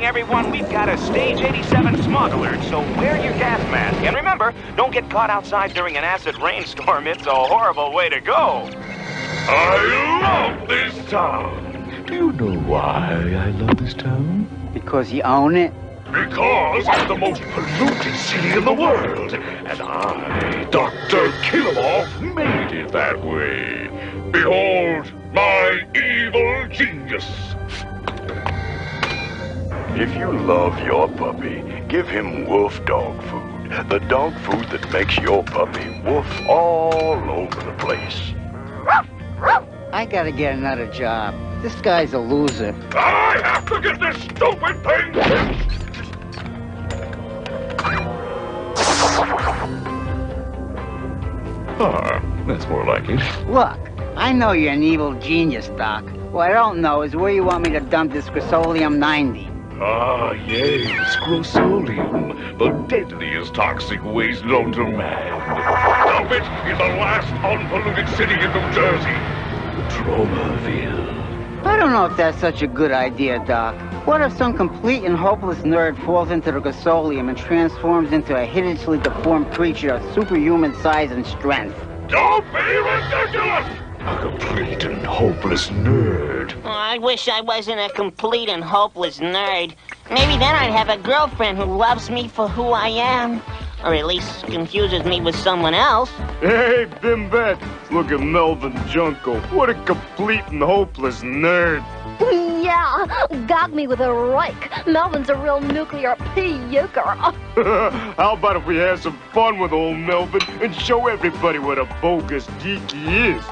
everyone. We've got a Stage 87 smog alert, so wear your gas mask. And remember, don't get caught outside during an acid rainstorm. It's a horrible way to go. I love this town. Do you know why I love this town? Because you own it? Because it's the most polluted city in the world. And I, Dr. Kill-Em-All, made it that way. Behold, my evil genius. If you love your puppy, give him wolf dog food. The dog food that makes your puppy wolf all over the place. I gotta get another job. This guy's a loser. I have to get this stupid thing fixed. Ah, that's more like it. Look, I know you're an evil genius, Doc. What I don't know is where you want me to dump this Crusaders 90. Ah, yes, Crusaders, the deadliest toxic waste known to man. Dump it in the last unpolluted city in New Jersey, Tromaville. I don't know if that's such a good idea, Doc. What if some complete and hopeless nerd falls into the Crusaders and transforms into a hideously deformed creature of superhuman size and strength? Don't be ridiculous! A complete and hopeless nerd. Oh, I wish I wasn't a complete and hopeless nerd. Maybe then I'd have a girlfriend who loves me for who I am. Or at least confuses me with someone else. Hey, Bimbet, look at Melvin Junko. What a complete and hopeless nerd. Yeah, got me with a rake. Melvin's a real nuclear pea-euchre. How about if we have some fun with old Melvin and show everybody what a bogus geek he is?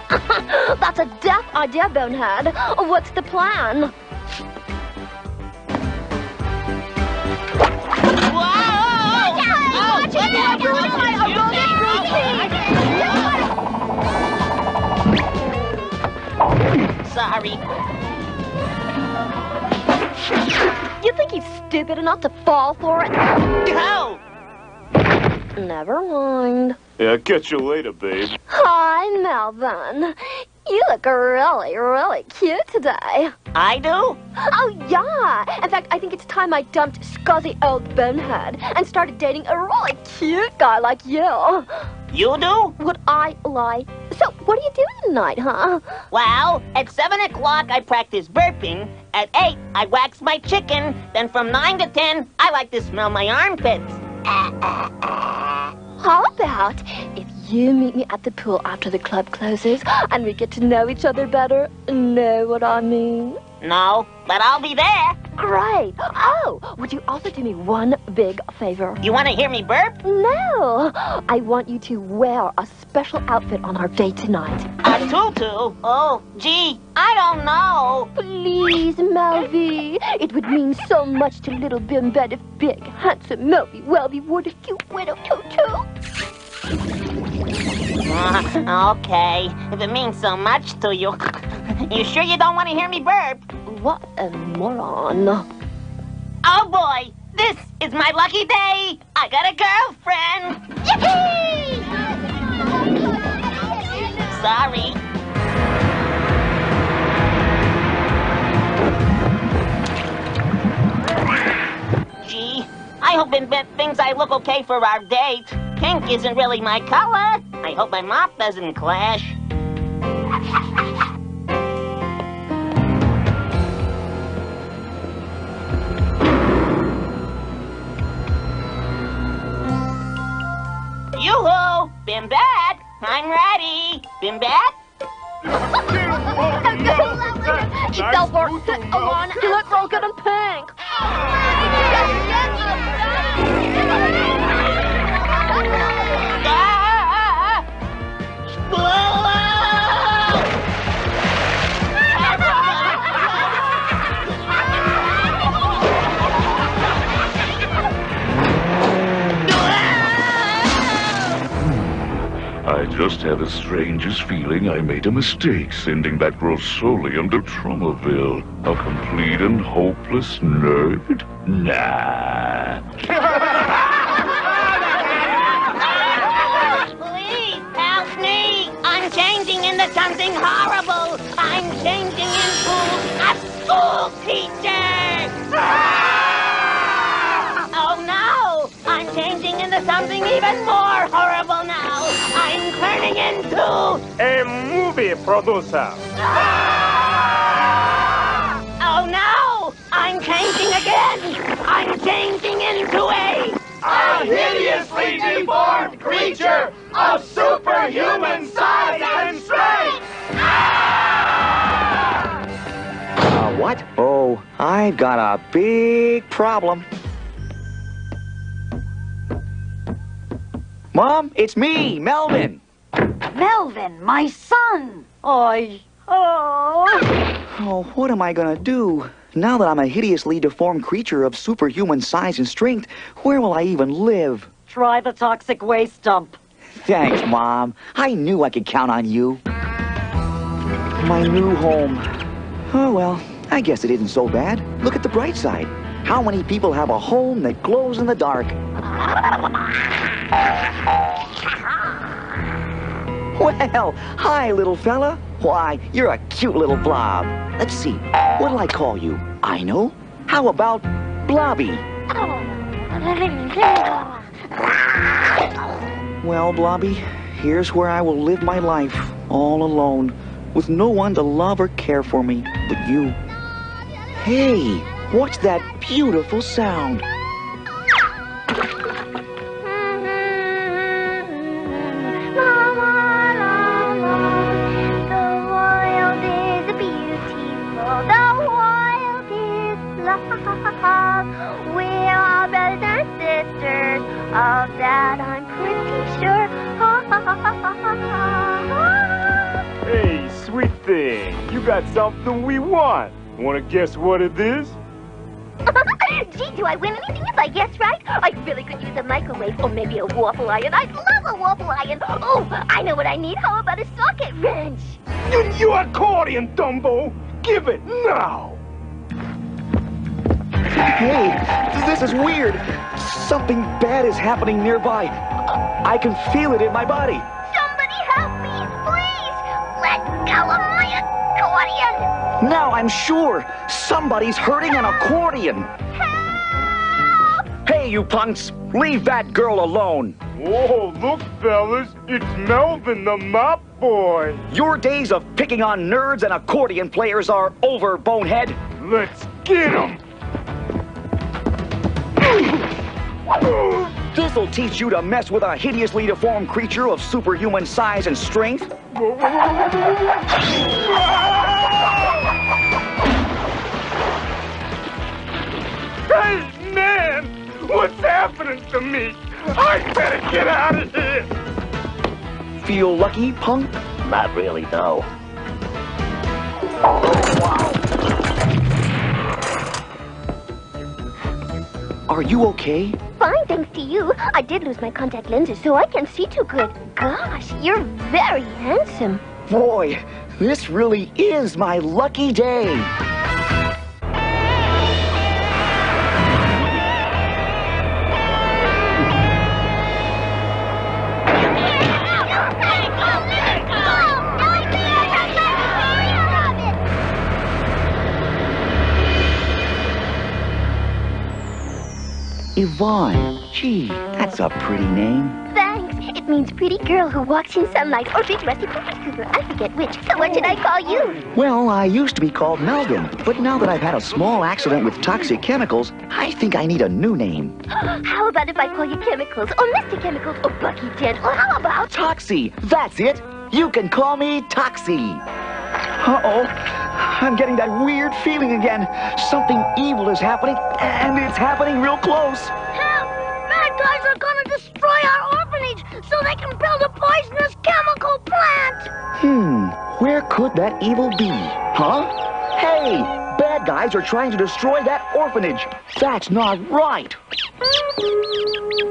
That's a deaf idea, Bonehead. What's the plan? Sorry. You think he's stupid enough to fall for it? No! Never mind. Yeah, catch you later, babe. Hi, Melvin. You look really, really cute today. I do? Oh, yeah. In fact, I think it's time I dumped scuzzy old Bonehead and started dating a really cute guy like you. You do? Would I lie? So, what are you doing tonight, huh? Well, at 7 o'clock, I practice burping. At 8, I wax my chicken. Then from 9 to 10, I like to smell my armpits. How about if you meet me at the pool after the club closes and we get to know each other better? Know what I mean? No, but I'll be there. Great. Oh, would you also do me one big favor? You want to hear me burp? No. I want you to wear a special outfit on our date tonight. A tutu? Oh, gee, I don't know. Please, Melvy. It would mean so much to little Bimbet if big, handsome Melvy Welvy wore the cute widow tutu. Okay, if it means so much to you. You sure you don't want to hear me burp? What a moron. Oh boy, this is my lucky day. I got a girlfriend. Yippee! Sorry. Gee, I hope Bimbet thinks I look okay for our date. Pink isn't really my color. I hope my mop doesn't clash. Yoo-hoo! Bimbet! I'm ready! Bimbet? He fell for it. On. He looked real good in pink. I just had the strangest feeling I made a mistake sending that Crusaders to Tromaville. A complete and hopeless nerd? Nah. Please help me! I'm changing into something horrible! I'm changing into a school teacher! changing into something even more horrible now. I'm turning into... A movie producer. Oh no! I'm changing again! I'm changing into a hideously deformed creature of superhuman size and strength! What? Oh, I've got a big problem. Mom, it's me, Melvin. Melvin, my son. Oh, what am I gonna do? Now that I'm a hideously deformed creature of superhuman size and strength, where will I even live? Try the toxic waste dump. Thanks, Mom. I knew I could count on you. My new home. Oh, well, I guess it isn't so bad. Look at the bright side. How many people have a home that glows in the dark? Well, hi, little fella. Why, you're a cute little blob. Let's see, what'll I call you? I know. How about Blobby? Well, Blobby, here's where I will live my life, all alone, with no one to love or care for me but you. Hey, what's that beautiful sound? We are better than sisters, of that I'm pretty sure. Hey, sweet thing, you got something we want. Wanna guess what it is? Gee, do I win anything if I guess right? I really could use a microwave or maybe a waffle iron. I'd love a waffle iron. Oh, I know what I need. How about a socket wrench? Your accordion, Dumbo! Give it now! Hey, this is weird. Something bad is happening nearby. I can feel it in my body. Somebody help me, please! Let go of my accordion! Now I'm sure somebody's hurting an accordion. Help! Hey, you punks, leave that girl alone. Whoa, look, fellas, it's Melvin the Mop Boy. Your days of picking on nerds and accordion players are over, bonehead. Let's get him! This'll teach you to mess with a hideously deformed creature of superhuman size and strength. Hey, man! What's happening to me? I better get out of here! Feel lucky, punk? Not really, no. Are you okay? Fine, thanks to you. I did lose my contact lenses, so I can see too good. Gosh, you're very handsome. Boy, this really is my lucky day. Yvonne. Gee, that's a pretty name. Thanks. It means pretty girl who walks in sunlight or big rusty poker scooter. I forget which. So what should I call you? Well, I used to be called Melvin, but now that I've had a small accident with toxic chemicals, I think I need a new name. How about if I call you Chemicals or Mr. Chemicals or Bucky Dent? Or how about... Toxie, that's it. You can call me Toxie. Uh-oh. I'm getting that weird feeling again. Something evil is happening, and it's happening real close. Help! Bad guys are gonna destroy our orphanage so they can build a poisonous chemical plant! Where could that evil be? Huh? Hey! Bad guys are trying to destroy that orphanage. That's not right.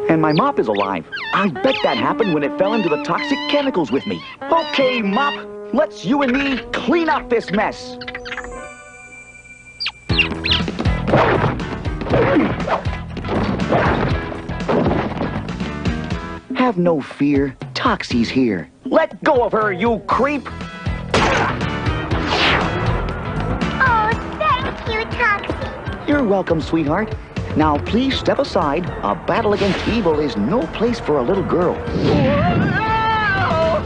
And my mop is alive. I bet that happened when it fell into the toxic chemicals with me. Okay, Mop, let's you and me clean up this mess. Have no fear. Toxie's here. Let go of her, you creep! Oh, thank you, Toxie. You're welcome, sweetheart. Now, please step aside. A battle against evil is no place for a little girl. Are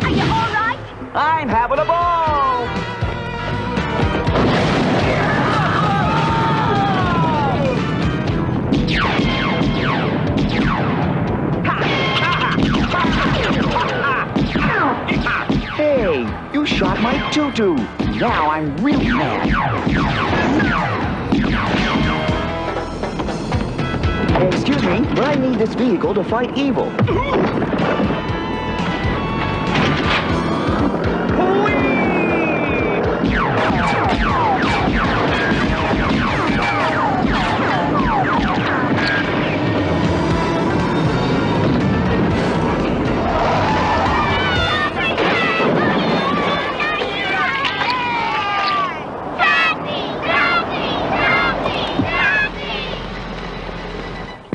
you all right? I'm having a ball! Hey, you shot my tutu. Now I'm really mad. Excuse me, but I need this vehicle to fight evil.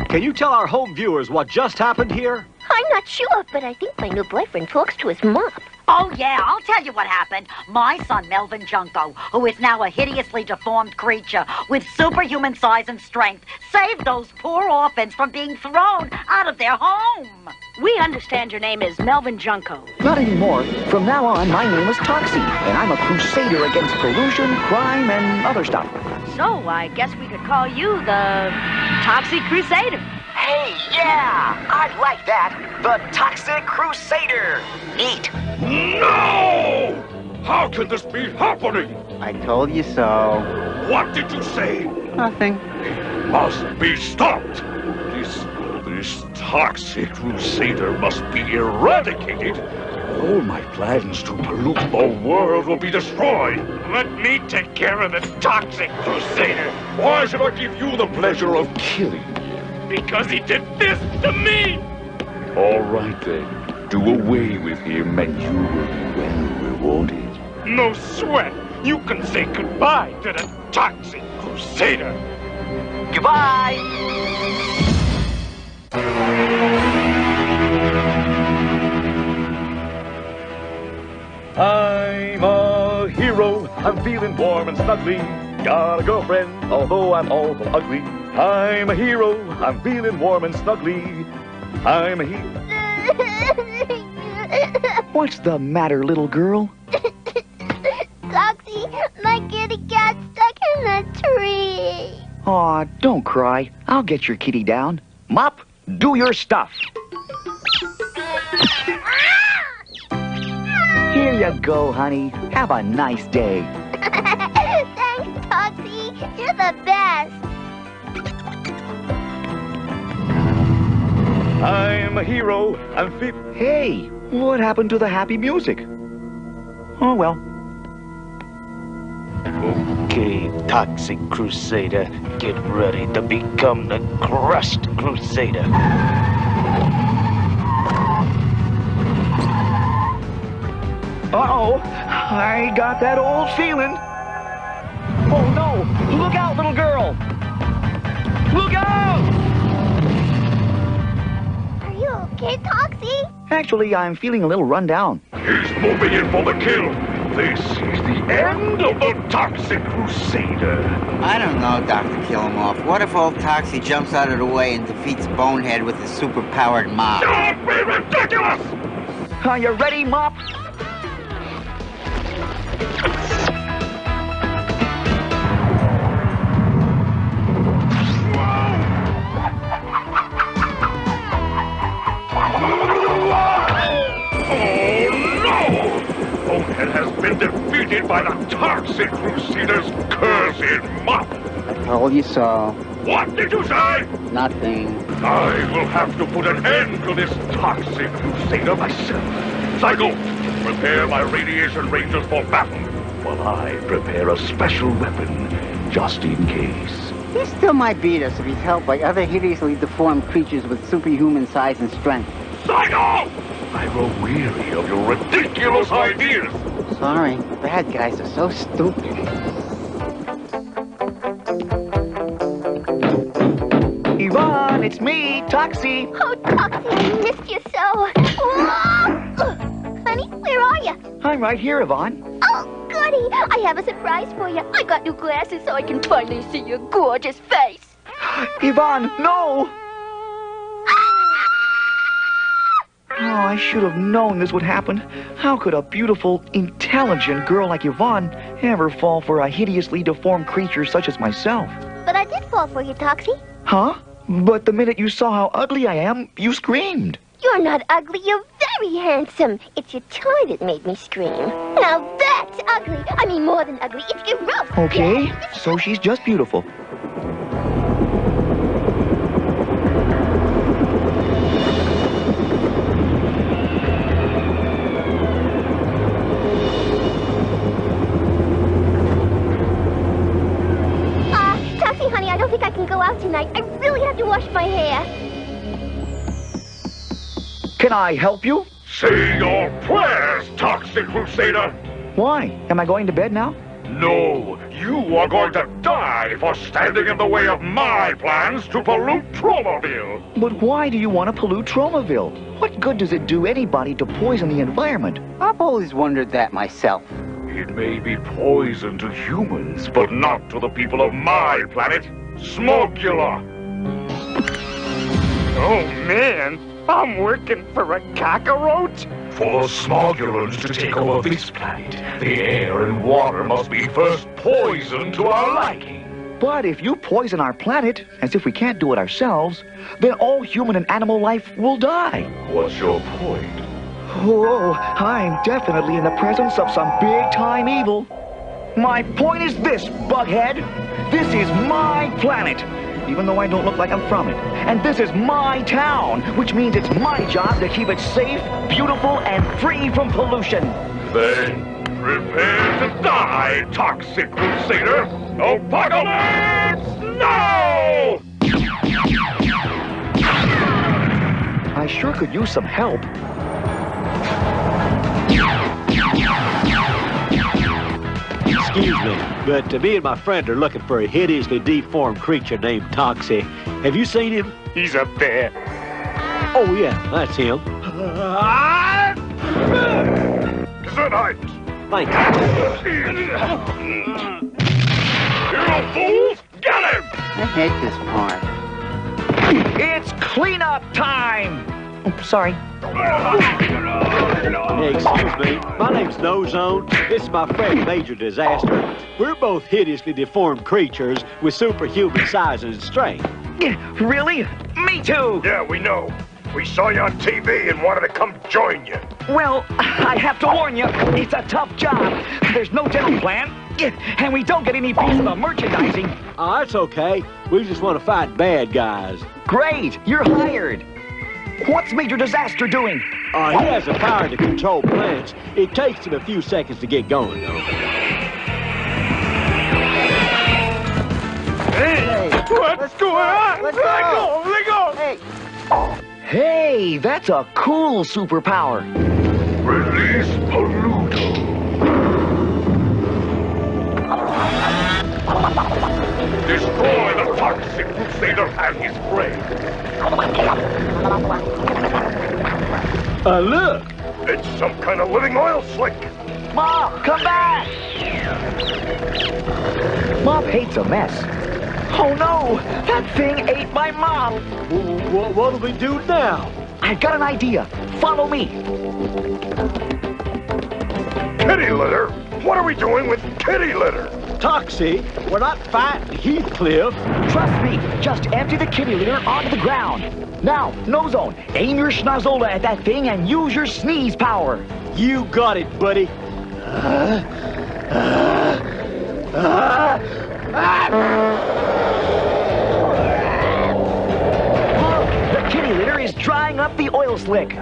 Can you tell our home viewers what just happened here? I'm not sure, but I think my new boyfriend talks to his mom. Oh, yeah, I'll tell you what happened. My son, Melvin Junko, who is now a hideously deformed creature with superhuman size and strength, saved those poor orphans from being thrown out of their home. We understand your name is Melvin Junko. Not anymore. From now on, my name is Toxie, and I'm a crusader against pollution, crime, and other stuff. So, I guess we could call you the Toxic Crusader. Hey, yeah! I like that! The Toxic Crusader! Neat! No! How can this be happening? I told you so. What did you say? Nothing. It must be stopped. This Toxic Crusader must be eradicated. All my plans to pollute the world will be destroyed. Let me take care of the Toxic Crusader. Why should I give you the pleasure of killing him? Because he did this to me! All right then. Do away with him and you will be well rewarded. No sweat. You can say goodbye to the Toxic Crusader. Goodbye! I'm a hero, I'm feeling warm and snuggly. Got a girlfriend, although I'm awful ugly. I'm a hero, I'm feeling warm and snuggly. I'm a hero. What's the matter, little girl? Toxie, my kitty got stuck in the tree. Aw, don't cry. I'll get your kitty down. Mop, do your stuff. Here you go, honey. Have a nice day. Thanks, Toxie. You're the best. I'm a hero, I'm Hey, what happened to the happy music? Oh, well. Okay, Toxic Crusader, get ready to become the Crushed Crusader. Uh-oh, I got that old feeling. Oh, no, look out, little girl. Look out! Are you okay, Toxie? Actually, I'm feeling a little run down. He's moving in for the kill. This is the end of the Toxic Crusader. I don't know, Dr. Kill-Em-Off. What if old Toxie jumps out of the way and defeats Bonehead with his super-powered mop? Don't be ridiculous! Are you ready, Mop? Bonehead has been defeated by the Toxic Crusader's cursed mop. I told you so. What did you say? Nothing. I will have to put an end to this Toxic Crusader myself. Psycho, prepare my radiation rangers for battle, while I prepare a special weapon, just in case. He still might beat us if he's helped by other hideously deformed creatures with superhuman size and strength. Psycho! I grow weary of your ridiculous ideas. Sorry, bad guys are so stupid. Yvonne, it's me, Toxie. Oh, Toxie, I missed you so. Whoa! Honey, where are you? I'm right here, Yvonne. Oh, goody! I have a surprise for you. I got new glasses so I can finally see your gorgeous face. Yvonne, no! Oh, I should have known this would happen. How could a beautiful, intelligent girl like Yvonne ever fall for a hideously deformed creature such as myself? But I did fall for you, Toxie. Huh? But the minute you saw how ugly I am, you screamed. You're not ugly, you're very handsome. It's your toy that made me scream. Now that's ugly. I mean more than ugly, it's gross. Okay, so she's just beautiful. Toxie, honey, I don't think I can go out tonight. I really have to wash my hair. Can I help you? Say your prayers, Toxic Crusader! Why? Am I going to bed now? No, you are going to die for standing in the way of my plans to pollute Tromaville! But why do you want to pollute Tromaville? What good does it do anybody to poison the environment? I've always wondered that myself. It may be poison to humans, but not to the people of my planet, Smogula! Oh, man. I'm working for a cockroach? For the Smogulans to take over this planet, the air and water must be first poisoned to our liking. But if you poison our planet, as if we can't do it ourselves, then all human and animal life will die. What's your point? Oh, I'm definitely in the presence of some big-time evil. My point is this, Bughead. This is my planet, even though I don't look like I'm from it. And this is my town, which means it's my job to keep it safe, beautiful, and free from pollution. Then prepare to die, Toxic Crusader! Apocalypse now! I sure could use some help. Excuse me, but me and my friend are looking for a hideously deformed creature named Toxie. Have you seen him? He's up there. Oh, yeah, that's him. Tonight! Thank you. You fools! Get him! I hate this part. It's cleanup time! Oh, sorry. Hey, excuse me, my name's No Zone. This is my friend Major Disaster. We're both hideously deformed creatures with superhuman size and strength. Really? Me too! Yeah, we know. We saw you on TV and wanted to come join you. Well, I have to warn you, it's a tough job. There's no dental plan, and we don't get any piece of the merchandising. Oh, that's okay. We just want to fight bad guys. Great, you're hired. What's Major Disaster doing? He has the power to control plants. It takes him a few seconds to get going, though. Hey, what's going on? Let's Let go. go, let go. Hey. Hey, that's a cool superpower. Release Polluto. Destroy the Toxic Crusader and his prey. Look! It's some kind of living oil slick. Mom, come back! Mom hates a mess. Oh no, that thing ate my mom. What do we do now? I've got an idea. Follow me. Kitty litter? What are we doing with kitty litter? Toxie, we're not fighting Heathcliff. Trust me, just empty the kitty litter onto the ground. Now, No Zone, aim your schnozola at that thing and use your sneeze power. You got it, buddy. Look, the kitty litter is drying up the oil slick.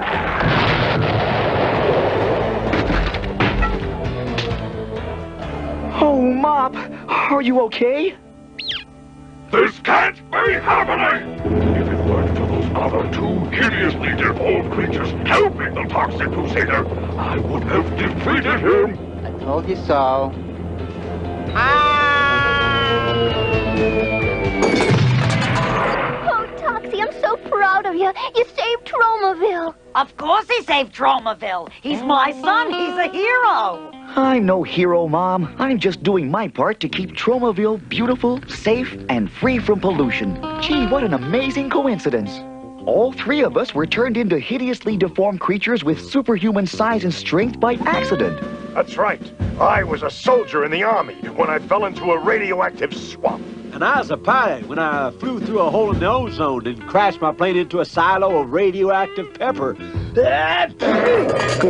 Oh, Mop, are you okay? This can't be happening! If it weren't for those other two hideously deformed creatures helping the Toxic Crusader, I would have defeated him! I told you so. Oh, Toxie, I'm so proud of you. You saved Tromaville. Of course he saved Tromaville. He's my son. He's a hero. I'm no hero, Mom. I'm just doing my part to keep Tromaville beautiful, safe, and free from pollution. Gee, what an amazing coincidence. All three of us were turned into hideously deformed creatures with superhuman size and strength by accident. That's right. I was a soldier in the army when I fell into a radioactive swamp. And I was a pilot when I flew through a hole in the ozone and crashed my plane into a silo of radioactive pepper.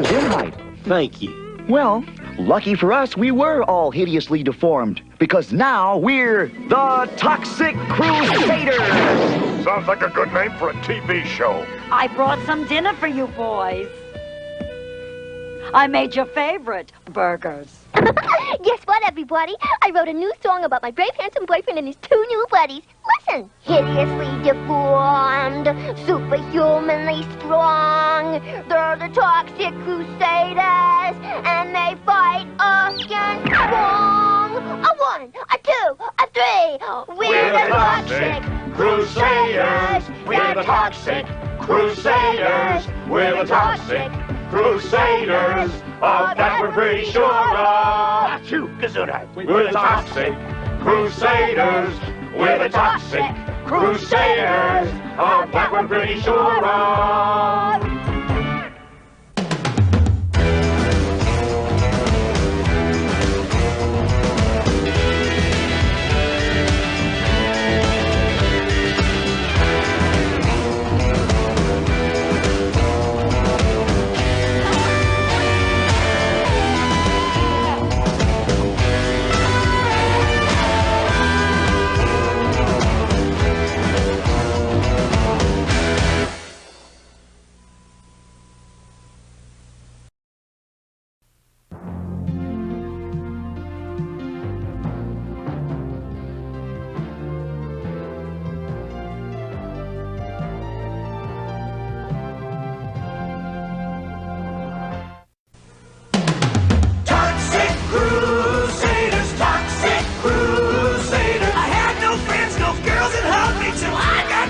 Gesundheit. Thank you. Well, lucky for us, we were all hideously deformed. Because now we're the Toxic Crusaders! Sounds like a good name for a TV show. I brought some dinner for you boys. I made your favorite, burgers. Guess what, everybody? I wrote a new song about my brave, handsome boyfriend and his two new buddies. Listen. Hideously deformed, superhumanly strong. They're the Toxic Crusaders, and they fight against wrong. A 1, a 2, a 3. We're the Toxic Crusaders. We're the Toxic Crusaders. We're the Toxic Crusaders. Of that we're pretty sure of. Achoo, Gesundheit. We're the Toxic Crusaders. We're the Toxic Crusaders. Of that we're pretty sure of.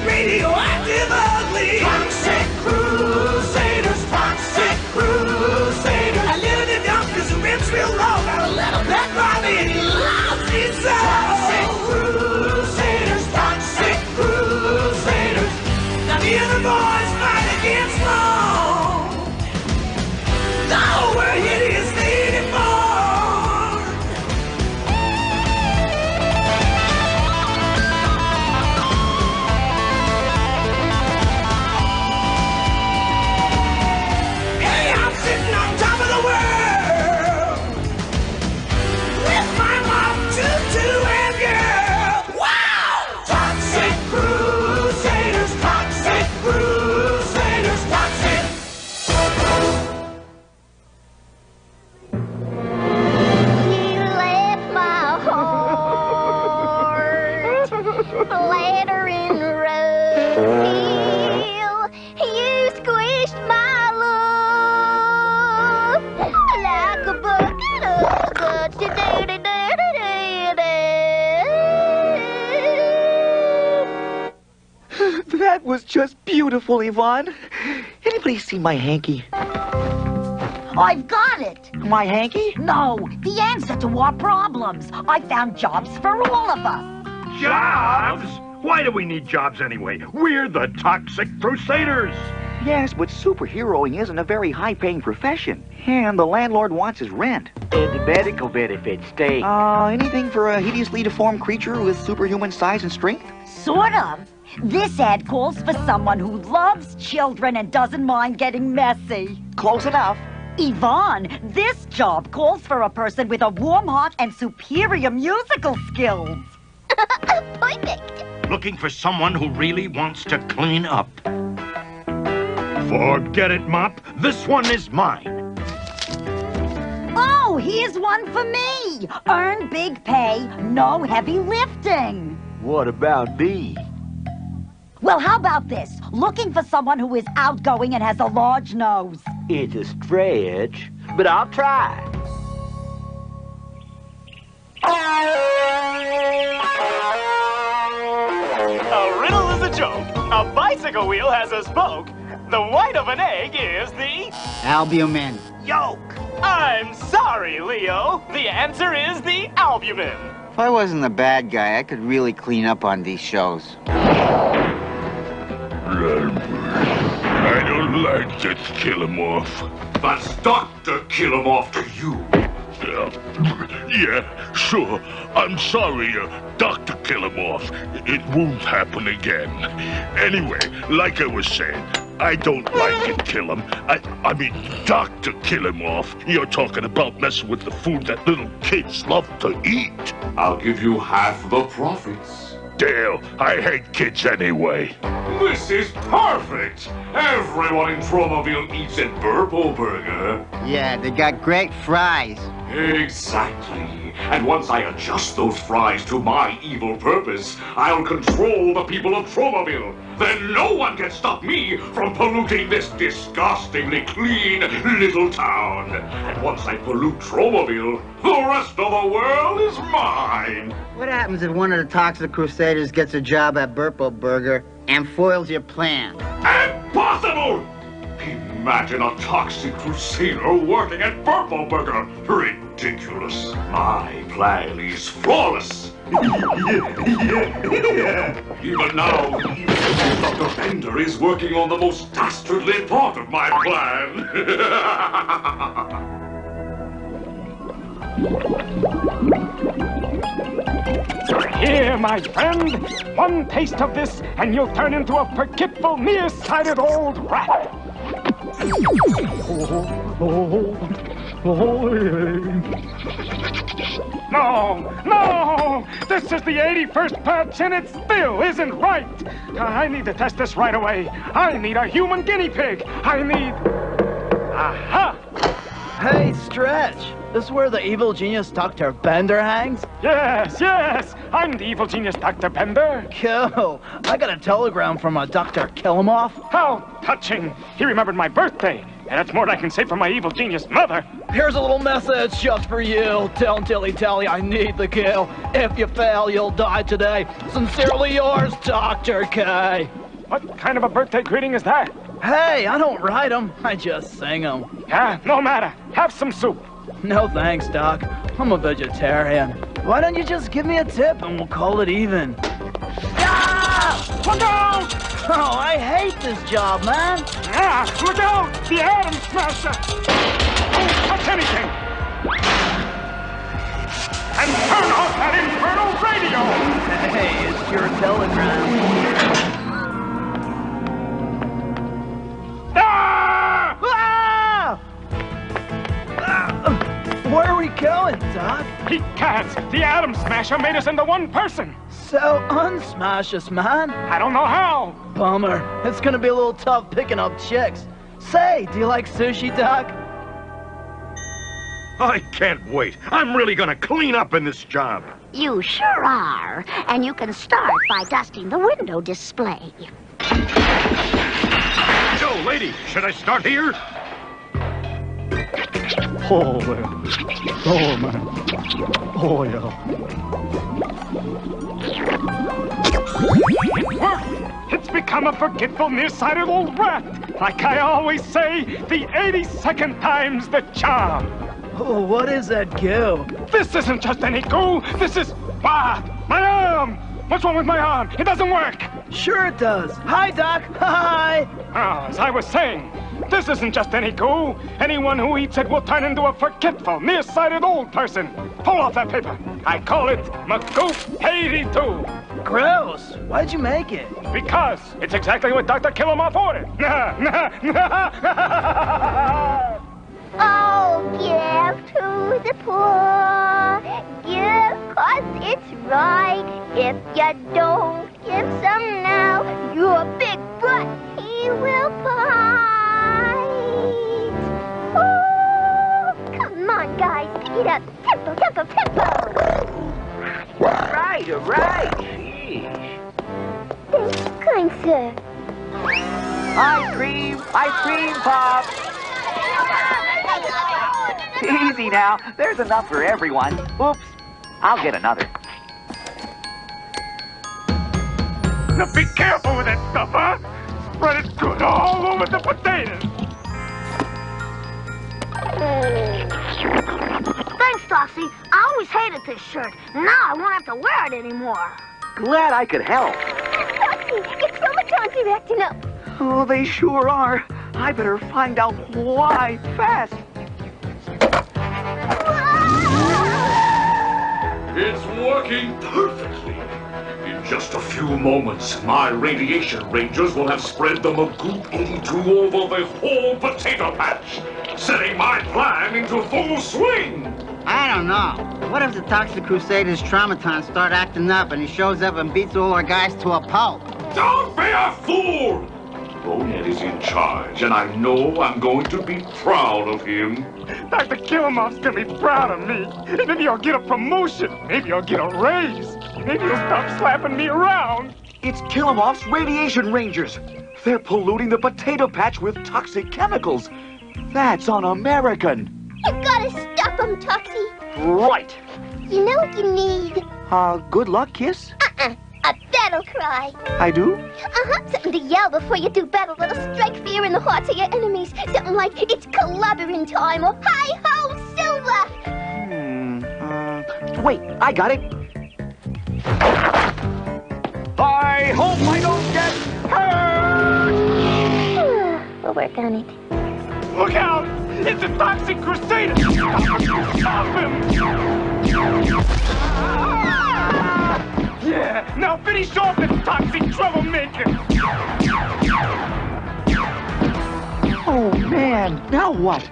Radioactive ugly. Toxic Crusaders, Toxic Crusaders. I live in the dump because the rim's real low. Got a little pet Bobby and he loves me so. Toxic Crusaders, Toxic Crusaders. Now me and the boys fight against law. Now we're hideously deformed. Later in the road, you squished my love like a bucket of guts. That was just beautiful, Yvonne. Anybody see my hanky? I've got it. My hanky? No, the answer to our problems. I found jobs for all of us. Jobs? Why do we need jobs anyway? We're the Toxic Crusaders. Yes, but superheroing isn't a very high-paying profession. And the landlord wants his rent. And the medical benefits, Stie. Anything for a hideously deformed creature with superhuman size and strength? Sort of. This ad calls for someone who loves children and doesn't mind getting messy. Close enough. Yvonne, this job calls for a person with a warm heart and superior musical skills. Perfect. Looking for someone who really wants to clean up. Forget it, Mop. This one is mine. Oh, here's one for me. Earn big pay, no heavy lifting. What about me? Well, how about this? Looking for someone who is outgoing and has a large nose. It's a stretch, but I'll try. A riddle is a joke. A bicycle wheel has a spoke. The white of an egg is the... Albumin. yolk. I'm sorry, Leo. The answer is the albumin. If I wasn't a bad guy, I could really clean up on these shows. I don't like that Kill-em-off. That's Dr. Kill-em-off to you. Yeah, sure. I'm sorry, Dr. Kill-em-off. It won't happen again. Anyway, like I was saying, I don't like it, Kill-em. I mean, Dr. Kill-em-off. You're talking about messing with the food that little kids love to eat. I'll give you half the profits. Dale, I hate kids anyway. This is perfect! Everyone in Tromaville eats at Burple Burger. Yeah, they got great fries. Exactly. And once I adjust those fries to my evil purpose, I'll control the people of Tromaville. Then no one can stop me from polluting this disgustingly clean little town. And once I pollute Tromaville, the rest of the world is mine. What happens if one of the Toxic Crusaders gets a job at Burple Burger and foils your plan? Impossible! Imagine a Toxic Crusader working at Burple Burger. Ridiculous. My plan is flawless. Even now, Dr. Bender is working on the most dastardly part of my plan. Here, my friend. One taste of this, and you'll turn into a forgetful, nearsighted old rat. No! This is the 81st patch, and it still isn't right. I need to test this right away. I need a human guinea pig. I need... Aha! Hey, Stretch. This is where the evil genius Dr. Bender hangs? Yes. I'm the evil genius Dr. Bender. Cool. I got a telegram from a Dr. Kill-em-off. How touching. He remembered my birthday. And that's more than I can say for my evil genius mother. Here's a little message just for you. Don't dilly-dally, I need the kill. If you fail, you'll die today. Sincerely yours, Dr. K. What kind of a birthday greeting is that? Hey, I don't write them. I just sing them. Yeah, no matter. Have some soup. No thanks, Doc. I'm a vegetarian. Why don't you just give me a tip and we'll call it even? Ah! Look out! Oh, I hate this job, man. Ah, look out! The atom smasher! Don't touch anything! And turn off that infernal radio! Hey, it's your telegram. Ah! Where are we going, Doc? He can't! The atom smasher made us into one person! So unsmash us, man. I don't know how. Bummer. It's gonna be a little tough picking up chicks. Say, do you like sushi, Doc? I can't wait. I'm really gonna clean up in this job. You sure are. And you can start by dusting the window display. Yo, lady, should I start here? Oh, man. Oh, man. Oh, yeah. It worked! It's become a forgetful, nearsighted old rat. Like I always say, the 82nd time's the charm. Oh, what is that goo? This isn't just any goo. This is... Ah! My arm! What's wrong with my arm? It doesn't work. Sure it does. Hi, Doc. Hi. As I was saying, this isn't just any goo. Anyone who eats it will turn into a forgetful, nearsighted old person. Pull off that paper. I call it Magoo 82. Gross. Why'd you make it? Because it's exactly what Dr. Kill-em-off ordered. Oh, give to the poor. Give 'cause it's right. If you don't give some now, your big butt he will bite. Oh, come on, guys. Pick it up. Tempo, tempo, tempo. All right. Sheesh. Thanks, kind sir. Ice cream, Pop. Easy now. There's enough for everyone. Oops. I'll get another. Now be careful with that stuff, huh? Spread it good all over the potatoes. Thanks, Toxie. I always hated this shirt. Now I won't have to wear it anymore. Glad I could help. Toxie, your chromatons are acting up. Oh, they sure are. I better find out why fast. It's working perfectly. In just a few moments, my radiation rangers will have spread the Magoop 82 over the whole potato patch, setting my plan into full swing. I don't know. What if the Toxic Crusaders traumatons start acting up and he shows up and beats all our guys to a pulp? Don't be a fool! Bonehead is in charge, and I know I'm going to be proud of him. Dr. Killamoff's gonna be proud of me. Maybe I'll get a promotion. Maybe I'll get a raise. Maybe he'll stop slapping me around. It's Killamoff's radiation rangers. They're polluting the potato patch with toxic chemicals. That's un-American. You gotta stop them, Toxie. Right. You know what you need? Good luck, kiss? A battle cry. I do? Something to yell before you do battle that'll strike fear in the hearts of your enemies. Something like, it's collaborating time, or hi-ho, Silver! Wait, I got it. I hope I don't get hurt! We'll work on it. Look out! It's a Toxic Crusader! Stop him! Yeah, now finish off this toxic troublemaker! Oh, man, now what?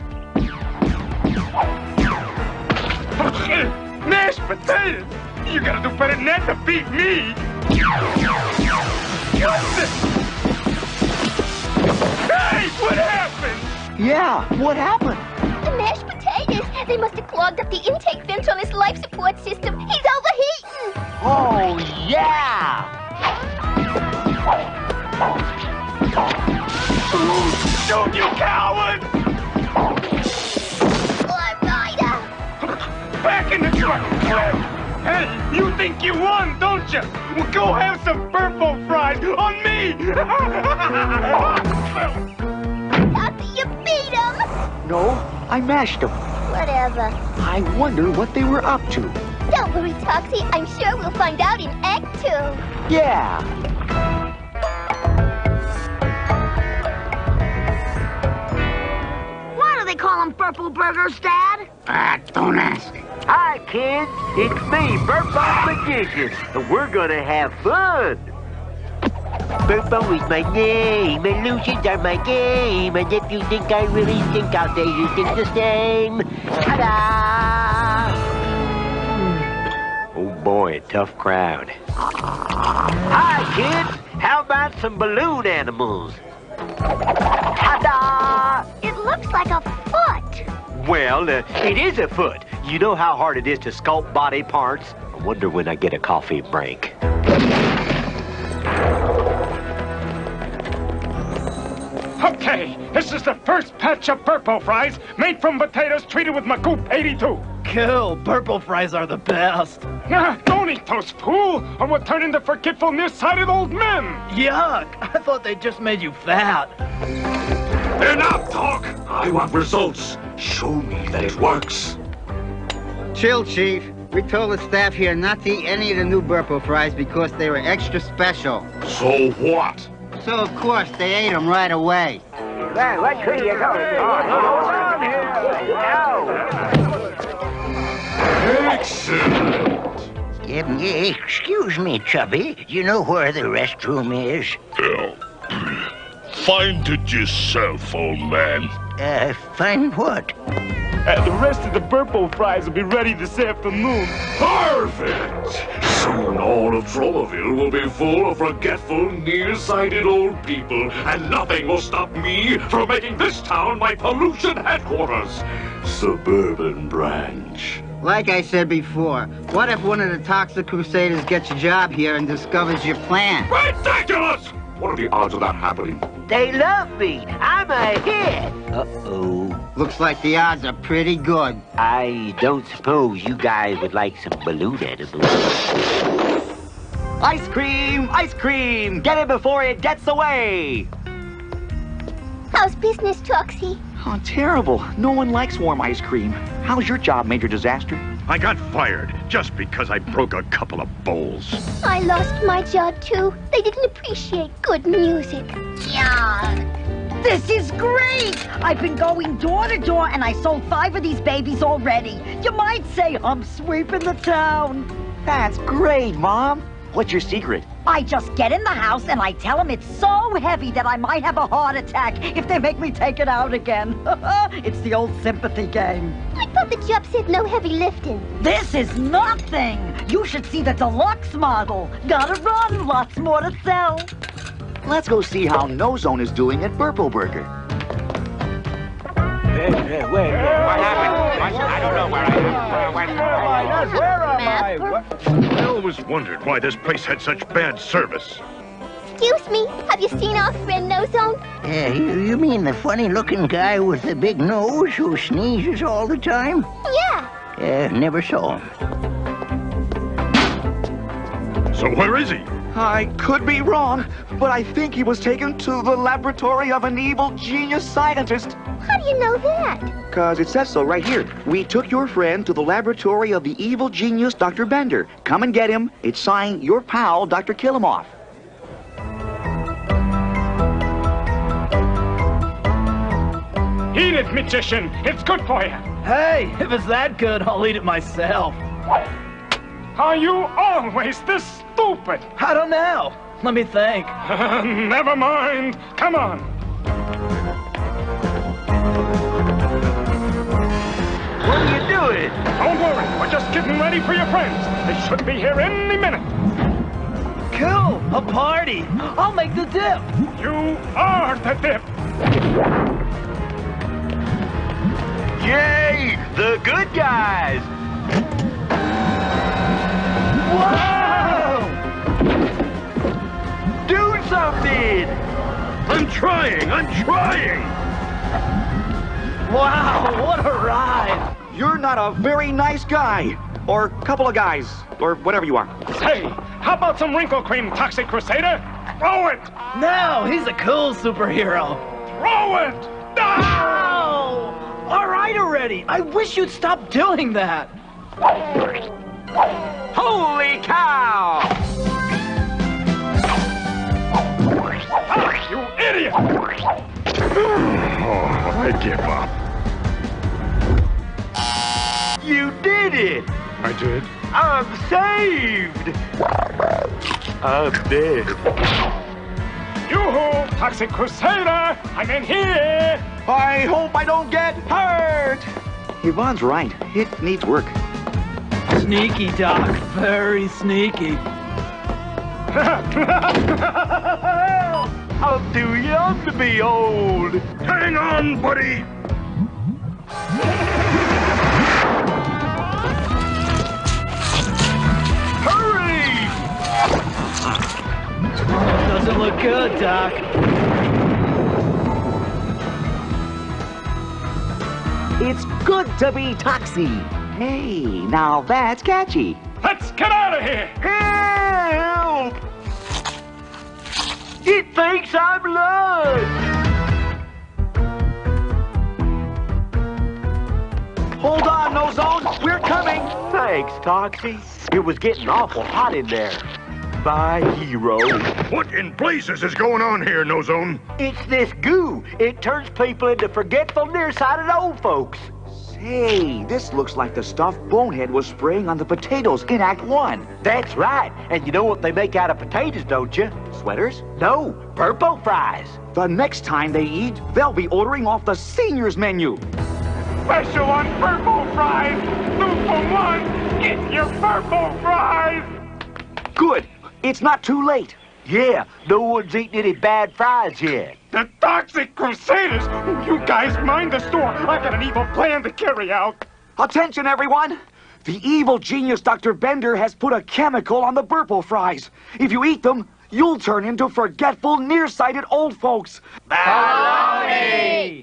Mashed potatoes! You gotta do better than that to beat me! What's this? Hey, what happened? Yeah, what happened? The mashed potatoes! They must have clogged up the intake vents on his life support system. He's overheating! Oh, yeah! Shoot, you coward! Back in the truck, Cliff! Hey, you think you won, don't you? Well, go have some purple fries on me! Toxie, you beat him! No, I mashed them. Whatever. I wonder what they were up to. Don't worry, Toxie. I'm sure we'll find out in Act 2. Yeah. Why do they call them purple burgers, Dad? Don't ask. Hi, kids. It's me, Burpo Magician, and we're gonna have fun. Burpo is my name, illusions are my game, and if you think I really think out there, you think the same. Ta-da! Oh boy, a tough crowd. Hi, kids. How about some balloon animals? Ta-da! It looks like a foot. Well, it is a foot. You know how hard it is to sculpt body parts? I wonder when I get a coffee break. Okay, this is the first batch of purple fries made from potatoes treated with Magoop 82. Cool, purple fries are the best. Don't eat those, fool, or we'll turn into forgetful, nearsighted old men. Yuck, I thought they just made you fat. Enough talk! I want results. Show me that it works. Chill, Chief. We told the staff here not to eat any of the new purple fries because they were extra special. So what? So, of course, they ate them right away. Hey, what could you go? Excellent. Excuse me, Chubby. You know where the restroom is? Find it yourself, old man. Find what? The rest of the purple fries will be ready this afternoon. Perfect! Soon all of Tromaville will be full of forgetful, nearsighted old people, and nothing will stop me from making this town my pollution headquarters. Suburban Branch. Like I said before, what if one of the Toxic Crusaders gets a job here and discovers your plan? Ridiculous! What are the odds of that happening? They love me. I'm a hit. Uh-oh. Looks like the odds are pretty good. I don't suppose you guys would like some balloon animals. Ice cream! Ice cream! Get it before it gets away! How's business, Toxie? Oh, terrible. No one likes warm ice cream. How's your job, Major Disaster? I got fired just because I broke a couple of bowls. I lost my job, too. They didn't appreciate good music. Yuck! This is great! I've been going door to door and I sold 5 of these babies already. You might say I'm sweeping the town. That's great, Mom. What's your secret? I just get in the house and I tell them it's so heavy that I might have a heart attack if they make me take it out again. It's the old sympathy game. I thought the job said no heavy lifting. This is nothing. You should see the deluxe model. Gotta run, lots more to sell. Let's go see how No Zone is doing at Burpo Burger. What happened? I don't know where I am. Where am I? I always wondered why this place had such bad service. Excuse me, have you seen our friend No Zone? You mean the funny-looking guy with the big nose who sneezes all the time? Yeah. Never saw him. So where is he? I could be wrong, but I think he was taken to the laboratory of an evil genius scientist. How do you know that? Because it says so right here. We took your friend to the laboratory of the evil genius, Dr. Bender. Come and get him. It's signed, your pal, Dr. Killomoff. Eat it, magician. It's good for you. Hey, if it's that good, I'll eat it myself. Are you always this stupid? I don't know. Let me think. Never mind. Come on. What are you doing? Don't worry. We're just getting ready for your friends. They should be here any minute. Cool. A party. I'll make the dip. You are the dip. Yay! The good guys! Whoa! Do something! I'm trying! Wow, what a ride! You're not a very nice guy. Or couple of guys. Or whatever you are. Hey, how about some wrinkle cream, Toxic Crusader? Throw it! No, he's a cool superhero. Throw it! No! All right already. I wish you'd stop doing that. Holy cow! Ah, you idiot! Oh, I give up. You did it! I did? I'm saved! I'm dead. Yoo-hoo, Toxic Crusader! I'm in here! I hope I don't get hurt! Yvonne's right. It needs work. Sneaky, Doc. Very sneaky. I'm too young to be old. Hang on, buddy! Hurry! Doesn't look good, Doc. It's good to be Toxie. Hey, now that's catchy. Let's get out of here! Help! It thinks I'm lunch! Hold on, No Zone. We're coming. Thanks, Toxie. It was getting awful hot in there. My hero. What in blazes is going on here, No Zone? It's this goo. It turns people into forgetful, nearsighted old folks. Hey, this looks like the stuff Bonehead was spraying on the potatoes in Act 1. That's right. And you know what they make out of potatoes, don't you? Sweaters? No, purple fries. The next time they eat, they'll be ordering off the seniors menu. Special on purple fries! 2 for 1! Get your purple fries! Good. It's not too late. Yeah, no one's eaten any bad fries yet. The Toxic Crusaders! You guys mind the store. I got an evil plan to carry out. Attention, everyone. The evil genius Dr. Bender has put a chemical on the Burple fries. If you eat them, you'll turn into forgetful, nearsighted old folks. Baloney!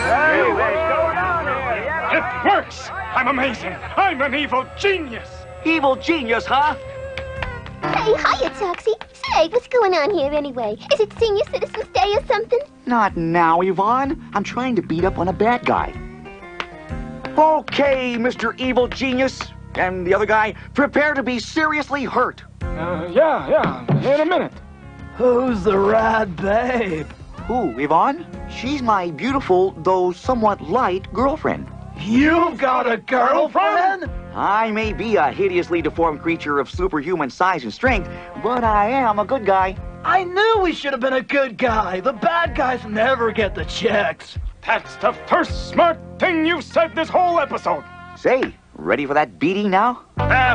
Hey, what's going on here? It works! I'm amazing. I'm an evil genius. Evil genius, huh? Hey, hiya, Toxie. Say, what's going on here anyway? Is it Senior Citizens Day or something? Not now, Yvonne. I'm trying to beat up on a bad guy. Okay, Mr. Evil Genius. And the other guy, prepare to be seriously hurt. Yeah, in a minute. Who's the rad babe? Who, Yvonne? She's my beautiful, though somewhat light, girlfriend. You've got a girlfriend? I may be a hideously deformed creature of superhuman size and strength, but I am a good guy. I knew we should have been a good guy. The bad guys never get the checks. That's the first smart thing you've said this whole episode. Say, ready for that beating now?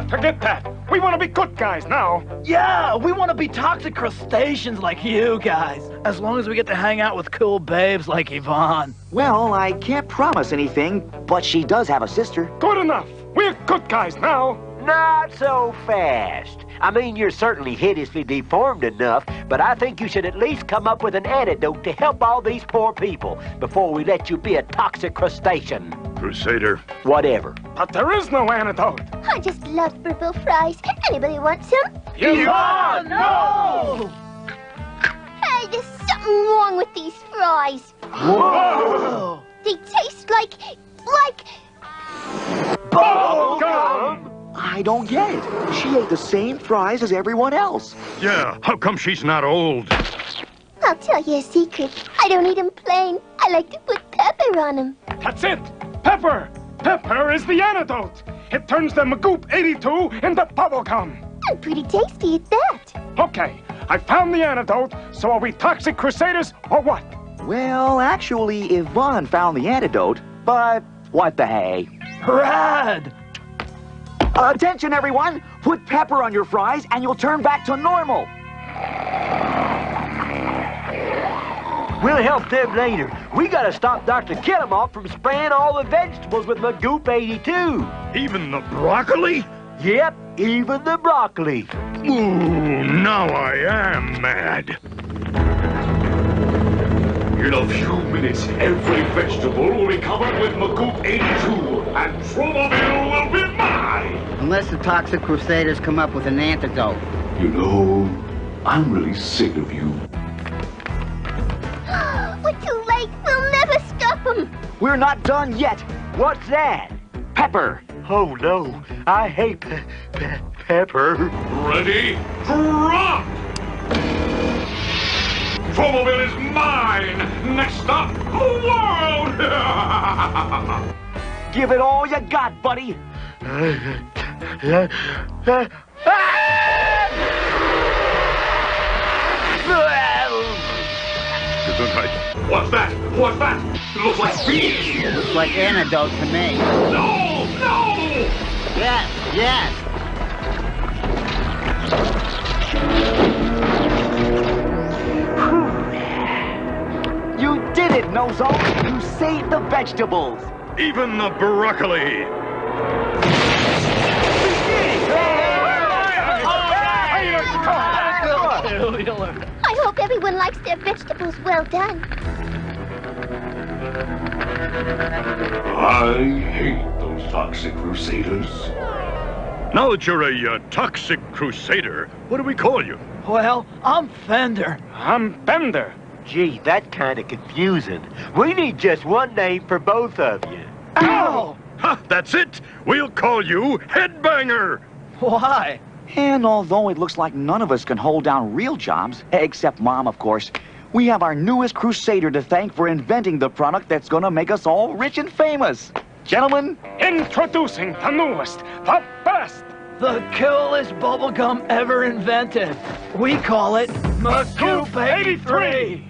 Forget that. We want to be good guys now. Yeah, we want to be toxic crustaceans like you guys. As long as we get to hang out with cool babes like Yvonne. Well, I can't promise anything, but she does have a sister. Good enough. We're good guys now. Not so fast. I mean, you're certainly hideously deformed enough, but I think you should at least come up with an antidote to help all these poor people before we let you be a toxic crustacean. Crusader. Whatever. But there is no antidote. I just love purple fries. Anybody want some? Yvonne, no! Hey, there's something wrong with these fries. Whoa! They taste like... Bubblegum! I don't get it. She ate the same fries as everyone else. Yeah, how come she's not old? I'll tell you a secret. I don't eat them plain. I like to put pepper on them. That's it. Pepper. Pepper is the antidote. It turns the Magoop 82 into bubblegum. And pretty tasty at that. Okay, I found the antidote, so are we toxic crusaders or what? Well, actually, Yvonne found the antidote, but what the hey? Rad! Attention, everyone! Put pepper on your fries and you'll turn back to normal. We'll help them later. We gotta stop Dr. Killamoff from spraying all the vegetables with Magoop 82. Even the broccoli? Yep, even the broccoli. Ooh, now I am mad. In a few minutes, every vegetable will be covered with Magoop 82, and Tromaville will be mine! Unless the Toxic Crusaders come up with an antidote. You know, I'm really sick of you. We're too late. We'll never stop them. We're not done yet. What's that? Pepper. Oh, no. I hate pepper. Ready? Drop! Tromaville is mine! Next stop, the world! Give it all you got, buddy. What's that? What's that? It looks like bees! Looks like antidote to me. No! No! Yes! You did it, Nozo! You saved the vegetables! Even the broccoli! I hope everyone likes their vegetables well done. I hate those toxic crusaders. Now that you're a toxic crusader, what do we call you? Well, I'm Fender. I'm Bender. Gee, that's kind of confusing. We need just one name for both of you. Ow! Ha, that's it! We'll call you Headbanger! Why? And although it looks like none of us can hold down real jobs, except Mom, of course, we have our newest crusader to thank for inventing the product that's gonna make us all rich and famous. Gentlemen, introducing the newest, the best, the coolest bubblegum ever invented. We call it Magoop 83.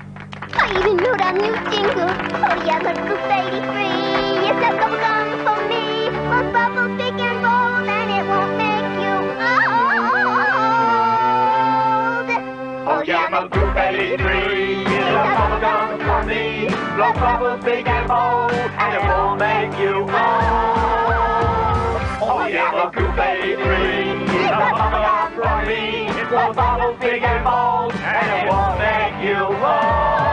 I even wrote our new jingle. Oh yeah, Magoop 83. It's a bubblegum for me. With bubbles big and bold, and it won't make you old. Oh yeah, Magoop 83. It's a bubblegum for me. With bubbles big and bold, and it won't make you old. Oh yeah, Magoop 83. It's a bubblegum for me. With bubbles big and bold, and it won't make you old.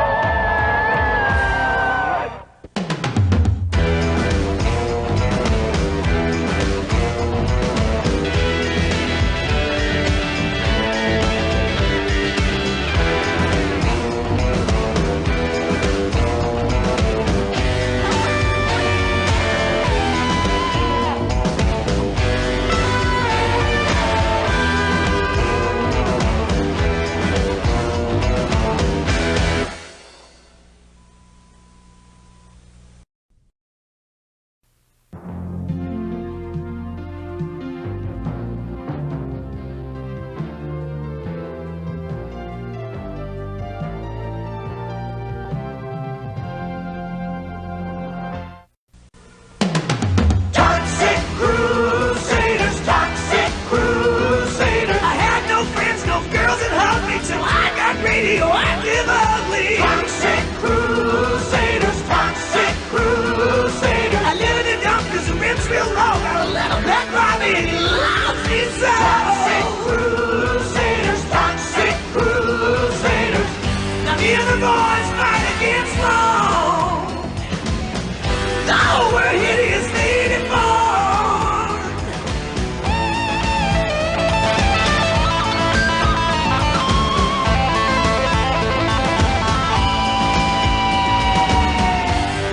boys fight against wrong. Oh, we're hideously deformed.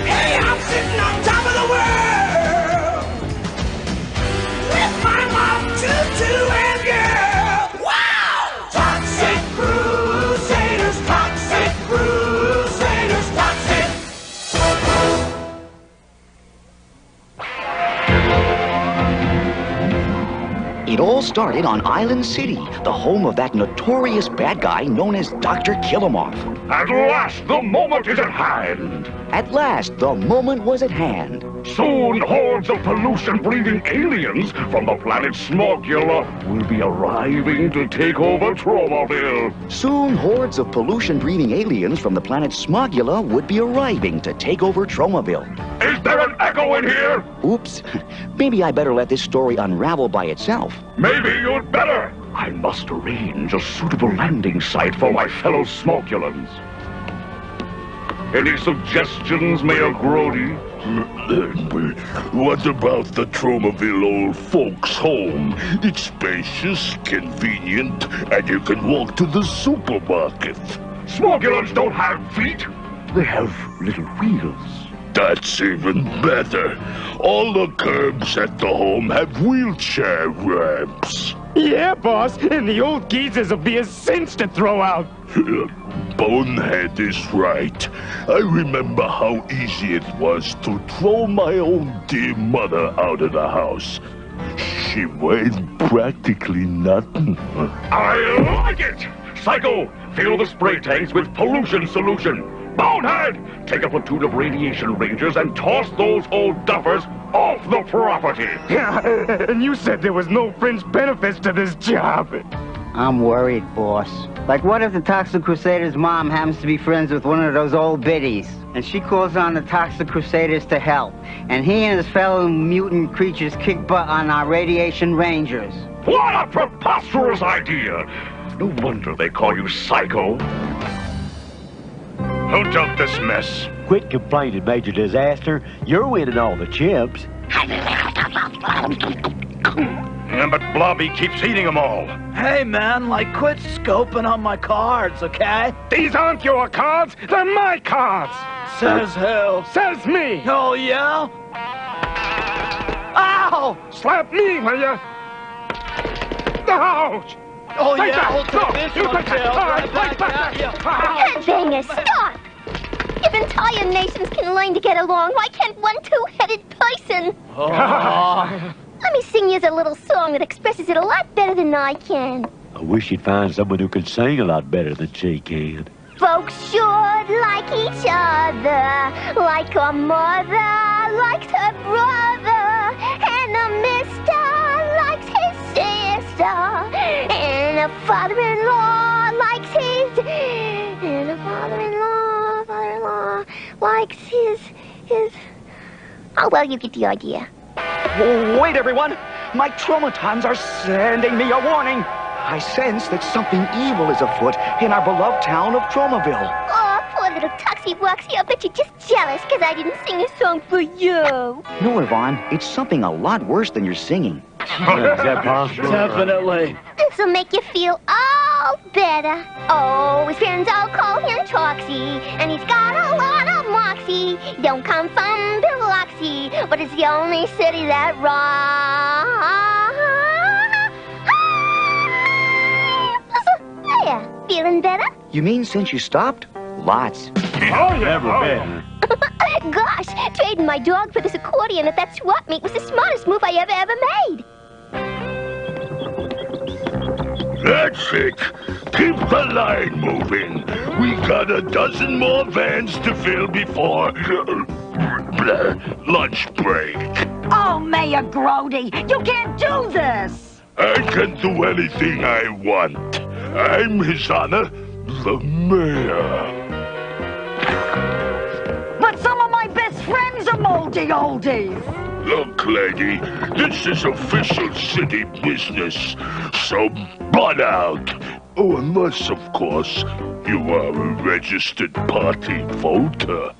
Hey, I'm sitting on top of the world with my mom, tutu, and girl. Wow! Toxic Crusaders, Toxic Crusaders, Toxic. It all started on Island City, the home of that notorious bad guy known as Dr. Killamoff. At last, the moment is at hand. At last, the moment was at hand. Soon, hordes of pollution-breathing aliens from the planet Smogula will be arriving to take over Tromaville. Soon, hordes of pollution-breathing aliens from the planet Smogula would be arriving to take over Tromaville. Is there an echo in here? Oops. Maybe I better let this story unravel by itself. Maybe you'd better. I must arrange a suitable landing site for my fellow Smogulans. Any suggestions, Mayor Grody? What about the Tromaville old folks' home? It's spacious, convenient, and you can walk to the supermarket. Smogulans don't have feet. They have little wheels. That's even better. All the curbs at the home have wheelchair ramps. Yeah, boss, and the old geezers will be a cinch to throw out. Bonehead is right. I remember how easy it was to throw my own dear mother out of the house. She weighed practically nothing. I like it! Psycho, fill the spray tanks with pollution solution. Bonehead, take a platoon of radiation rangers and toss those old duffers off the property. And you said there was no fringe benefits to this job. I'm worried, boss. Like, what if the Toxic Crusaders' mom happens to be friends with one of those old biddies, and she calls on the Toxic Crusaders to help, and he and his fellow mutant creatures kick butt on our radiation rangers? What a preposterous idea! No wonder they call you Psycho. Who dumped this mess? Quit complaining, Major Disaster. You're winning all the chips. But Blobby keeps eating them all. Hey, man, quit scoping on my cards, okay? These aren't your cards, they're my cards. Says who? Says me. Oh, yeah? Ow! Slap me, will ya? Ouch! Oh, take yeah, that. we'll take this one, Tails. Right back at ya. Headbangers, stop! If entire nations can learn to get along, why can't one two-headed person? Let me sing you a little song that expresses it a lot better than I can. I wish you'd find someone who can sing a lot better than she can. Folks should like each other, like a mother likes her brother, and a mister likes his sister, and a father-in-law likes his, and a father-in-law likes his... Oh, well, you get the idea. Wait, everyone! My traumatons are sending me a warning! I sense that something evil is afoot in our beloved town of Tromaville. Oh, poor little Toxie Woxie, I bet you're just jealous because I didn't sing a song for you. No, Yvonne, it's something a lot worse than you're singing. Is that possible? Definitely. This'll make you feel all better. Oh, his friends all call him Toxie, and he's got a lot of moxie. Don't come from Biloxi, but it's the only city that rocks. There, feeling better? You mean since you stopped? Lots. Oh, yeah. Never been. Gosh, trading my dog for this accordion at that swap meet was the smartest move I ever made. That's it. Keep the line moving. We got a dozen more vans to fill before lunch break. Oh, Mayor Grody, you can't do this. I can do anything I want. I'm His Honor, the Mayor. But some of my best friends are moldy oldies. Look, lady, this is official city business, so butt out. Oh, unless, of course, you are a registered party voter.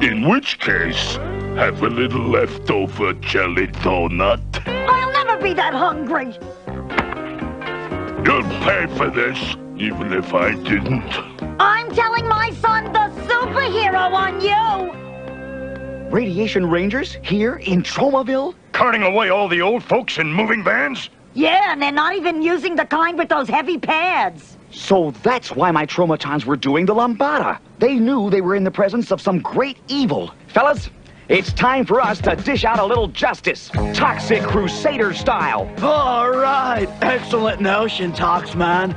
In which case, have a little leftover jelly donut. I'll never be that hungry. You'll pay for this, even if I didn't. I'm telling my son the superhero on you. Radiation Rangers here in Tromaville? Carting away all the old folks in moving vans? Yeah, and they're not even using the kind with those heavy pads. So that's why my Tromatons were doing the lambada. They knew they were in the presence of some great evil. Fellas, it's time for us to dish out a little justice. Toxic Crusader style. All right. Excellent notion, Toxman.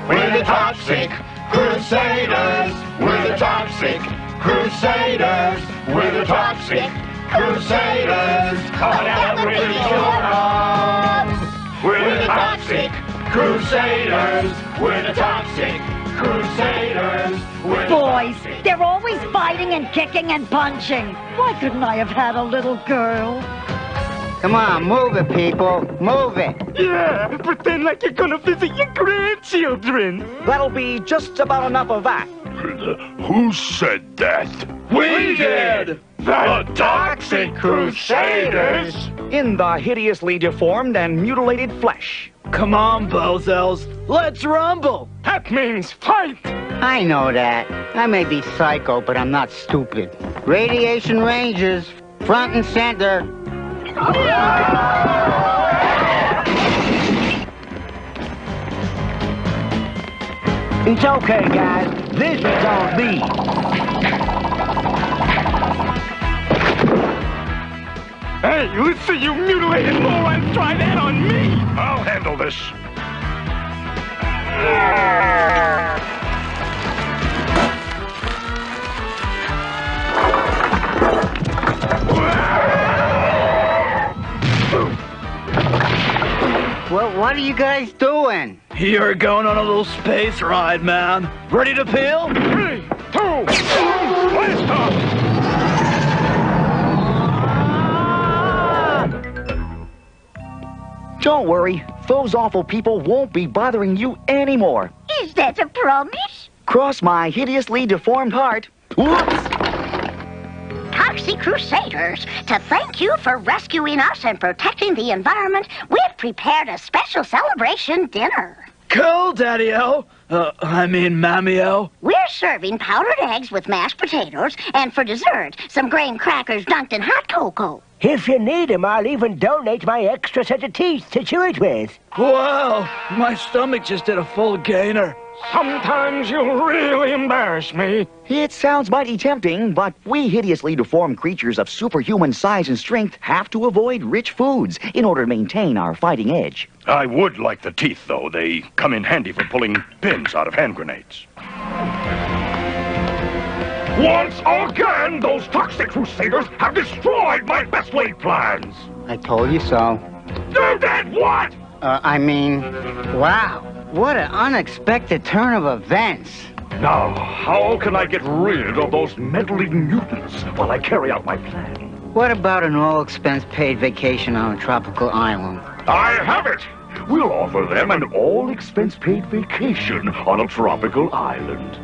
We're the Toxic Crusaders. We're the Toxic Crusaders. We're the Toxic Crusaders. Caught out with the job. We're the Toxic Crusaders. We're the Toxic Crusaders. Boys, they're always fighting and kicking and punching. Why couldn't I have had a little girl? Come on, move it, people. Move it. Yeah, pretend like you're gonna visit your grandchildren. That'll be just about enough of that. Who said that? We did! The Toxic Crusaders! In the hideously deformed and mutilated flesh. Come on, bozos. Let's rumble. That means fight. I know that. I may be psycho, but I'm not stupid. Radiation Rangers, front and center. It's okay, guys. This is on me. Hey, let's see you mutilated lowlife try that on me. I'll handle this. Well, what are you guys doing? You're going on a little space ride, man. Ready to peel? 3, 2, 1, blast off! Don't worry, those awful people won't be bothering you anymore. Is that a promise? Cross my hideously deformed heart. Whoops! Toxic Crusaders, to thank you for rescuing us and protecting the environment, we've prepared a special celebration dinner. Cool, Daddy-O. Mammy-O. We're serving powdered eggs with mashed potatoes, and for dessert, some graham crackers dunked in hot cocoa. If you need them, I'll even donate my extra set of teeth to chew it with. Wow, my stomach just did a full gainer. Sometimes you really embarrass me. It sounds mighty tempting, but we hideously deformed creatures of superhuman size and strength have to avoid rich foods in order to maintain our fighting edge. I would like the teeth, though. They come in handy for pulling pins out of hand grenades. Once again, those Toxic Crusaders have destroyed my best laid plans! I told you so. You did what? Wow. What an unexpected turn of events. Now, how can I get rid of those meddling mutants while I carry out my plan? What about an all-expense-paid vacation on a tropical island? I have it! We'll offer them an all-expense-paid vacation on a tropical island.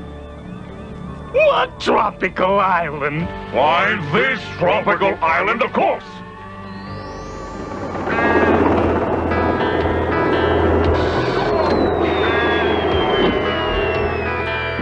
What tropical island? Why, this tropical island, of course!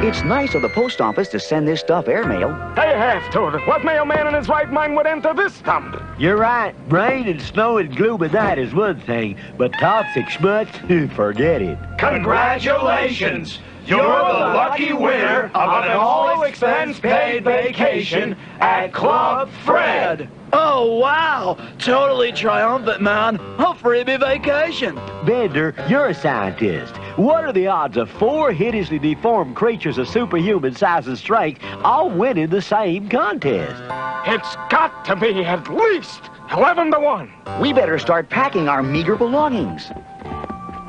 It's nice of the post office to send this stuff airmail. They have to. What mailman in his right mind would enter this stump? You're right. Rain and snow and gloom at night is one thing, but toxic schmutz, forget it. Congratulations! You're the lucky winner of an all-expense-paid vacation at Club Fred. Oh, wow. Totally triumphant, man. A freebie vacation. Bender, you're a scientist. What are the odds of 4 hideously deformed creatures of superhuman size and strength all winning the same contest? It's got to be at least 11 to 1. We better start packing our meager belongings.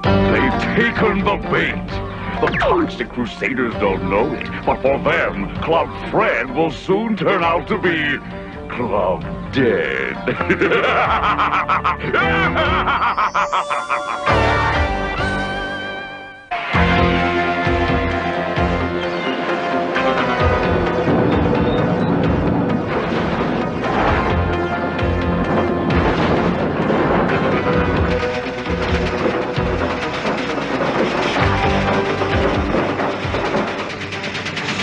They've taken the bait. The Toxic Crusaders don't know it, but for them, Club Fred will soon turn out to be Club Dead.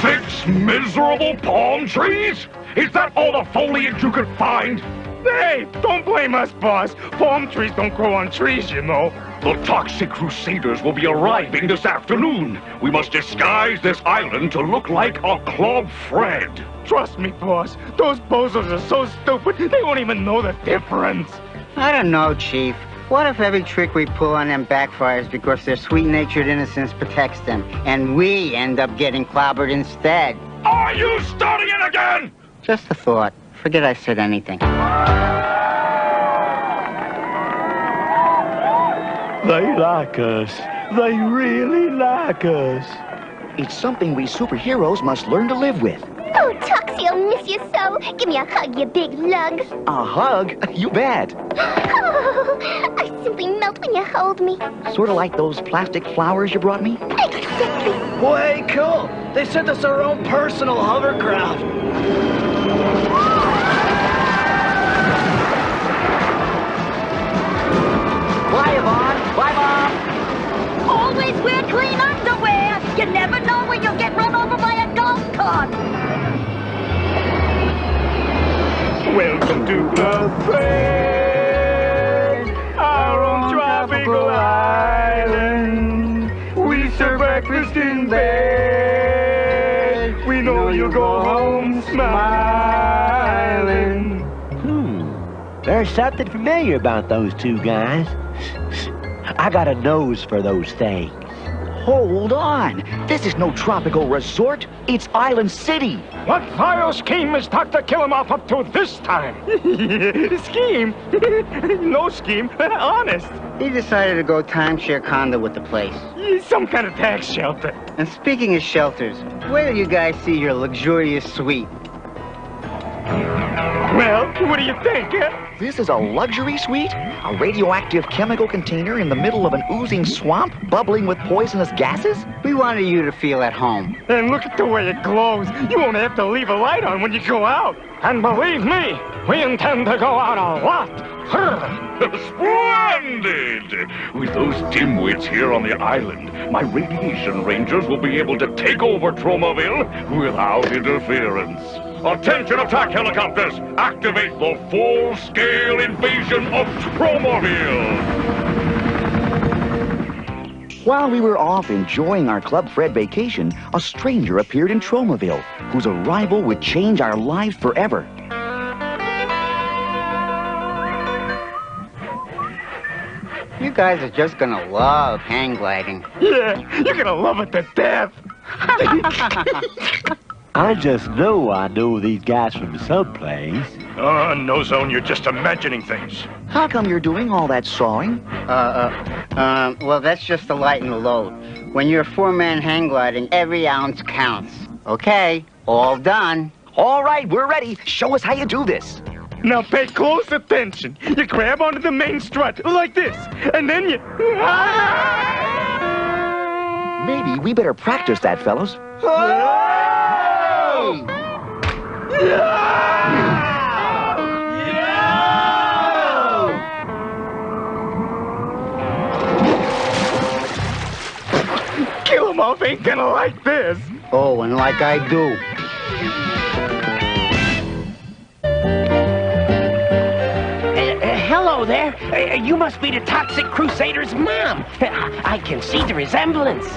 6 miserable palm trees? Is that all the foliage you could find? Hey, don't blame us, boss. Palm trees don't grow on trees, you know. The Toxic Crusaders will be arriving this afternoon. We must disguise this island to look like a Club Fred. Trust me, boss. Those bozos are so stupid, they won't even know the difference. I don't know, Chief. What if every trick we pull on them backfires because their sweet-natured innocence protects them, and we end up getting clobbered instead? Are you starting it again? Just a thought. Forget I said anything. They like us. They really like us. It's something we superheroes must learn to live with. Oh, Toxie, I'll miss you so. Give me a hug, you big lug. A hug? You bet. Oh, I simply melt when you hold me. Sort of like those plastic flowers you brought me? Exactly. Way cool. They sent us our own personal hovercraft. Bye, Yvonne. Bye, Mom. Always wear clean underwear. You never know when you'll get run over by a golf cart. Welcome to Club Fred, our own tropical island. We serve breakfast in bed. We know you'll go home smiling. There's something familiar about those two guys. I got a nose for those things. Hold on. This is no tropical resort. It's Island City. What vile scheme is Dr. Killamoff up to this time? Scheme? No scheme. Honest. He decided to go timeshare condo with the place. Some kind of tax shelter. And speaking of shelters, where do you guys see your luxurious suite? Well, what do you think, eh? This is a luxury suite? A radioactive chemical container in the middle of an oozing swamp bubbling with poisonous gases? We wanted you to feel at home. And look at the way it glows. You won't have to leave a light on when you go out. And believe me, we intend to go out a lot. Splendid! With those dimwits here on the island, my radiation rangers will be able to take over Tromaville without interference. Attention attack helicopters! Activate the full-scale invasion of Tromaville! While we were off enjoying our Club Fred vacation, a stranger appeared in Tromaville, whose arrival would change our lives forever. You guys are just gonna love hang gliding. Yeah, you're gonna love it to death. I just know I know these guys from someplace. Oh, no, Zone, you're just imagining things. How come you're doing all that sawing? Well, that's just to lighten the load. When you're four-man hang gliding, every ounce counts. Okay, all done. All right, we're ready. Show us how you do this. Now pay close attention. You grab onto the main strut, like this, and then you... Maybe we better practice that, fellows. Killamoff ain't gonna like this. Oh, and like I do. Hello there. You must be the Toxic Crusaders' mom. I can see the resemblance.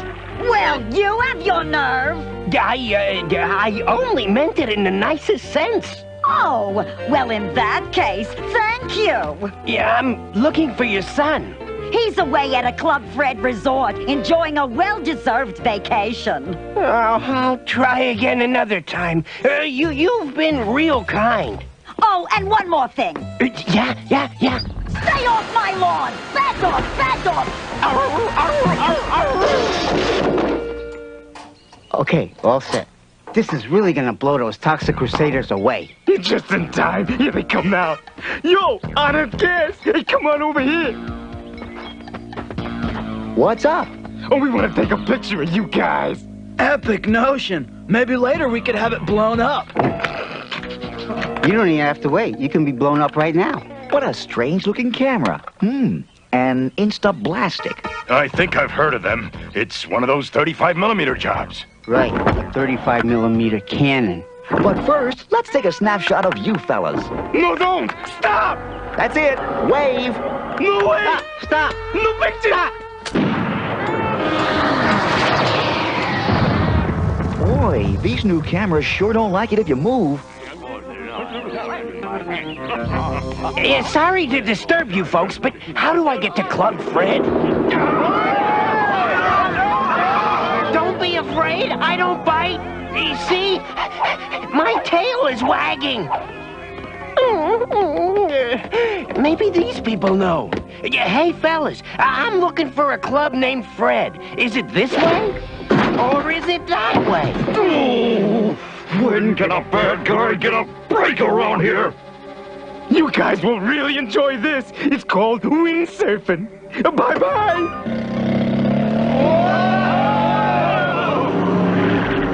Well, you have your nerve. I only meant it in the nicest sense. Oh, well, in that case, thank you. Yeah, I'm looking for your son. He's away at a Club Fred resort, enjoying a well-deserved vacation. Oh, I'll try again another time. You've been real kind. Oh, and one more thing. Yeah. Stay off my lawn! Back off! Okay, all set. This is really gonna blow those Toxic Crusaders away. Just in time. Here they come now. Yo, honored guest. Hey, come on over here. What's up? Oh, we want to take a picture of you guys. Epic notion. Maybe later we could have it blown up. You don't even have to wait. You can be blown up right now. What a strange-looking camera. And Insta-Blastic. I think I've heard of them. It's one of those 35mm jobs. Right, a 35mm cannon. But first, let's take a snapshot of you fellas. No, don't! Stop! That's it. Wave. No way! Stop! No picture! Stop! Boy, these new cameras sure don't like it if you move. Sorry to disturb you folks, but how do I get to Club Fred? Don't be afraid, I don't bite. You see? My tail is wagging. Maybe these people know. Hey, fellas, I'm looking for a club named Fred. Is it this way? Or is it that way? Oh, when can a bad guy get a break around here? You guys will really enjoy this. It's called windsurfing. Bye-bye.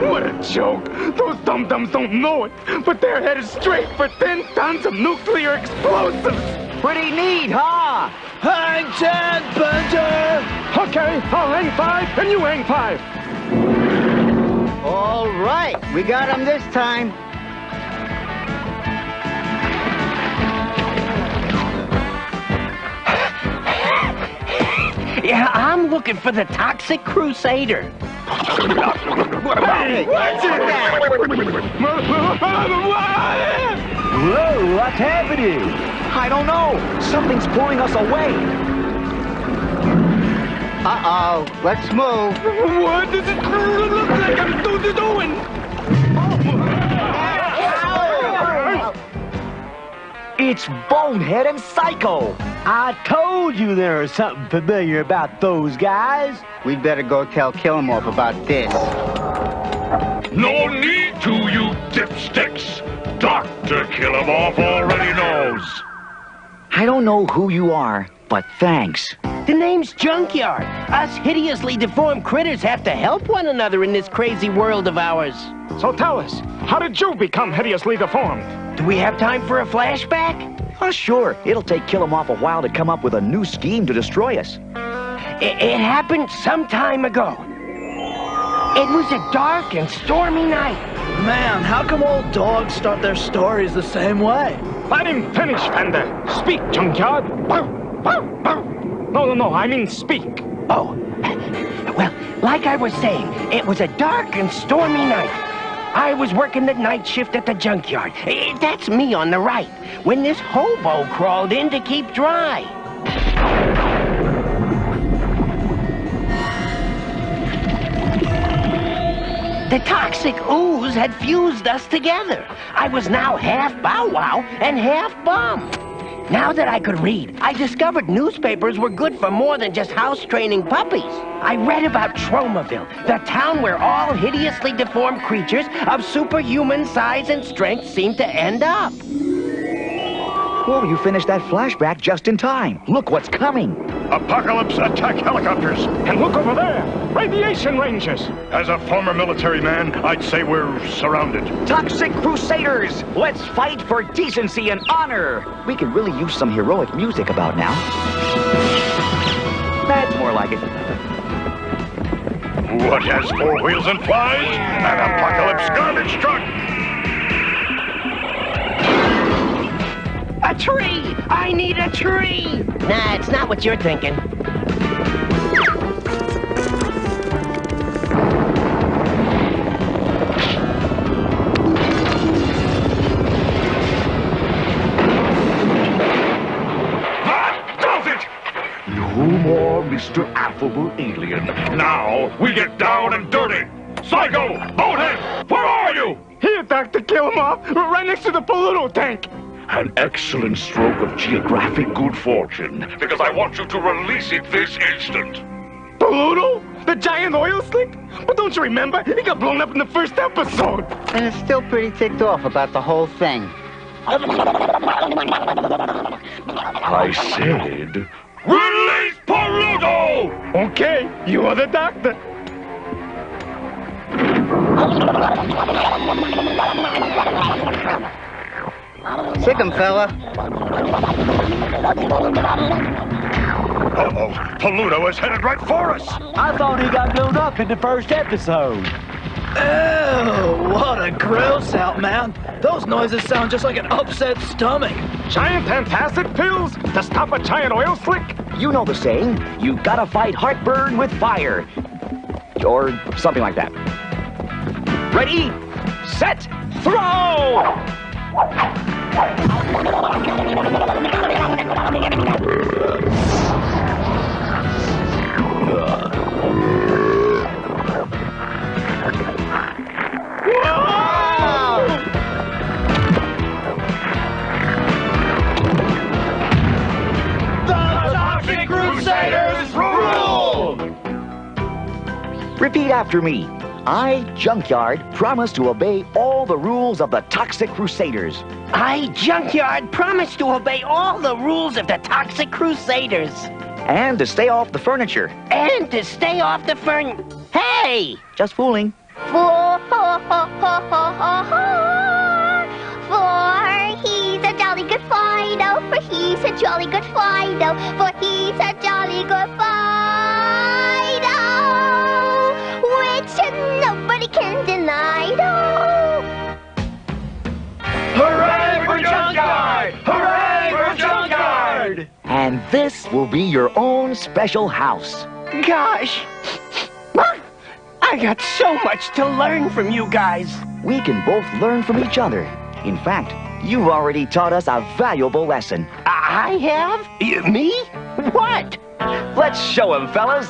What a joke. Those dum-dums don't know it, but they're headed straight for 10 tons of nuclear explosives. Pretty neat, huh? Hang 10, Bender! Okay, I'll hang 5 and you hang 5. All right, we got him this time. Yeah, I'm looking for the Toxic Crusader. Hey, what's it? Whoa, what's happening? I don't know. Something's pulling us away. Uh-oh, let's move. What does it look like I'm doing? It's Bonehead and Psycho. I told you there was something familiar about those guys. We'd better go tell Killamorph about this. No need to, you dipsticks. Dr. Killamorph already knows. I don't know who you are, but thanks. The name's Junkyard. Us hideously deformed critters have to help one another in this crazy world of ours. So tell us, how did you become hideously deformed? Do we have time for a flashback? Sure. It'll take Killamorph a while to come up with a new scheme to destroy us. It happened some time ago. It was a dark and stormy night. Man, how come old dogs start their stories the same way? Let him finish, Fender. Speak, Junkyard. No, I mean speak. Oh, well, like I was saying, it was a dark and stormy night. I was working the night shift at the junkyard. That's me on the right, when this hobo crawled in to keep dry. The toxic ooze had fused us together. I was now half Bow Wow and half Bum. Now that I could read, I discovered newspapers were good for more than just house-training puppies. I read about Tromaville, the town where all hideously deformed creatures of superhuman size and strength seem to end up. Well, you finished that flashback just in time. Look what's coming. Apocalypse attack helicopters. And look over there, radiation rangers. As a former military man, I'd say we're surrounded. Toxic Crusaders! Let's fight for decency and honor! We could really use some heroic music about now. That's more like it. What has 4 wheels and flies? An apocalypse garbage truck! A tree! I need a tree! Nah, it's not what you're thinking. That does it! No more Mr. Affable Alien. Now we get down and dirty. Psycho! Bonehead! Where are you? Here, Dr. Killamorph, right next to the polluto tank. An excellent stroke of geographic good fortune, because I want you to release it this instant. Polluto? The giant oil slick? But don't you remember? It got blown up in the first episode. And it's still pretty ticked off about the whole thing. I said, release Polluto! Okay, you are the doctor. Sick 'em, fella. Uh-oh, Polluto is headed right for us. I thought he got blown up in the first episode. Ew, what a gross out, man. Those noises sound just like an upset stomach. Giant antacid pills to stop a giant oil slick? You know the saying, you gotta fight heartburn with fire. Or something like that. Ready, set, throw! Crusaders rule! Repeat after me. I, Junkyard, promise to obey all the rules of the Toxic Crusaders. I, Junkyard, promise to obey all the rules of the Toxic Crusaders. And to stay off the furniture. And to stay off the Hey! Just fooling. For he's a jolly good Fido. For he's a jolly good Fido. For he's a jolly good Fido. Which nobody can deny. Hooray for Junkyard! Hooray for Junkyard! And this will be your own special house. Gosh! I got so much to learn from you guys. We can both learn from each other. In fact, you've already taught us a valuable lesson. I have? Me? What? Let's show him, fellas.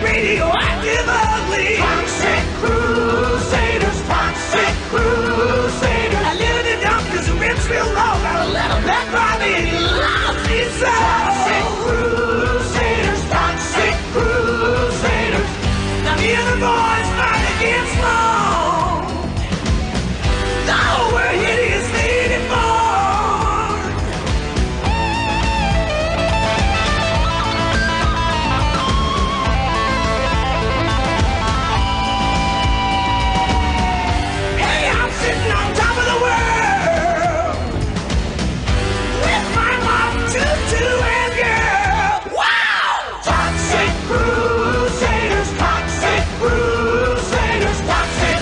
Radioactive ugly. Toxic Crusaders, Toxic Crusaders. I live in the dump cause the ribs feel low. Got a little black Bobby and he loves me so. Toxic Crusaders, Toxic Crusaders. Now me and the boys fight against law. No, we're hideously deformed. Hey, I'm sitting on top of the world with my mom, Tutu, and girl. Wow! Toxic Crusaders, Toxic Crusaders, Toxic.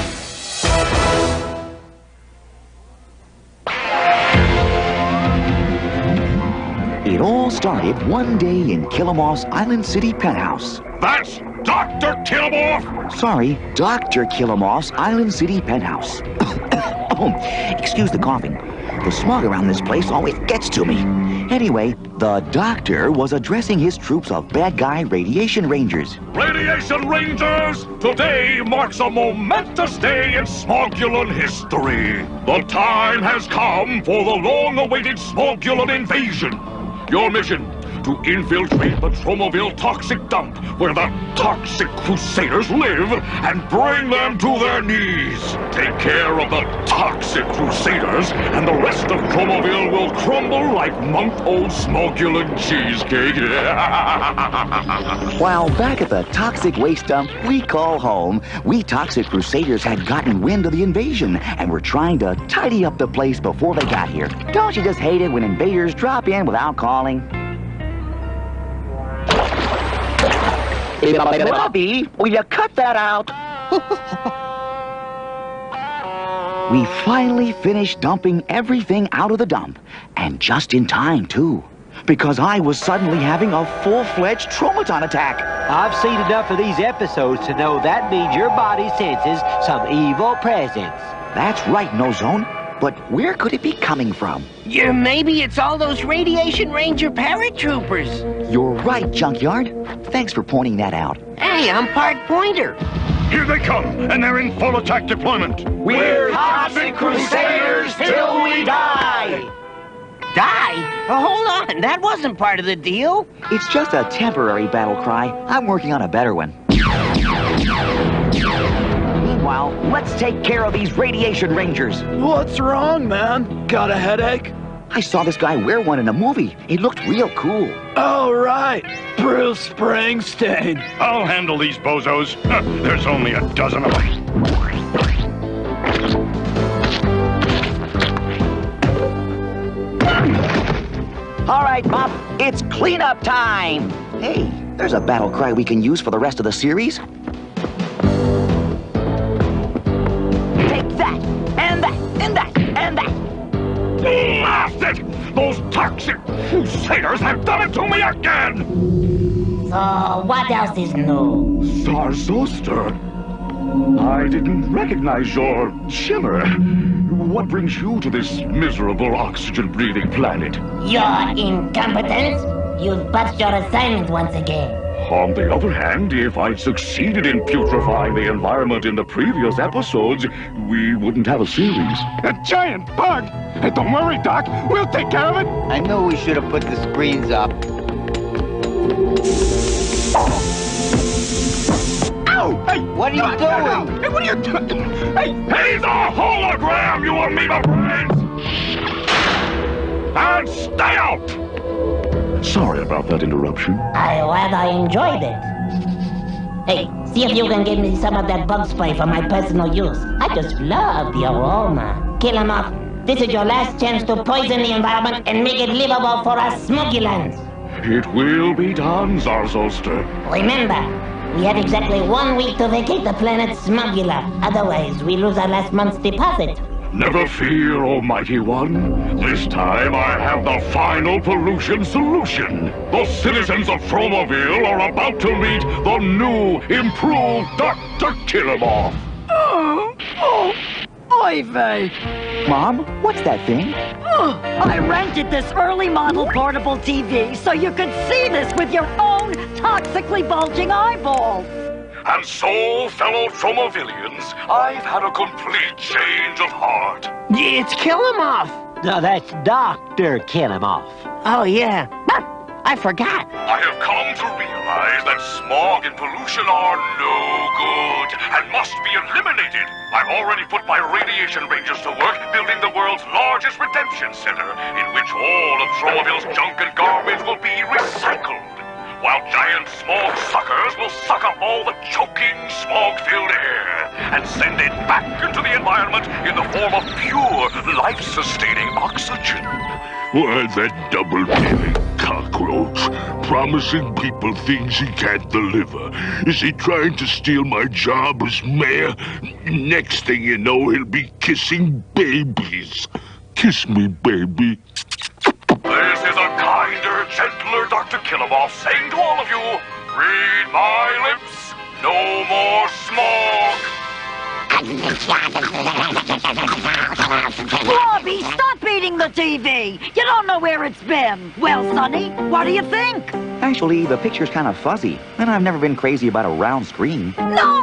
It all started one day in Killamoff's Island City penthouse. That's Dr. Killamoff! Sorry, Dr. Killamoff's Island City penthouse. Oh, excuse the coughing. The smog around this place always gets to me. Anyway, the doctor was addressing his troops of bad guy radiation rangers. Radiation Rangers! Today marks a momentous day in Smogulan history. The time has come for the long-awaited Smogulan invasion. Your mission, to infiltrate the Tromaville toxic dump where the Toxic Crusaders live and bring them to their knees. Take care of the Toxic Crusaders and the rest of Tromaville will crumble like month-old Smogulan cheesecake. While back at the toxic waste dump we call home, we Toxic Crusaders had gotten wind of the invasion and were trying to tidy up the place before they got here. Don't you just hate it when invaders drop in without calling? Bobby, will you cut that out? We finally finished dumping everything out of the dump, and just in time, too. because I was suddenly having a full-fledged traumaton attack. I've seen enough of these episodes to know that means your body senses some evil presence. That's right, No Zone. But where could it be coming from? Yeah, maybe it's all those Radiation Ranger paratroopers. You're right, Junkyard. Thanks for pointing that out. Hey, I'm part pointer. Here they come, and they're in full attack deployment. We're Toxic Crusaders till we die! Die? Oh, hold on, that wasn't part of the deal. It's just a temporary battle cry. I'm working on a better one. Meanwhile, let's take care of these Radiation Rangers. What's wrong, man? Got a headache? I saw this guy wear one in a movie. It looked real cool. Oh, right. Bruce Springsteen. I'll handle these bozos. There's only a dozen of them. All right, Mop, it's cleanup time. Hey, there's a battle cry we can use for the rest of the series. Take that, and that, and that, and that. Blast it! Those Toxic Crusaders have done it to me again! So, what else is new? Zarzoster, I didn't recognize your shimmer. What brings you to this miserable oxygen-breathing planet? Your incompetence? You've botched your assignment once again. On the other hand, if I'd succeeded in putrefying the environment in the previous episodes, we wouldn't have a series. A giant bug? Hey, don't worry, Doc. We'll take care of it. I knew we should have put the screens up. Ow! Hey! What are you doing? Hey, what are you doing? Hey! He's a hologram, you amoeba brains! And stay out! Sorry about that interruption. I rather enjoyed it. Hey, see if you can give me some of that bug spray for my personal use. I just love the aroma. Kill him off. This is your last chance to poison the environment and make it livable for us Smugulans. It will be done, Zarzoster. Remember, we have exactly 1 week to vacate the planet Smugula. Otherwise, we lose our last month's deposit. Never fear, Almighty One. This time I have the final pollution solution. The citizens of Fromaville are about to meet the new, improved Dr. Killamoff. Oy vey. Mom, what's that thing? I rented this early model portable TV so you could see this with your own toxically bulging eyeballs. And so, fellow Fromavillians, I've had a complete change of heart. It's Killamoff. No, that's Dr. Killamoff. Oh, yeah. I forgot. I have come to realize that smog and pollution are no good and must be eliminated. I've already put my Radiation Rangers to work building the world's largest redemption center, in which all of Fromaville's junk and garbage will be recycled, while giant smog suckers will suck up all the choking, smog-filled air and send it back into the environment in the form of pure, life-sustaining oxygen. Why, that double-dealing cockroach, promising people things he can't deliver. Is he trying to steal my job as mayor? Next thing you know, he'll be kissing babies. Kiss me, baby. This is a kinder, gentler Dr. Killamoff saying to all of you, read my lips, no more smog. Bobby, stop eating the TV! You don't know where it's been. Well, Sonny, what do you think? Actually, the picture's kind of fuzzy, and I've never been crazy about a round screen. No.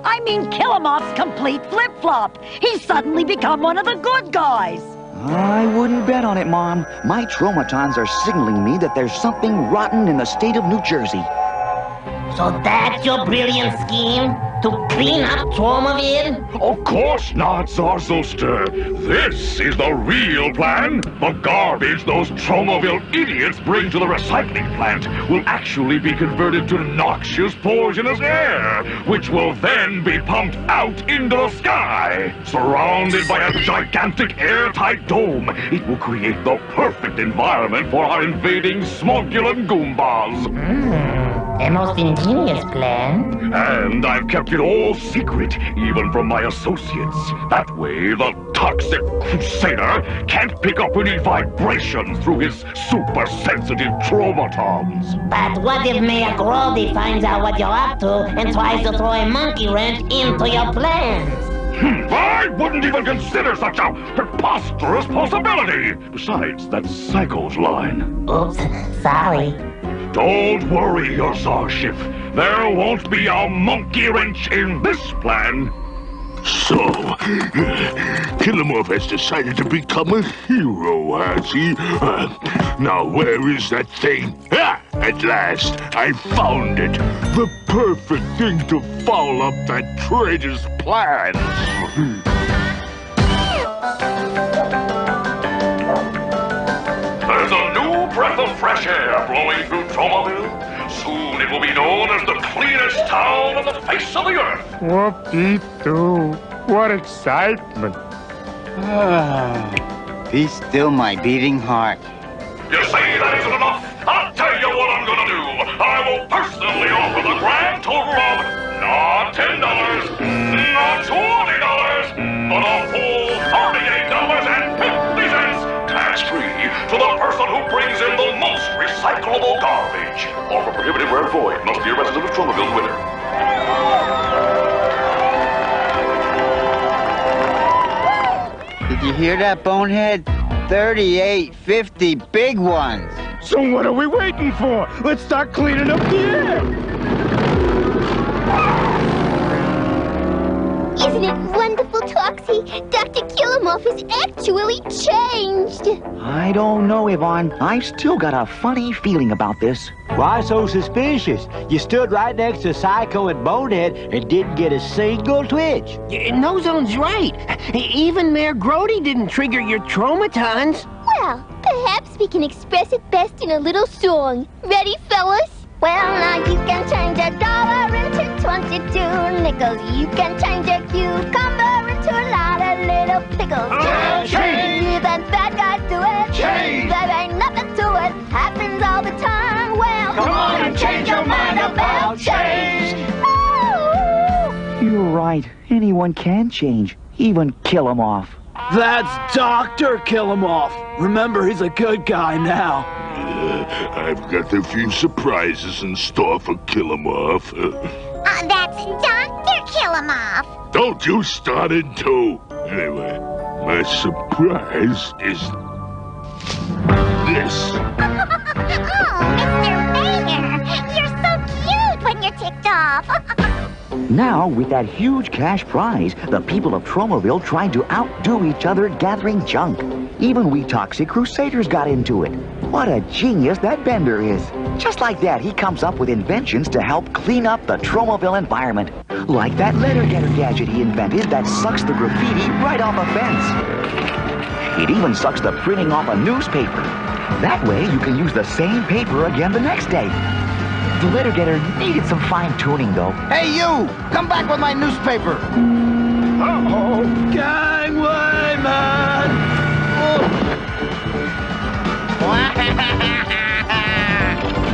I mean Killamoff's complete flip-flop. He's suddenly become one of the good guys. I wouldn't bet on it, Mom. My traumatons are signaling me that there's something rotten in the state of New Jersey. So that's your brilliant scheme? To clean up Tromaville? Of course not, Zarzoster. This is the real plan. The garbage those Tromaville idiots bring to the recycling plant will actually be converted to noxious, poisonous air, which will then be pumped out into the sky. Surrounded by a gigantic airtight dome, it will create the perfect environment for our invading Smogulan Goombas. A most ingenious plan. And I've kept it all secret, even from my associates. That way, the toxic Crusader can't pick up any vibrations through his super-sensitive chromatons. But what if Mayor Grody finds out what you're up to and tries to throw a monkey wrench into your plans? I wouldn't even consider such a preposterous possibility. Besides, that's Psycho's line. Oops, sorry. Don't worry, your Czarship. There won't be a monkey wrench in this plan. So, Killamov has decided to become a hero, has he? Now, where is that thing? Ah, at last, I found it. The perfect thing to foul up that traitor's plans. There's a new breath of fresh air blowing through Tromaville. Soon it will be known as the cleanest town on the face of the earth. Whoop-dee-doo. What excitement. Be still, my beating heart. You say that isn't enough? I'll tell you what I'm gonna do. I will personally offer the grand total of not $10, not $20, but a full $48.50 tax-free to the person who brings in the most recyclable garbage. Offer prohibited where void. Must be a resident of Tromaville winner. Did you hear that, Bonehead? 38.50 big ones. So what are we waiting for? Let's start cleaning up the air. Isn't it wonderful, Toxie? Dr. Killamov has actually changed. I don't know, Yvonne. I've still got a funny feeling about this. Why so suspicious? You stood right next to Psycho and Bonehead and didn't get a single twitch. Nozone's right. Even Mayor Grody didn't trigger your traumatons. Well, perhaps we can express it best in a little song. Ready, fellas? Well, now you can change $1 into 22 nickels. You can change a cucumber into a lot of little pickles. Change! Even bad guys do it. Change! There ain't nothing to it. Happens all the time. Well, Come on and change your mind about change. You're right. Anyone can change. Even Killamov. That's Dr. Killamov. Remember, he's a good guy now. I've got a few surprises in store for Killamov. That's Dr. Killamov. Don't you start it too. Anyway, my surprise is this. Oh, Mr. Mayor, you're so cute when you're ticked off. Now, with that huge cash prize, the people of Tromaville tried to outdo each other gathering junk. Even we toxic Crusaders got into it. What a genius that Bender is. Just like that, he comes up with inventions to help clean up the Tromaville environment. Like that letter getter gadget he invented that sucks the graffiti right off a fence. It even sucks the printing off a newspaper. That way, you can use the same paper again the next day. The letter getter needed some fine-tuning, though. Hey, you! Come back with my newspaper. Uh-oh. Gangway, man!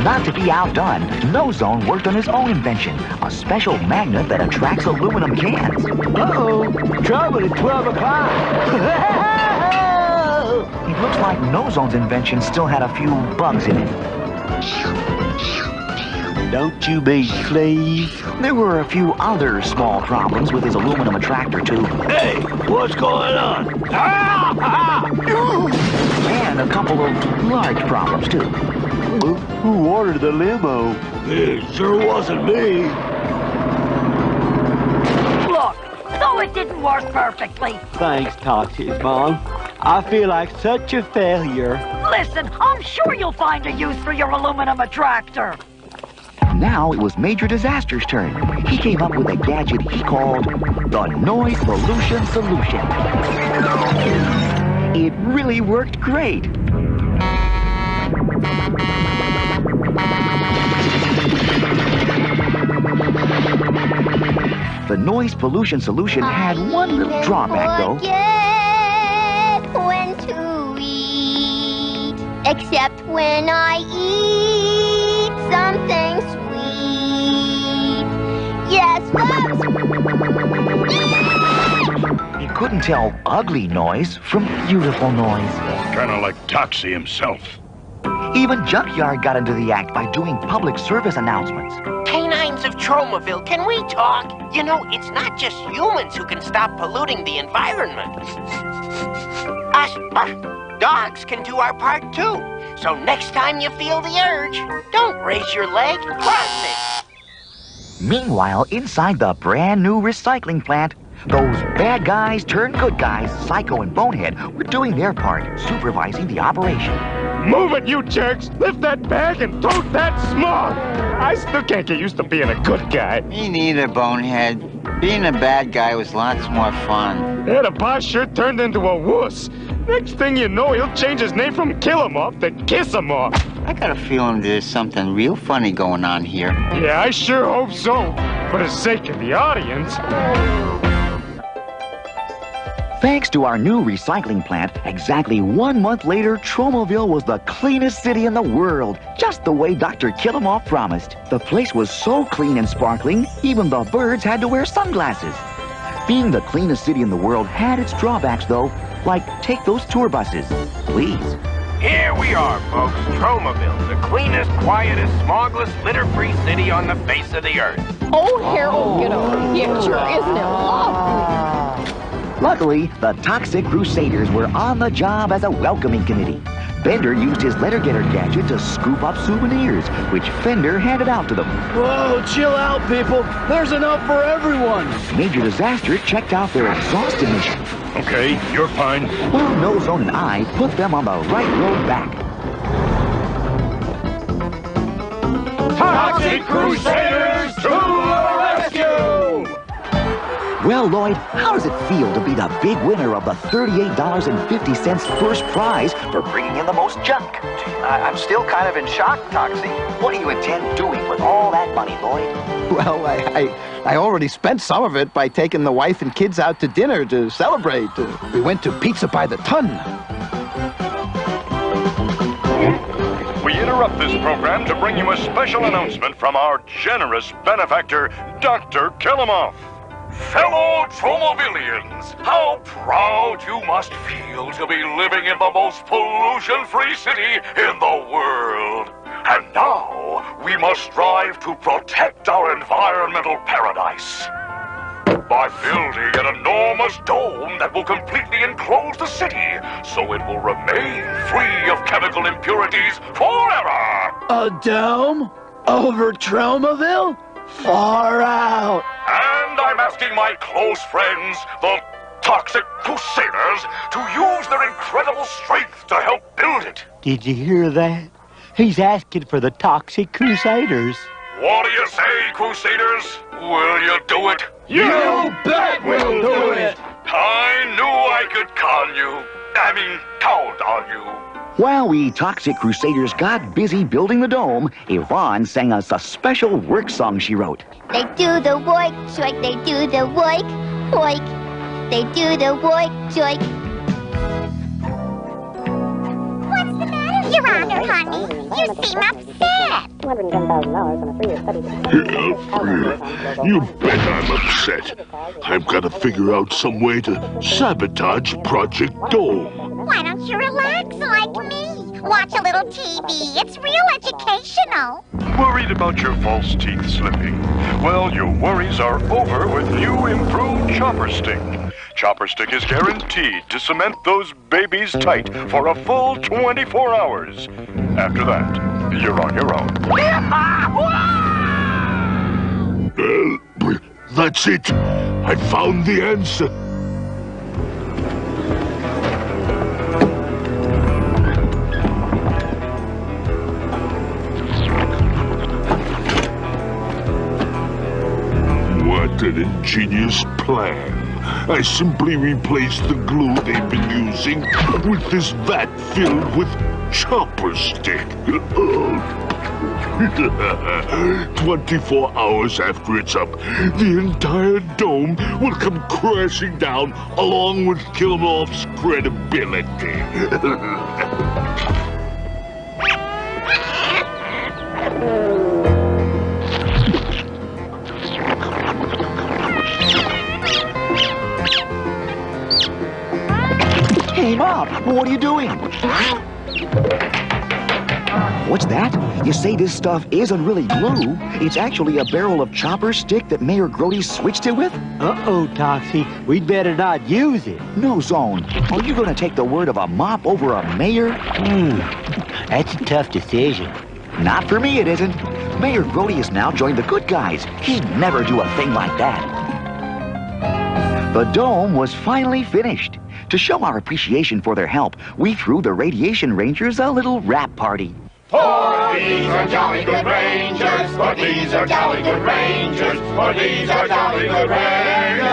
Not to be outdone, Nozone worked on his own invention, a special magnet that attracts aluminum cans. Uh-oh. Trouble at 12 o'clock. It looks like Nozone's invention still had a few bugs in it. Don't you be sleaze. There were a few other small problems with his aluminum attractor, too. Hey, what's going on? And a couple of large problems, too. Who ordered the limo? It sure wasn't me. Look, so it didn't work perfectly. Thanks, Toxie's Mom. I feel like such a failure. Listen, I'm sure you'll find a use for your aluminum attractor. Now it was Major Disaster's turn. He came up with a gadget he called the Noise Pollution Solution. It really worked great. The Noise Pollution Solution had one little drawback, though. Forget when to eat, except when I eat something sweet. couldn't tell ugly noise from beautiful noise. Kind of like Toxie himself. Even Junkyard got into the act by doing public service announcements. Canines of Tromaville, can we talk? You know, it's not just humans who can stop polluting the environment. Us dogs can do our part too. So next time you feel the urge, don't raise your leg, cross it. Meanwhile, inside the brand new recycling plant, those bad guys turned good guys, Psycho and Bonehead, were doing their part, supervising the operation. Move it, you jerks! Lift that bag and tote that smog! I still can't get used to being a good guy. Me neither, Bonehead. Being a bad guy was lots more fun. Yeah, the boss sure turned into a wuss. Next thing you know, he'll change his name from Kill 'em Off to Kiss 'em Off. I got a feeling there's something real funny going on here. Yeah, I sure hope so. For the sake of the audience. Thanks to our new recycling plant, exactly 1 month later, Tromaville was the cleanest city in the world, just the way Dr. Kill-'em-Off promised. The place was so clean and sparkling, even the birds had to wear sunglasses. Being the cleanest city in the world had its drawbacks, though, like take those tour buses. Please. Here we are, folks. Tromaville, the cleanest, quietest, smogless, litter-free city on the face of the earth. Oh, Harold, get a picture. Isn't it lovely? Luckily, the Toxic Crusaders were on the job as a welcoming committee. Bender used his letter-getter gadget to scoop up souvenirs, which Fender handed out to them. Whoa, chill out, people. There's enough for everyone. Major Disaster checked out their exhaust emissions. Okay, you're fine. While Nozone and I put them on the right road back. Toxic Crusaders to the rescue! Well, Lloyd, how does it feel to be the big winner of the $38.50 first prize for bringing in the most junk? I'm still kind of in shock, Toxie. What do you intend doing with all that money, Lloyd? Well, I already spent some of it by taking the wife and kids out to dinner to celebrate. We went to Pizza by the Ton. We interrupt this program to bring you a special announcement from our generous benefactor, Dr. Kill-'em-Off. Fellow Tromovillians, how proud you must feel to be living in the most pollution-free city in the world. And now, we must strive to protect our environmental paradise by building an enormous dome that will completely enclose the city, so it will remain free of chemical impurities forever. A dome? Over Tromaville? Far out. And I'm asking my close friends, the Toxic Crusaders, to use their incredible strength to help build it. Did you hear that? He's asking for the Toxic Crusaders. What do you say, Crusaders? Will you do it? You bet we'll do it! I knew I could count on you. While we Toxic Crusaders got busy building the dome, Yvonne sang us a special work song she wrote. They do the work, joik, they do the work, hoik. They do the work, joik. What's the matter, Your Honor, honey? You seem upset. $210,000 on a 3-year study. You bet I'm upset. I've got to figure out some way to sabotage Project Dome. Why don't you relax like me? Watch a little TV. It's real educational. Worried about your false teeth slipping? Well, your worries are over with new improved Chopper Stick. Chopper Stick is guaranteed to cement those babies tight for a full 24 hours. After that, you're on your own. Well, that's it. I found the answer. What an ingenious plan. I simply replaced the glue they've been using with this vat filled with Chopper Stick. 24 hours after it's up, the entire dome will come crashing down along with Kill-'em-Off's credibility. What are you doing? What's that? You say this stuff isn't really glue. It's actually a barrel of chopper stick that Mayor Grody switched it with? Uh-oh, Toxie. We'd better not use it. No, Zone. Are you going to take the word of a mop over a mayor? That's a tough decision. Not for me, it isn't. Mayor Grody has now joined the good guys. He'd never do a thing like that. The dome was finally finished. To show our appreciation for their help, we threw the Radiation Rangers a little rap party. For these are jolly good Rangers, for these are jolly good Rangers, for these are jolly good Rangers.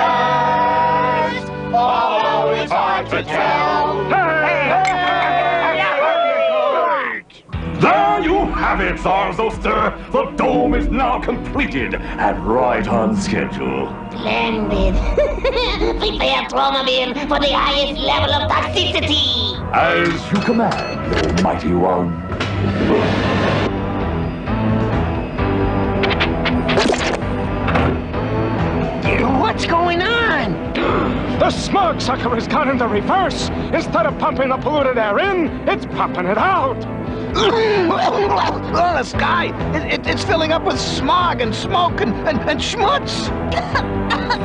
Although it's hard to tell. There you have it, Zarzoster. The dome is now completed and right on schedule. Splendid. Prepare Tromaville for the highest level of toxicity. As you command, O mighty one. What's going on? The smog sucker has gone into reverse. Instead of pumping the polluted air in, it's pumping it out. Oh, the sky! It's filling up with smog and smoke and schmutz.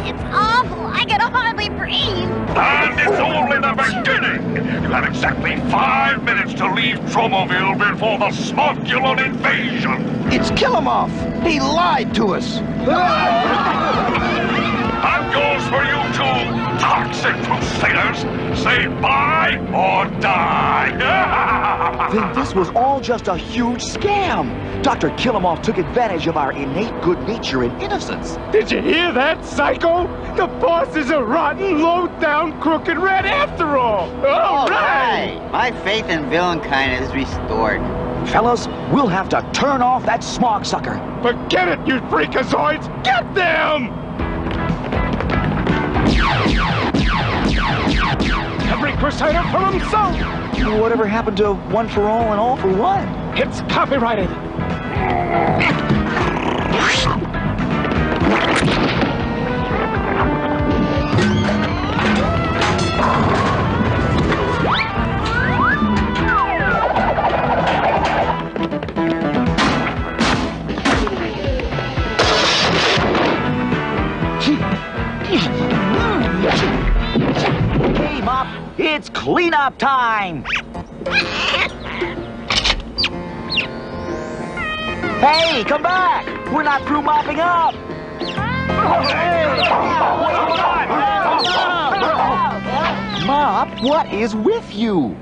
It's awful. I can hardly breathe. And it's only the beginning. You have exactly 5 minutes to leave Tromaville before the smogulon invasion. It's Killamoff. He lied to us. That goes for you two, toxic Crusaders. Say bye or die. Then this was all just a huge scam. Dr. Killamoff took advantage of our innate good nature and innocence. Did you hear that, Psycho? The boss is a rotten, low-down, crooked rat after all. All right. My faith in villainkind is restored. Fellas, we'll have to turn off that smog sucker. Forget it, you freakazoids! Get them! Every Crusader for himself! Whatever happened to one for all and all for one? It's copyrighted. Hey, Mop, it's cleanup time! Hey, come back! We're not through mopping up! Mop, what is with you?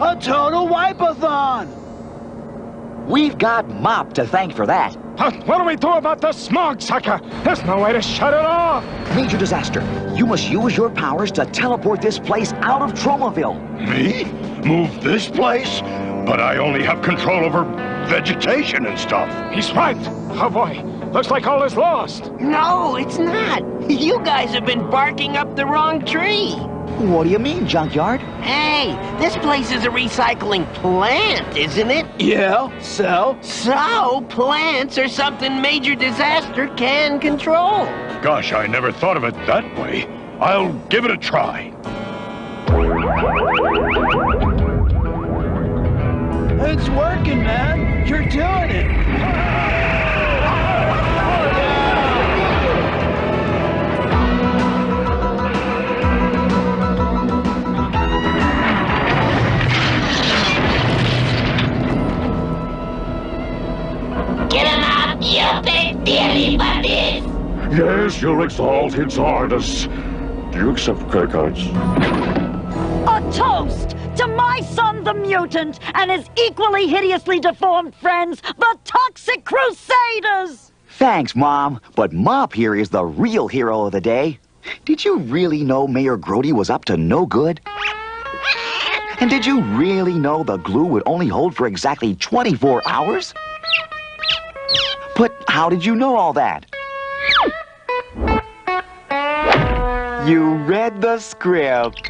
A total wipe-a-thon! We've got Mop to thank for that. What do we do about the smog sucker? There's no way to shut it off. Major Disaster, you must use your powers to teleport this place out of Tromaville. Me? Move this place? But I only have control over vegetation and stuff. He's right. Oh boy, looks like all is lost. No, it's not. You guys have been barking up the wrong tree. What do you mean, Junkyard? Hey, this place is a recycling plant, isn't it? Yeah, so? So, plants are something Major Disaster can control. Gosh, I never thought of it that way. I'll give it a try. It's working, man. You're doing it. Get him out, you big dearly buddies! Yes, your exalted Zardos. Do you accept credit cards? A toast to my son, the mutant, and his equally hideously deformed friends, the Toxic Crusaders! Thanks, Mom, but Mop here is the real hero of the day. Did you really know Mayor Grody was up to no good? And did you really know the glue would only hold for exactly 24 hours? But How did you know all that? You read the script.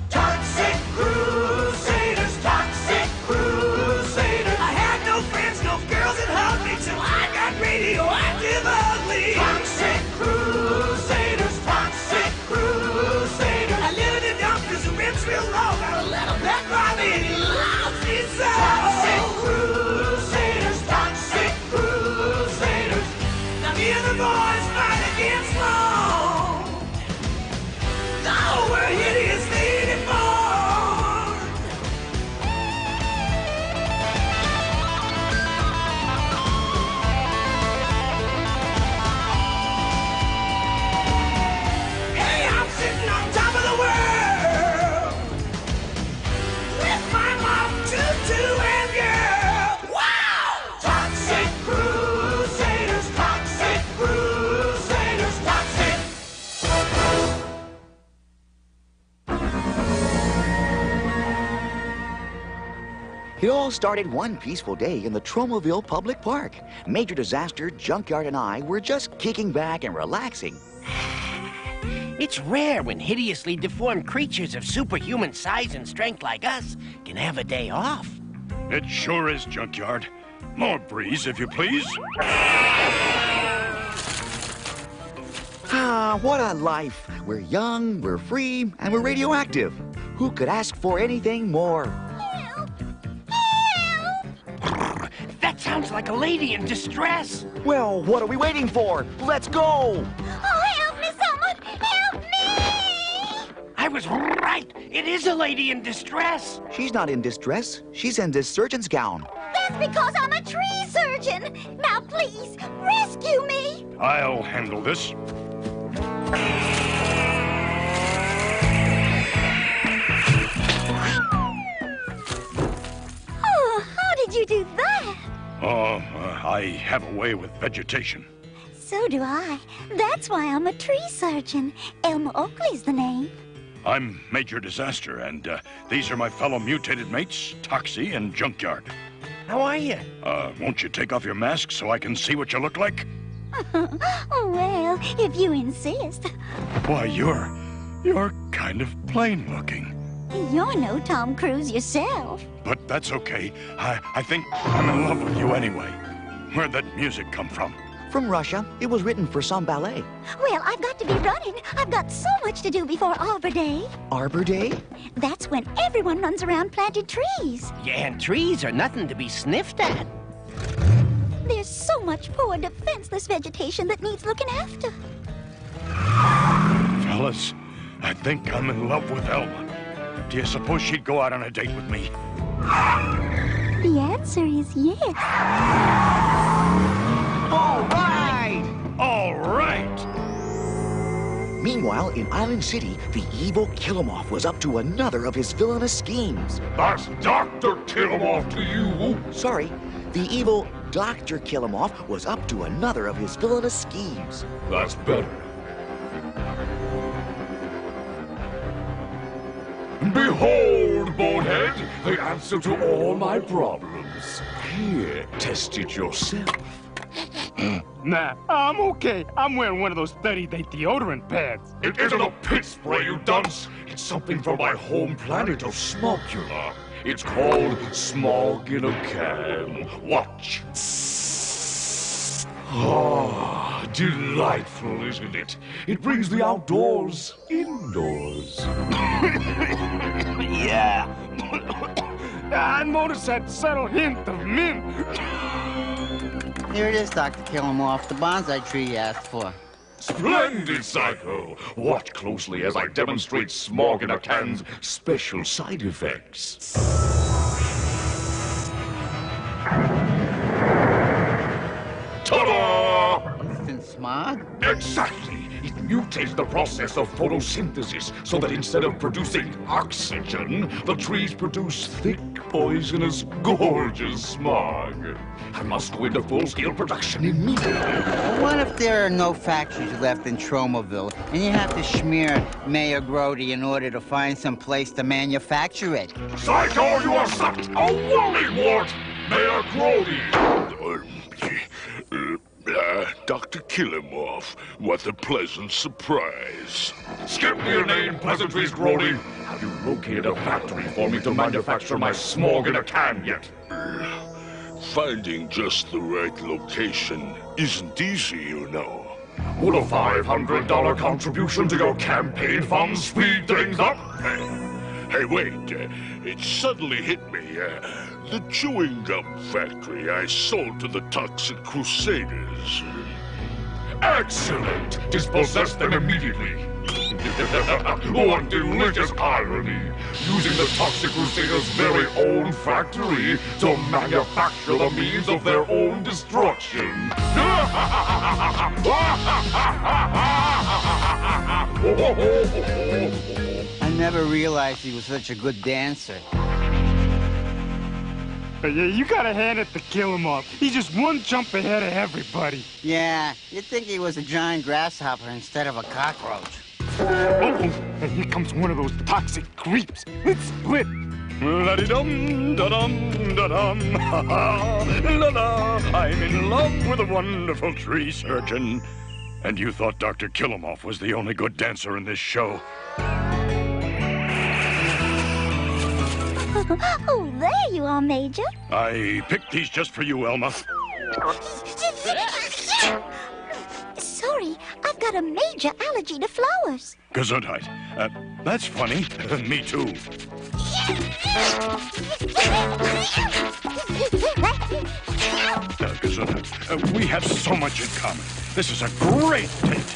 Toxic Crusaders, Toxic Crusaders. I had no friends, no girls that hugged me till I got radioactive ugly. Toxic Crusaders, Toxic Crusaders. I live in the dump 'cause the ribs real low. Got a little pet Bobby and he loves me so. Toxic Crusaders, Toxic Crusaders. Now me and the boys fight against wrong. Oh, we're hideously deformed. Hey, I'm sitting on top of the world with my mom, tutu, and girl. Wow! Toxic Crusaders, Toxic Crusaders, Toxic. It all started one peaceful day in the Tromaville Public Park. Major Disaster, Junkyard, and I were just kicking back and relaxing. It's rare when hideously deformed creatures of superhuman size and strength like us can have a day off. It sure is, Junkyard. More breeze, if you please. Ah, what a life. We're young, we're free, and we're radioactive. Who could ask for anything more? That sounds like a lady in distress. Well, what are we waiting for? Let's go! Oh, help me, someone! Help me! I was right. It is a lady in distress. She's not in distress. She's in this surgeon's gown. That's because I'm a tree surgeon. Now, please, rescue me. I'll handle this. Oh, how did you do that? I have a way with vegetation. So do I. That's why I'm a tree surgeon. Elma Oakley's the name. I'm Major Disaster, and these are my fellow mutated mates, Toxie and Junkyard. How are you? Won't you take off your mask so I can see what you look like? Well, if you insist. Why, you're kind of plain looking. You're no Tom Cruise yourself. But that's okay. I think I'm in love with you anyway. Where'd that music come from? From Russia. It was written for some ballet. Well, I've got to be running. I've got so much to do before Arbor Day. Arbor Day? That's when everyone runs around planting trees. Yeah, and trees are nothing to be sniffed at. There's so much poor defenseless vegetation that needs looking after. Fellas, I think I'm in love with Elma. Do you suppose she'd go out on a date with me? The answer is yes. All right! All right! Meanwhile, in Island City, the evil Killamoff was up to another of his villainous schemes. That's Dr. Killamoff to you. Sorry, the evil Dr. Killamoff was up to another of his villainous schemes. That's better. Behold, Bonehead, the answer to all my problems. Here, test it yourself. Nah, I'm okay. I'm wearing one of those 30-day deodorant pads. It isn't a pit spray, you dunce. It's something from my home planet of Smogula. It's called Smog in a Can. Watch. Oh. Delightful, isn't it? It brings the outdoors indoors. Yeah. I noticed that subtle hint of mint. Here it is, Dr. Killamore, the bonsai tree you asked for. Splendid, Psycho! Watch closely as I demonstrate Smog in a Can's special side effects. Ta-da! Instant smog? Exactly! It mutates the process of photosynthesis so that instead of producing oxygen, the trees produce thick, poisonous, gorgeous smog. I must go into full-scale production immediately. Well, what if there are no factories left in Tromaville, and you have to smear Mayor Grody in order to find some place to manufacture it? Psycho, you are such a wollywart! Mayor Grody! Dr. Killamore, what a pleasant surprise. Skip your name, pleasantries, Grody. Have you located a factory for me to manufacture my Smog in a Can yet? Finding just the right location isn't easy, you know. Would a $500 contribution to your campaign fund speed things up? Hey, wait. It suddenly hit me. The chewing gum factory I sold to the Toxic Crusaders. Excellent! Dispossess them immediately. What delicious irony! Using the Toxic Crusaders' very own factory to manufacture the means of their own destruction. I never realized he was such a good dancer. But yeah, you gotta hand it to Killamore. He's just one jump ahead of everybody. Yeah, you'd think he was a giant grasshopper instead of a cockroach. Uh-oh, and here comes one of those toxic creeps. Let's split. La-di-dum, da-dum, da-dum, ha-ha, la-la. I'm in love with a wonderful tree surgeon. And you thought Dr. Killamore was the only good dancer in this show. Oh, there you are, Major. I picked these just for you, Elma. Sorry, I've got a major allergy to flowers. Gesundheit. That's funny. Me too. Gesundheit. We have so much in common. This is a great date.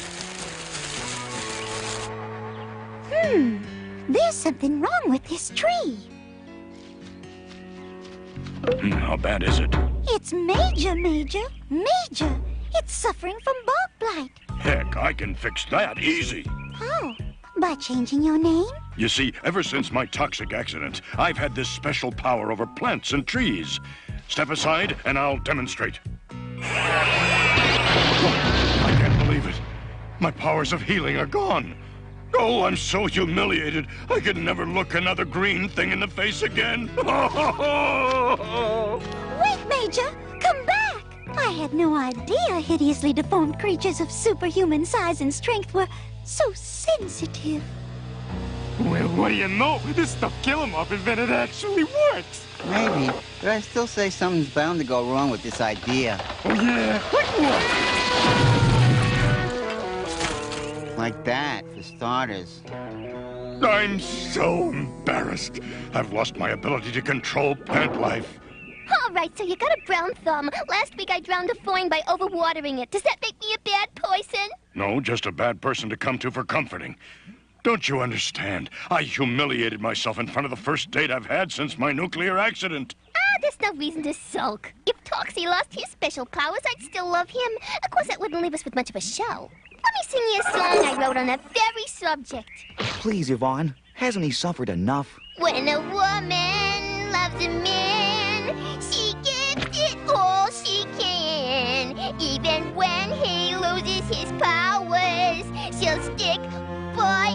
There's something wrong with this tree. How bad is it? It's major. It's suffering from bark blight. Heck, I can fix that easy. How? By changing your name? You see, ever since my toxic accident, I've had this special power over plants and trees. Step aside and I'll demonstrate. I can't believe it. My powers of healing are gone. Oh, I'm so humiliated. I could never look another green thing in the face again. Wait, Major! Come back! I had no idea hideously deformed creatures of superhuman size and strength were so sensitive. Well, what do you know? This stuff Killamore invented actually works. Maybe, but I still say something's bound to go wrong with this idea. Oh, yeah? Like what? Like that, for starters. I'm so embarrassed. I've lost my ability to control plant life. All right, so you got a brown thumb. Last week I drowned a fawn by overwatering it. Does that make me a bad person? No, just a bad person to come to for comforting. Don't you understand? I humiliated myself in front of the first date I've had since my nuclear accident. There's no reason to sulk. If Toxie lost his special powers, I'd still love him. Of course, that wouldn't leave us with much of a show. Let me sing you a song I wrote on that very subject. Please, Yvonne. Hasn't he suffered enough? When a woman loves a man, she gives it all she can. Even when he loses his powers, she'll stick by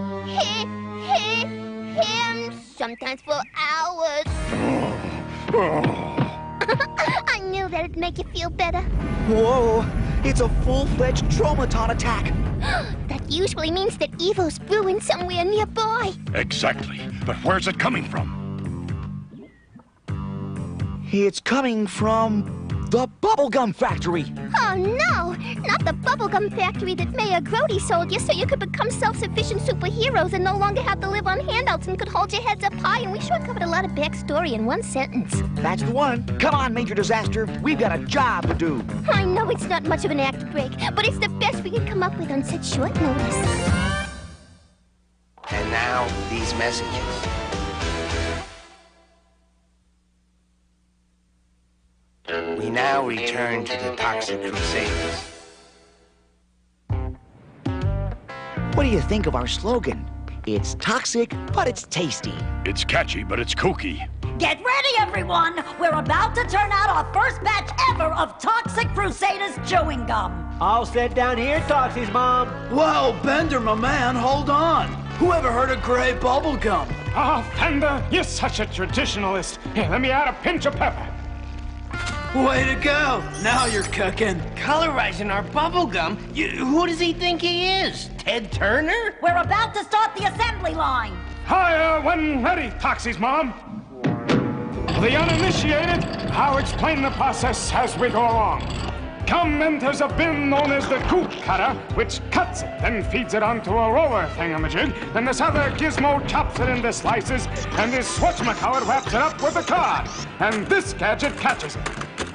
him, sometimes for hours. I knew that'd make you feel better. Whoa! It's a full-fledged Traumaton attack! That usually means that evil's brewing somewhere nearby. Exactly. But where's it coming from? It's coming from the bubblegum factory. Oh, Oh, no! Not the bubblegum factory that Mayor Grody sold you so you could become self-sufficient superheroes and no longer have to live on handouts and could hold your heads up high, and we sure covered a lot of backstory in one sentence. That's the one. Come on, Major Disaster. We've got a job to do. I know it's not much of an act break, but it's the best we could come up with on such short notice. And now, these messages. We now return to the Toxic Crusaders. What do you think of our slogan? It's toxic, but it's tasty. It's catchy, but it's kooky. Get ready, everyone! We're about to turn out our first batch ever of Toxic Crusaders chewing gum. All set down here, Toxie's mom. Whoa, Bender, my man, hold on. Who ever heard of gray bubble gum? Ah, Fender, you're such a traditionalist. Here, let me add a pinch of pepper. Way to go. Now you're cooking. Colorizing our bubblegum? Who does he think he is? Ted Turner? We're about to start the assembly line. Hire when ready, Toxie's mom. The uninitiated, I'll explain the process as we go along. Gum enters a bin known as the goop cutter, which cuts it, then feeds it onto a roller thingamajig, then this other gizmo chops it into slices, and this switchmacollet wraps it up with a card, and this gadget catches it.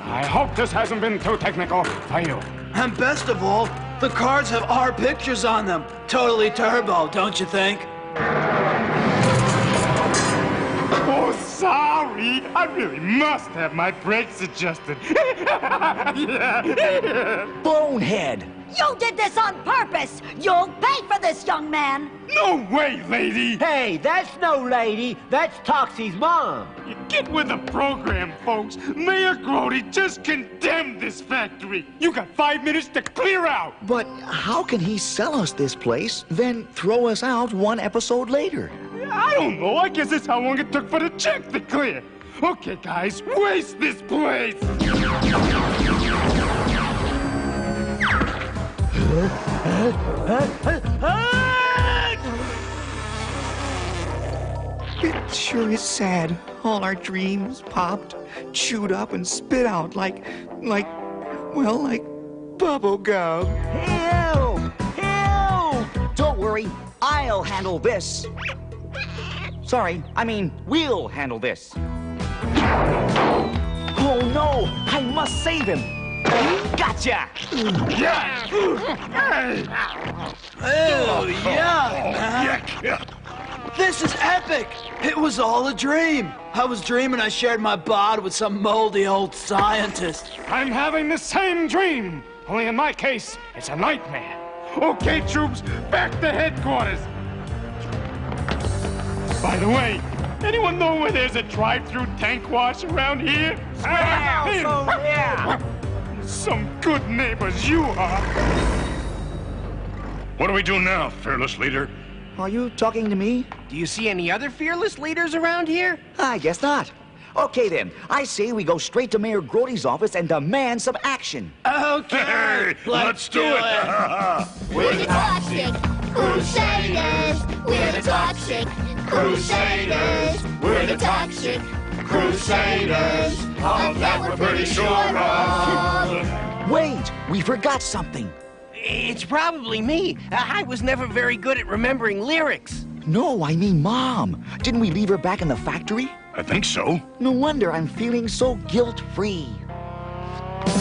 I hope this hasn't been too technical for you. And best of all, the cards have our pictures on them. Totally turbo, don't you think? Oh, sorry. I really must have my brakes adjusted. Bonehead! You did this on purpose! You'll pay for this, young man! No way, lady! Hey, that's no lady. That's Toxie's mom. You get with the program, folks. Mayor Grody just condemned this factory. You got 5 minutes to clear out. But how can he sell us this place, then throw us out one episode later? I don't know. I guess it's how long it took for the check to clear. Okay, guys, waste this place. It sure is sad. All our dreams popped, chewed up, and spit out like bubble gum. Ew! Ew! Don't worry, I'll handle this. Sorry, I mean, we'll handle this. Oh no, I must save him. Gotcha! Yeah! Oh, yuck, man. This is epic! It was all a dream. I was dreaming I shared my bod with some moldy old scientist. I'm having the same dream. Only in my case, it's a nightmare. Okay, troops, back to headquarters. By the way, anyone know where there's a drive-through tank wash around here? Yeah. Some good neighbors you are. What do we do now, fearless leader? Are you talking to me? Do you see any other fearless leaders around here? I guess not. Okay then, I say we go straight to Mayor Grody's office and demand some action. Okay, Hey, let's do it. We're the Toxic Crusaders. We're the Toxic Crusaders. We're the Toxic Crusaders. Of that we're pretty sure of. Wait, we forgot something. It's probably me. I was never very good at remembering lyrics. No, I mean Mom. Didn't we leave her back in the factory? I think so. No wonder I'm feeling so guilt-free.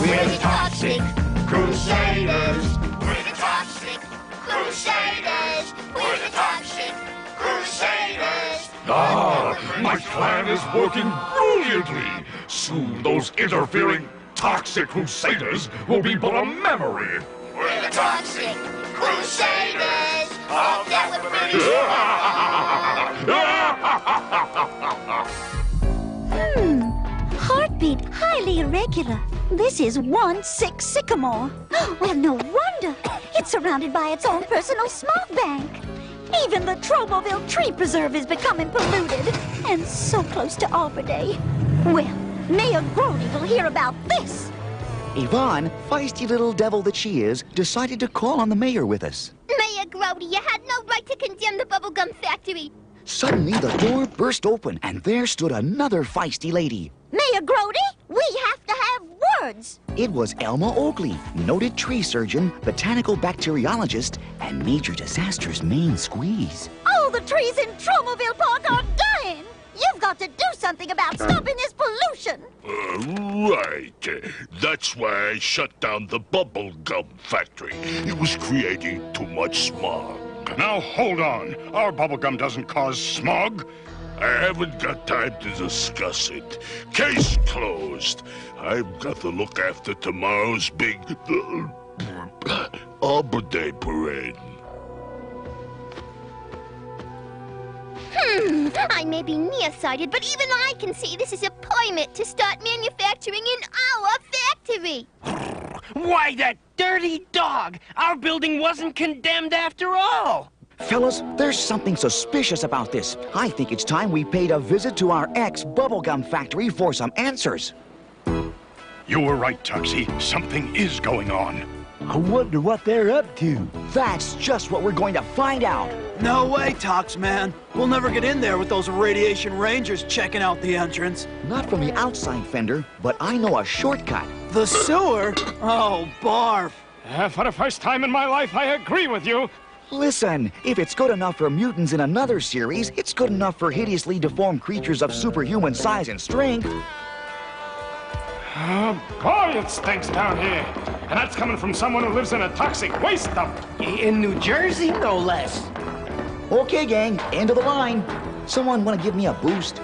We're the Toxic Crusaders. We're the Toxic Crusaders. We're the Toxic Crusaders. Ah, my plan is working brilliantly. Soon those interfering toxic crusaders will be but a memory. We're the Toxic Crusaders. Of that we're pretty sure. Heartbeat highly irregular. This is 1-6 Sycamore. Well, no wonder. It's surrounded by its own personal smog bank. Even the Troboville Tree Preserve is becoming polluted. And so close to Arbor Day. Well, Mayor Grody will hear about this. Yvonne, feisty little devil that she is, decided to call on the mayor with us. Mayor Grody, you had no right to condemn the bubblegum factory. Suddenly, the door burst open, and there stood another feisty lady. Mayor here, Grody. We have to have words. It was Elma Oakley, noted tree surgeon, botanical bacteriologist, and major disaster's main squeeze. All the trees in Tromaville Park are dying. You've got to do something about stopping this pollution. Right. That's why I shut down the bubble gum factory. It was creating too much smog. Now, hold on. Our bubblegum doesn't cause smog. I haven't got time to discuss it. Case closed. I've got to look after tomorrow's big Arbor Day parade. I may be nearsighted, but even I can see this is a permit to start manufacturing in our factory. Why, that dirty dog! Our building wasn't condemned after all! Fellas, there's something suspicious about this. I think it's time we paid a visit to our ex-bubblegum factory for some answers. You were right, Toxie. Something is going on. I wonder what they're up to. That's just what we're going to find out. No way, Tox man. We'll never get in there with those radiation rangers checking out the entrance. Not from the outside, Fender, but I know a shortcut. The sewer? Oh, barf. For the first time in my life, I agree with you. Listen, if it's good enough for mutants in another series, it's good enough for hideously deformed creatures of superhuman size and strength. Oh, boy, it stinks down here. And that's coming from someone who lives in a toxic waste dump. In New Jersey, no less. Okay, gang, end of the line. Someone want to give me a boost?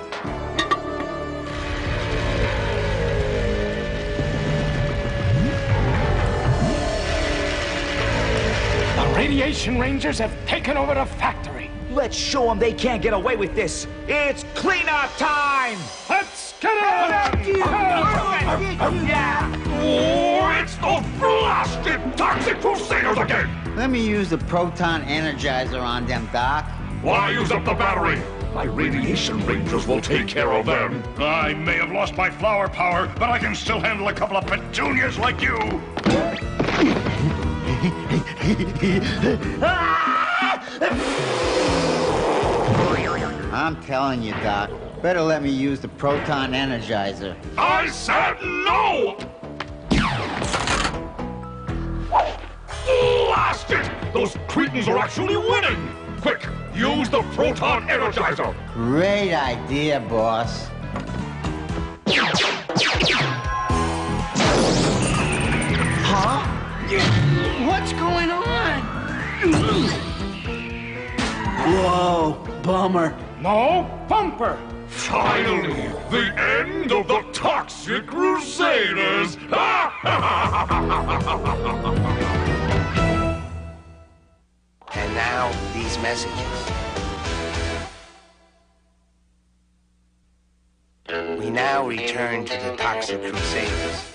The radiation rangers have taken over the factory. Let's show them they can't get away with this. It's cleanup time! Let's get it! Oh, it's those blasted toxic Crusaders again! Let me use the proton energizer on them, Doc. Why use up the battery? My radiation rangers will take care of them. I may have lost my flower power, but I can still handle a couple of petunias like you. I'm telling you, Doc. Better let me use the proton energizer. I said no! Blast it! Those cretins are actually winning! Quick, use the proton energizer! Great idea, boss. Huh? What's going on? Whoa, bummer. No, bumper. Finally, the end of the Toxic Crusaders! And now, these messages. We now return to the Toxic Crusaders.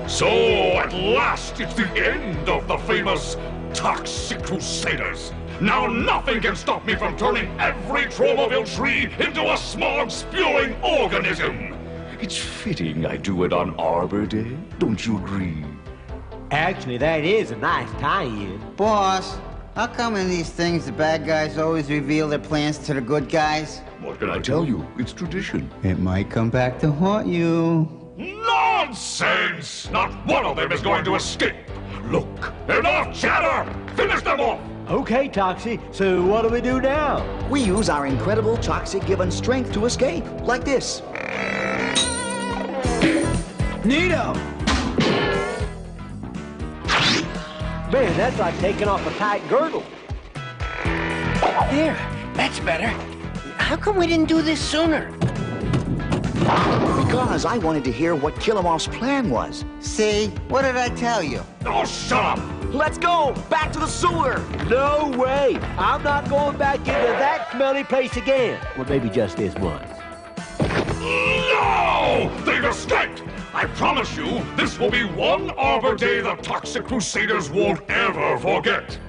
So, at last, it's the end of the famous Toxic Crusaders. Now nothing can stop me from turning every Tromaville tree into a smog-spewing organism. It's fitting I do it on Arbor Day, don't you agree? Actually, that is a nice tie-in. Boss, how come in these things the bad guys always reveal their plans to the good guys? What can I tell you? It's tradition. It might come back to haunt you. Nonsense! Not one of them is going to escape. Look, enough chatter! Finish them off! Okay, Toxie, so what do we do now? We use our incredible toxic-given strength to escape, like this. Neato! Man, that's like taking off a tight girdle. There, that's better. How come we didn't do this sooner? Because I wanted to hear what Kilomov's plan was. See? What did I tell you? Oh, shut up! Let's go! Back to the sewer! No way! I'm not going back into that smelly place again. Well, maybe just this once. No! They've escaped! I promise you, this will be one Arbor Day the Toxic Crusaders won't ever forget.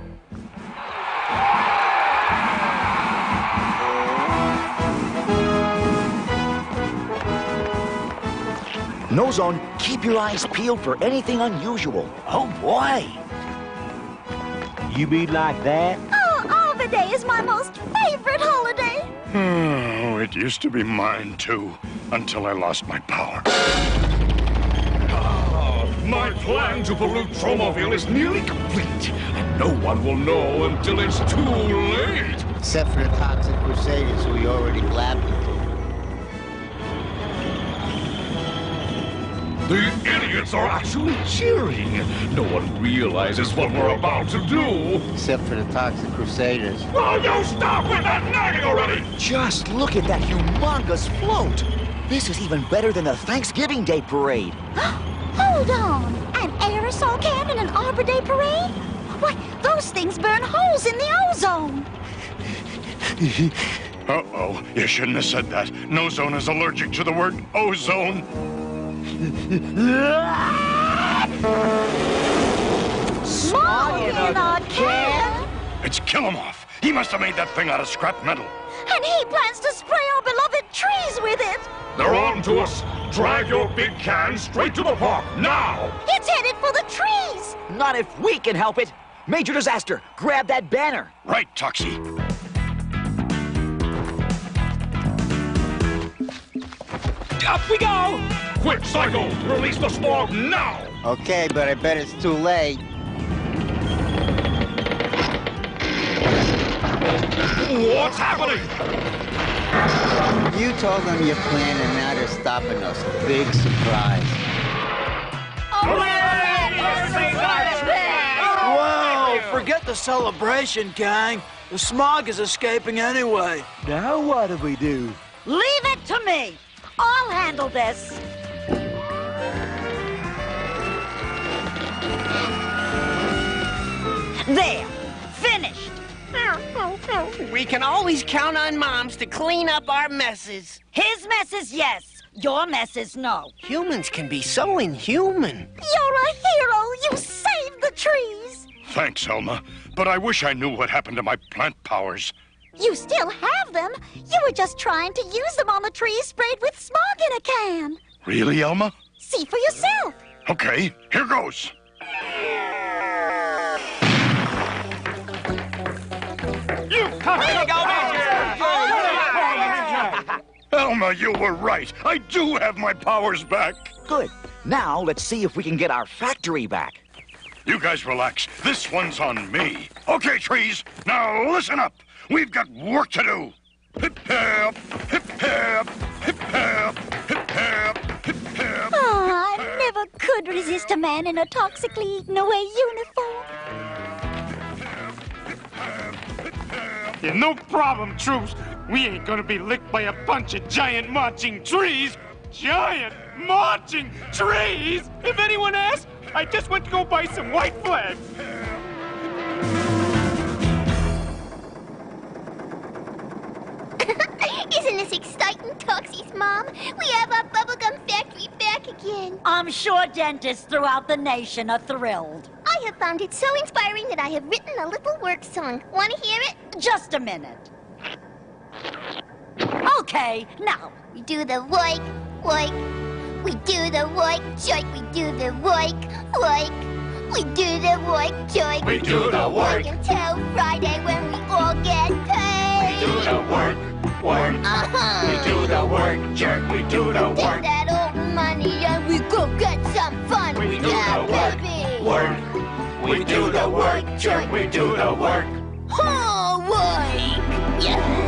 No-Zone, keep your eyes peeled for anything unusual. Oh, boy. You mean like that? Oh, Arbor Day is my most favorite holiday. Oh, it used to be mine, too, until I lost my power. My plan to pollute Tromaville is nearly complete, and no one will know until it's too late. Except for the Toxic Crusaders who we already blabbed into. The idiots are actually cheering. No one realizes what we're about to do. Except for the Toxic Crusaders. Will you stop with that nagging already? Just look at that humongous float. This is even better than the Thanksgiving Day parade. Hold on. An aerosol can and an Arbor Day parade? Why, those things burn holes in the ozone. Uh-oh, you shouldn't have said that. No Zone is allergic to the word ozone. Smog in a can? It's Kill-em-Off. He must have made that thing out of scrap metal. And he plans to spray our beloved trees with it. They're on to us. Drag your big can straight to the park, now! It's headed for the trees. Not if we can help it. Major Disaster, grab that banner. Right, Toxie. Up we go! Quick, Psycho! Release the smog now! Okay, but I bet it's too late. What's happening? You told them your plan and now they're stopping us. Big surprise. Whoa! Forget the celebration, gang. The smog is escaping anyway. Now what do we do? Leave it to me. I'll handle this. There. Finished. We can always count on Moms to clean up our messes. His messes, yes. Your messes, no. Humans can be so inhuman. You're a hero. You saved the trees. Thanks, Elma. But I wish I knew what happened to my plant powers. You still have them. You were just trying to use them on the trees sprayed with smog in a can. Really, Elma? See for yourself. Okay, here goes. Elma, you were right. I do have my powers back. Good. Now let's see if we can get our factory back. You guys relax. This one's on me. Okay, trees. Now listen up. We've got work to do. Hip hip, hip hip, hip hip, hip hip, hip hip. Oh, I never could resist a man in a toxically eaten away uniform. Yeah, no problem, troops. We ain't gonna be licked by a bunch of giant marching trees. Giant marching trees? If anyone asks, I just went to go buy some white flags. Isn't this exciting, Toxie's Mom? We have our bubblegum factory back again. I'm sure dentists throughout the nation are thrilled. I have found it so inspiring that I have written a little work song. Want to hear it? Just a minute. Okay, now. We do the work. We do the work, joik. We do the work. We do the work, joik. We do the work. Until Friday when we all get paid. We do the work. We do the work, jerk. We do the Take work. that old money and we go get some fun. We do Yeah, the work. baby. We do the work, jerk. We do the work. Oh, work. Yeah.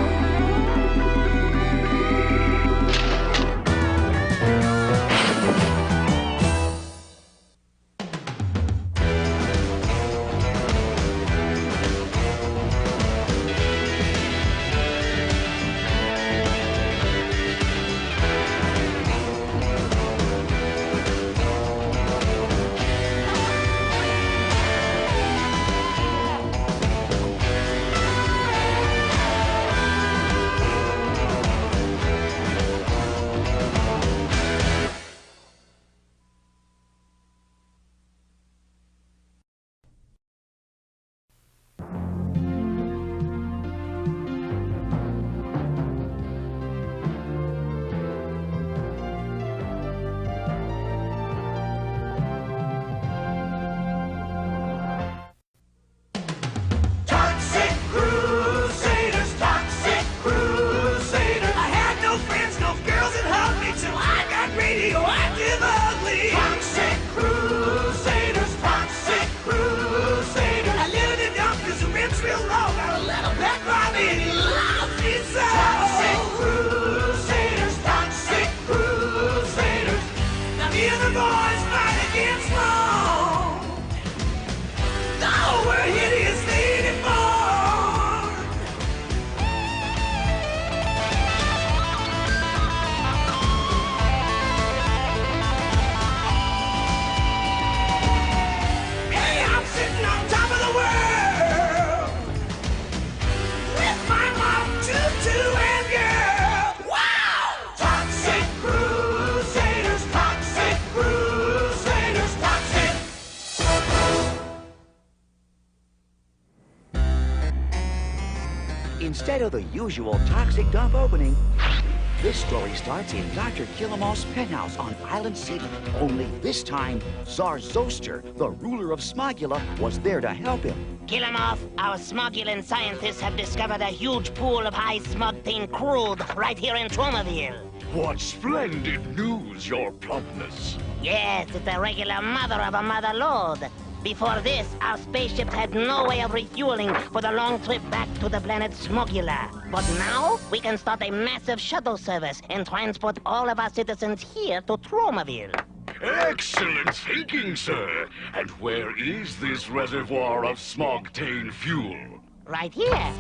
instead of the usual toxic dump opening, this story starts in Dr. Killamoff's penthouse on Island City. Only this time, Tsar Zoster, the ruler of Smogula, was there to help him. Killamoff, our Smogulan scientists have discovered a huge pool of high smog-tainted crude right here in Tromaville. What splendid news, your plumpness. Yes, it's a regular mother of a mother load. Before this, our spaceships had no way of refueling for the long trip back to the planet Smogula. But now, we can start a massive shuttle service and transport all of our citizens here to Tromaville. Excellent thinking, sir. And where is this reservoir of smog-tainted fuel? Right here.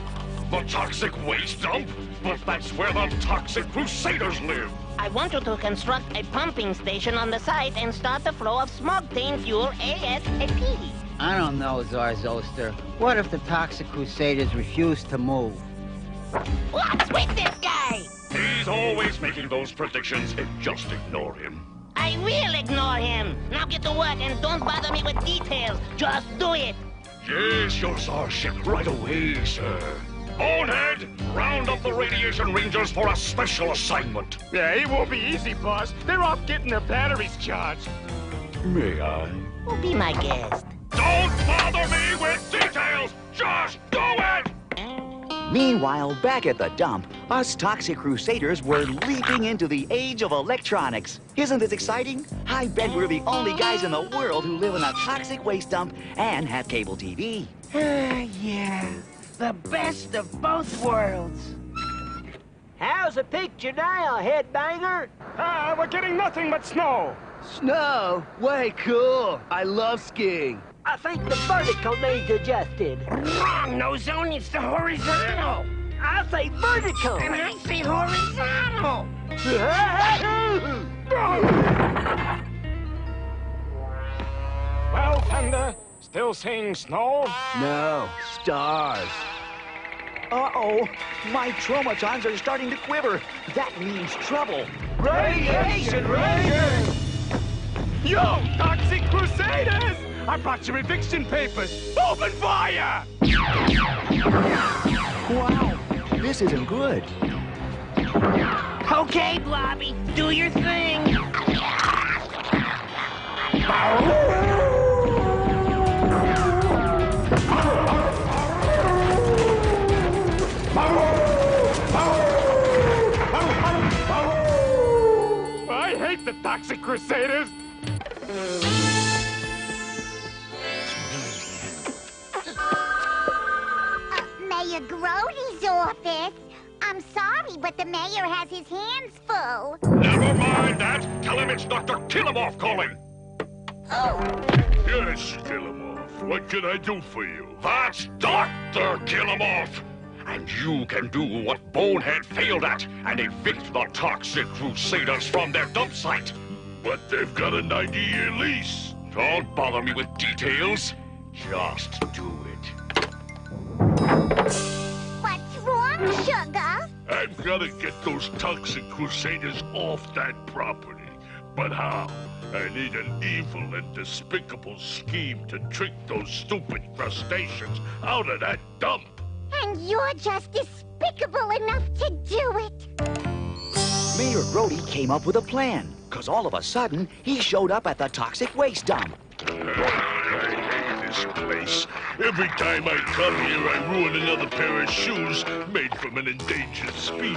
The toxic waste dump? But that's where the toxic Crusaders live. I want you to construct a pumping station on the site and start the flow of smog-tainted fuel ASAP. I don't know, Tsar Zoster. What if the Toxic Crusaders refuse to move? What's with this guy? He's always making those predictions. Just ignore him. I will ignore him. Now get to work and don't bother me with details. Just do it. Yes, your Tsarship, right away, sir. Bonehead, round up the radiation rangers for a special assignment. Yeah, it won't be easy, boss. They're off getting their batteries charged. May I? Oh, be my guest. Don't bother me with details! Just do it! Meanwhile, back at the dump, us Toxic Crusaders were leaping into the age of electronics. Isn't this exciting? I bet we're the only guys in the world who live in a toxic waste dump and have cable TV. Yeah, the best of both worlds. How's the picture now, headbanger? We're getting nothing but snow. Snow? Way cool. I love skiing. I think the vertical needs adjusted. Wrong, no zone, it's the horizontal. I say vertical. And I say horizontal. Well, Thunder, still seeing snow? No, stars. Uh-oh, my traumatons are starting to quiver. That means trouble. Radiation Rangers! Yo, Toxic Crusaders! I brought your eviction papers. Open fire! Wow, this isn't good. Okay, Blobby, do your thing. I hate the Toxic Crusaders. Mayor Grody's office. I'm sorry, but the mayor has his hands full. Never mind that. Tell him it's Dr. Killamoff calling. Yes, Killamoff. What can I do for you? That's Dr. Killamoff. And you can do what Bonehead failed at and evict the Toxic Crusaders from their dump site. But they've got a 90-year lease. Don't bother me with details. Just do it. What's wrong, Sugar? I've got to get those Toxic Crusaders off that property. But how? I need an evil and despicable scheme to trick those stupid crustaceans out of that dump. And you're just despicable enough to do it. Mayor Grody came up with a plan, because all of a sudden, he showed up at the toxic waste dump. I hate this place. Every time I come here, I ruin another pair of shoes made from an endangered species.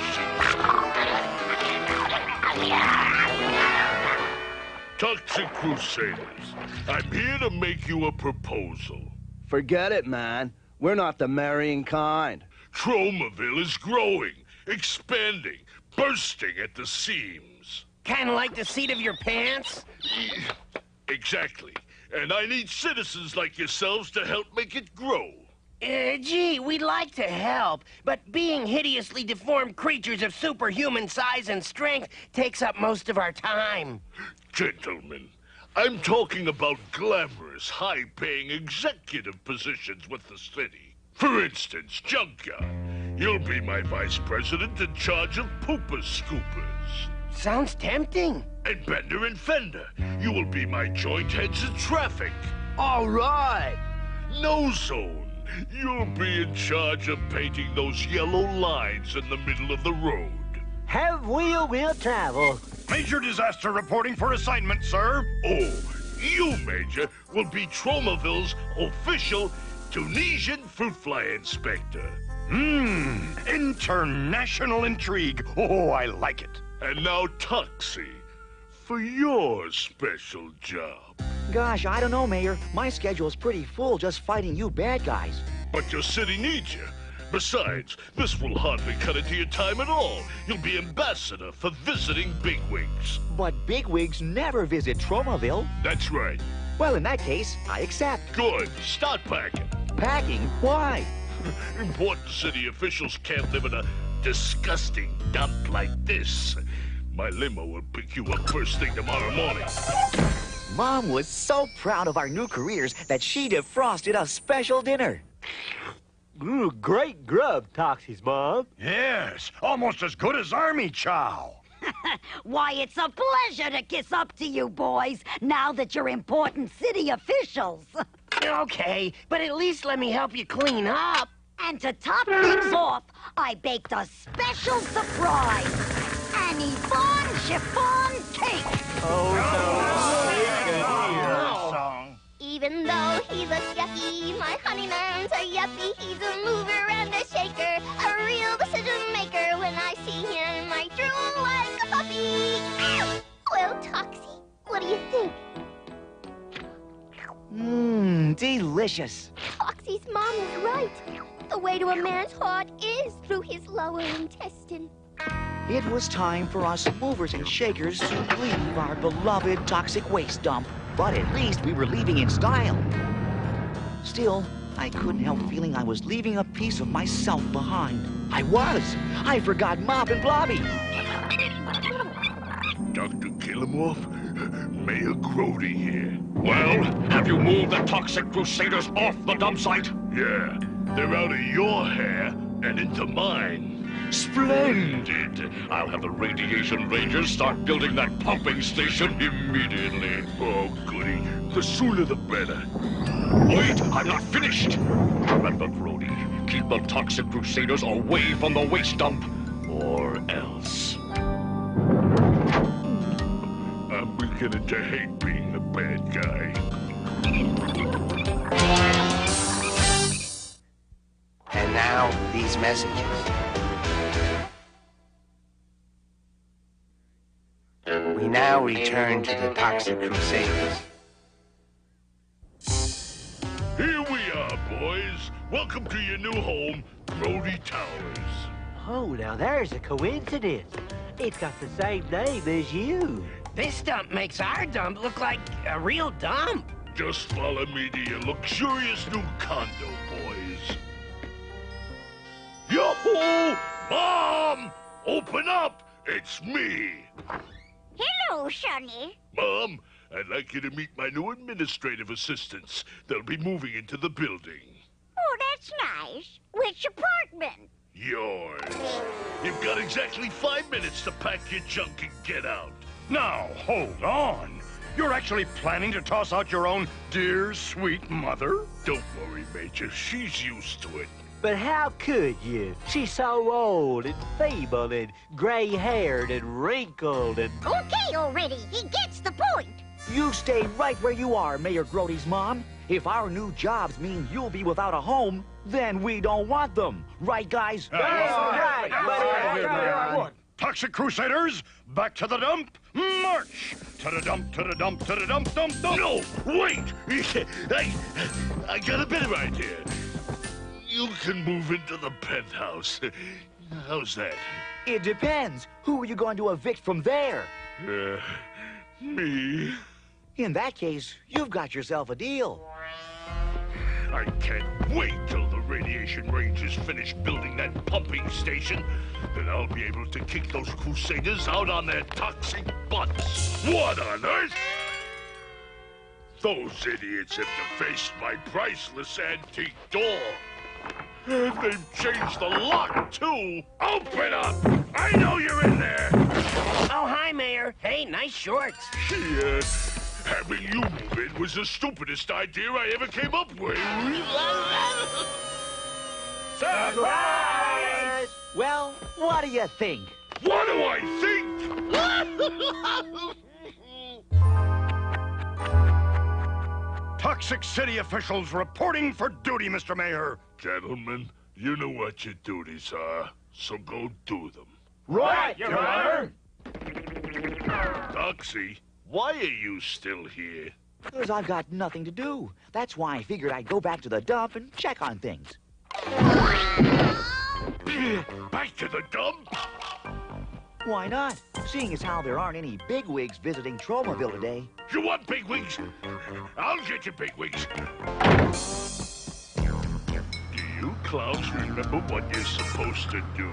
Toxic Crusaders, I'm here to make you a proposal. Forget it, man. We're not the marrying kind. Tromaville is growing, expanding, bursting at the seams. Kind of like the seat of your pants? Exactly. And I need citizens like yourselves to help make it grow. Gee, we'd like to help, but being hideously deformed creatures of superhuman size and strength takes up most of our time. Gentlemen, I'm talking about glamorous, high-paying executive positions with the city. For instance, Junkyard. You'll be my vice president in charge of pooper scoopers. Sounds tempting. And Bender and Fender, you will be my joint heads of traffic. All right. No Zone. you'll be in charge of painting those yellow lines in the middle of the road. Have will travel. Major disaster reporting for assignment, sir. Oh, you, Major, will be Tromaville's official Tunisian fruit fly inspector. International intrigue. Oh, I like it. And now, Toxie, for your special job. Gosh, I don't know, Mayor. My schedule's pretty full just fighting you bad guys. But your city needs you. Besides, this will hardly cut into your time at all. You'll be ambassador for visiting bigwigs. But bigwigs never visit Tromaville. That's right. Well, in that case, I accept. Good. Start packing. Packing? Why? Important city officials can't live in a disgusting dump like this. My limo will pick you up first thing tomorrow morning. Mom was so proud of our new careers that she defrosted a special dinner. Ooh, great grub, Toxie's Mom. Yes, almost as good as Army Chow. Why, it's a pleasure to kiss up to you boys, now that you're important city officials. Okay, but at least let me help you clean up. And to top things off, I baked a special surprise. An Yvonne chiffon cake. Even though he looks yucky, my honeyman's a yuppie. He's a mover and a shaker, a real decision maker. When I see him, I drool like a puppy. Well, Toxie, what do you think? Delicious. Toxie's mom was right. The way to a man's heart is through his lower intestine. It was time for us movers and shakers to leave our beloved toxic waste dump. But at least we were leaving in style. Still, I couldn't help feeling I was leaving a piece of myself behind. I forgot Mop and Blobby. Dr. Kilimov, Mayor Grody here. Well, have you moved the toxic Crusaders off the dump site? Yeah, they're out of your hair and into mine. Splendid! I'll have the Radiation Rangers start building that pumping station immediately. Oh, goody. The sooner the better. Wait, I'm not finished! Remember, Grody, keep the toxic Crusaders away from the waste dump, or else. I'm beginning to hate being the bad guy. And now, these messages. We now return to the Toxic Crusaders. Here we are, boys. Welcome to your new home, Grody Towers. Oh, now there's a coincidence. It's got the same name as you. This dump makes our dump look like a real dump. Just follow me to your luxurious new condo, boys. Yo-ho! Mom! Open up! It's me! Hello, Sonny. Mom, I'd like you to meet my new administrative assistants. They'll be moving into the building. Oh, that's nice. Which apartment? Yours. You've got exactly 5 minutes to pack your junk and get out. Now, hold on. You're actually planning to toss out your own dear, sweet mother? Don't worry, Major. She's used to it. But how could you? She's so old and feeble and gray-haired and wrinkled and... Okay already. He gets the point. You stay right where you are, Mayor Grody's mom. If our new jobs mean you'll be without a home, then we don't want them. Right, guys? Right. Toxic Crusaders, back to the dump. March! To the dump, to the dump, to the dump, dump, dump. No, wait! I got a better idea. You can move into the penthouse. How's that? It depends. Who are you going to evict from there? Me. In that case, you've got yourself a deal. I can't wait till the Radiation Rangers finish building that pumping station. Then I'll be able to kick those Crusaders out on their toxic butts. What on earth? Those idiots have defaced my priceless antique door. And they've changed the lock, too. Open up! I know you're in there! Oh, hi, Mayor. Hey, nice shorts. Yeah. Having you move in was the stupidest idea I ever came up with. Surprise! Well, what do you think? What do I think? Toxic City officials reporting for duty, Mr. Mayor. Gentlemen, you know what your duties are, so go do them. Right, Your Honor. Toxie, why are you still here? Because I've got nothing to do. That's why I figured I'd go back to the dump and check on things. Back to the dump? Why not? Seeing as how there aren't any bigwigs visiting Tromaville today. You want bigwigs? I'll get you bigwigs. Do you clowns remember what you're supposed to do?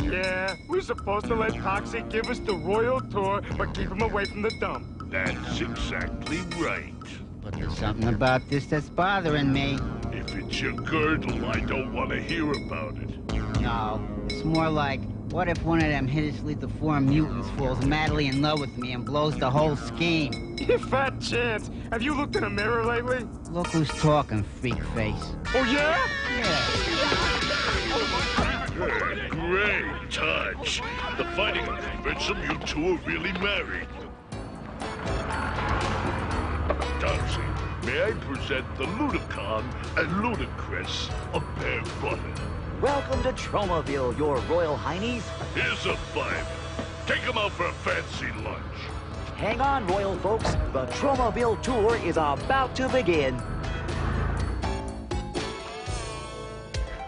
Yeah, we're supposed to let Toxie give us the royal tour, but keep him away from the dump. That's exactly right. But there's something about this that's bothering me. If it's your girdle, I don't want to hear about it. No, it's more like, what if one of them hideously deformed mutants falls madly in love with me and blows the whole scheme? You fat chance. Have you looked in a mirror lately? Look who's talking, freak face. Oh, yeah? Great touch. The fighting will convince them you two are really married. Toxie, may I present the Ludicon and Ludicrous of Barefooted. Welcome to Tromaville, your royal heinies. Here's a $5. Take them out for a fancy lunch. Hang on, royal folks. The Tromaville tour is about to begin.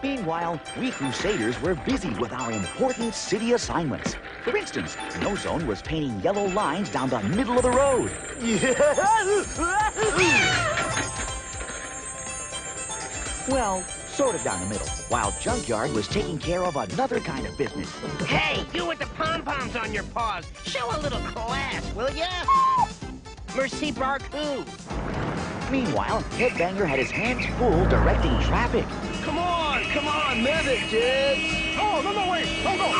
Meanwhile, we Crusaders were busy with our important city assignments. For instance, No Zone was painting yellow lines down the middle of the road. Well, sort of down the middle, while Junkyard was taking care of another kind of business. Hey, you with the pom-poms on your paws, show a little class, will ya? Merci beaucoup. Meanwhile, Headbanger had his hands full directing traffic. Come on, move it, kids. Oh, no, wait, don't go.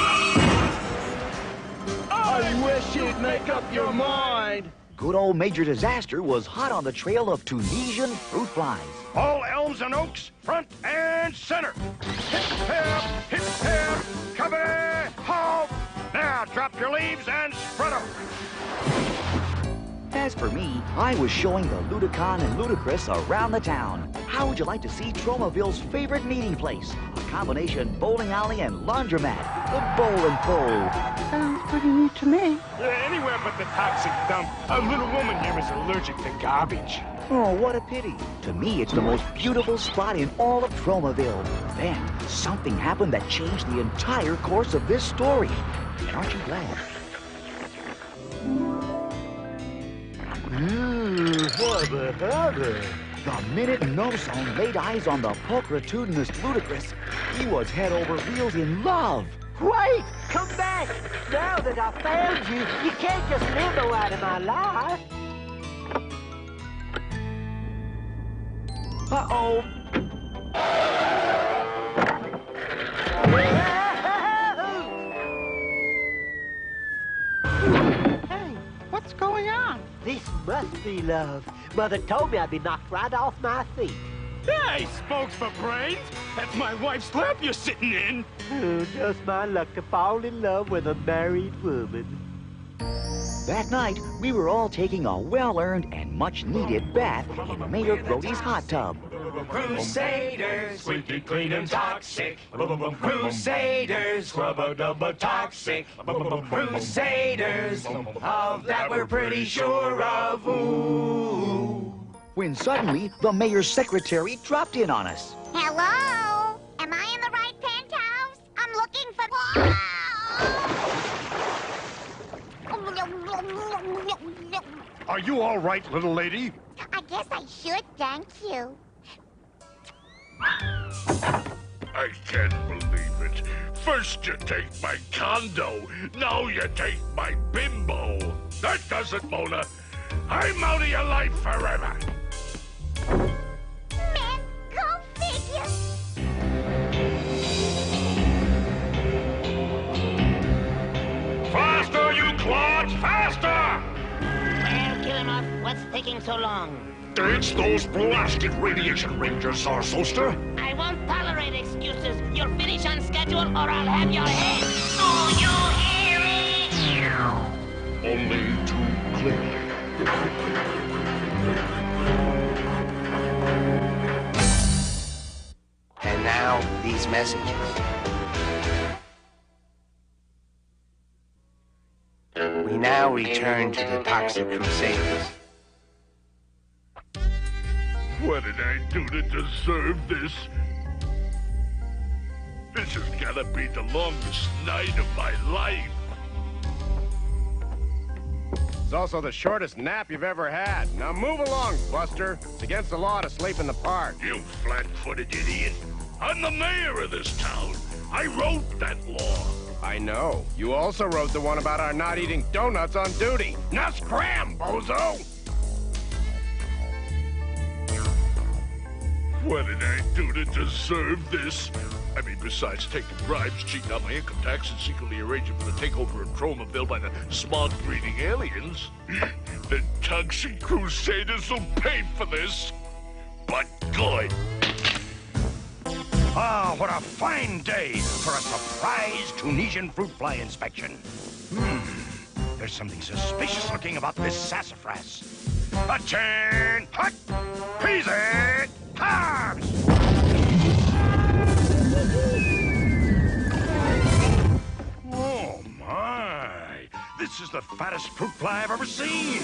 I wish you'd make up your mind. Good old Major Disaster was hot on the trail of Tunisian fruit flies. All elms and oaks, front and center. Hip, cover, halt. Now drop your leaves and spread them. As for me, I was showing the Ludicon and Ludicrous around the town. How would you like to see Tromaville's favorite meeting place? A combination bowling alley and laundromat. The Bowl and Pole. Sounds pretty neat to me. Yeah, anywhere but the toxic dump. A little woman here is allergic to garbage. Oh, what a pity. To me, it's the most beautiful spot in all of Tromaville. Then, something happened that changed the entire course of this story. And aren't you glad? The minute No Zone laid eyes on the pulchritudinous Ludicrous, he was head over heels in love. Wait! Come back! Now that I found you, you can't just limbo out of my life. Uh-oh. Hey, what's going on? This must be love. Mother told me I'd be knocked right off my feet. Hey, spokes for brains. That's my wife's lap you're sitting in. Oh, just my luck to fall in love with a married woman. That night, we were all taking a well-earned and much-needed bath in Mayor Brody's hot tub. Crusaders, squeaky clean and toxic. Crusaders, rubber-dubber toxic. Crusaders, of that we're pretty sure of. Ooh. When suddenly, the mayor's secretary dropped in on us. Hello? Am I in the right penthouse? I'm looking for... Are you all right, little lady? I guess I should, thank you. I can't believe it. First you take my condo, now you take my bimbo. That does it, Mona. I'm out of your life forever. Man, go figure. Faster, you clods! Faster! Well, kill him off. What's taking so long? It's those blasted radiation rangers, Sarsoster. I won't tolerate excuses. You'll finish on schedule or I'll have your head. Do you hear me? Only too clearly. And now, these messages. We now return to the Toxic Crusaders. What did I do to deserve this? This has gotta be the longest night of my life. It's also the shortest nap you've ever had. Now move along, Buster. It's against the law to sleep in the park. You flat-footed idiot. I'm the mayor of this town. I wrote that law. I know. You also wrote the one about our not eating donuts on duty. Now scram, bozo! What did I do to deserve this? I mean, besides taking bribes, cheating on my income tax, and secretly arranging for the takeover of Tromaville by the smog-breathing aliens, the Toxic Crusaders will pay for this. But good. Ah, what a fine day for a surprise Tunisian fruit fly inspection. There's something suspicious looking about this sassafras. A-chan! Hut! Peasy! Carbs! Oh, my. This is the fattest fruit fly I've ever seen.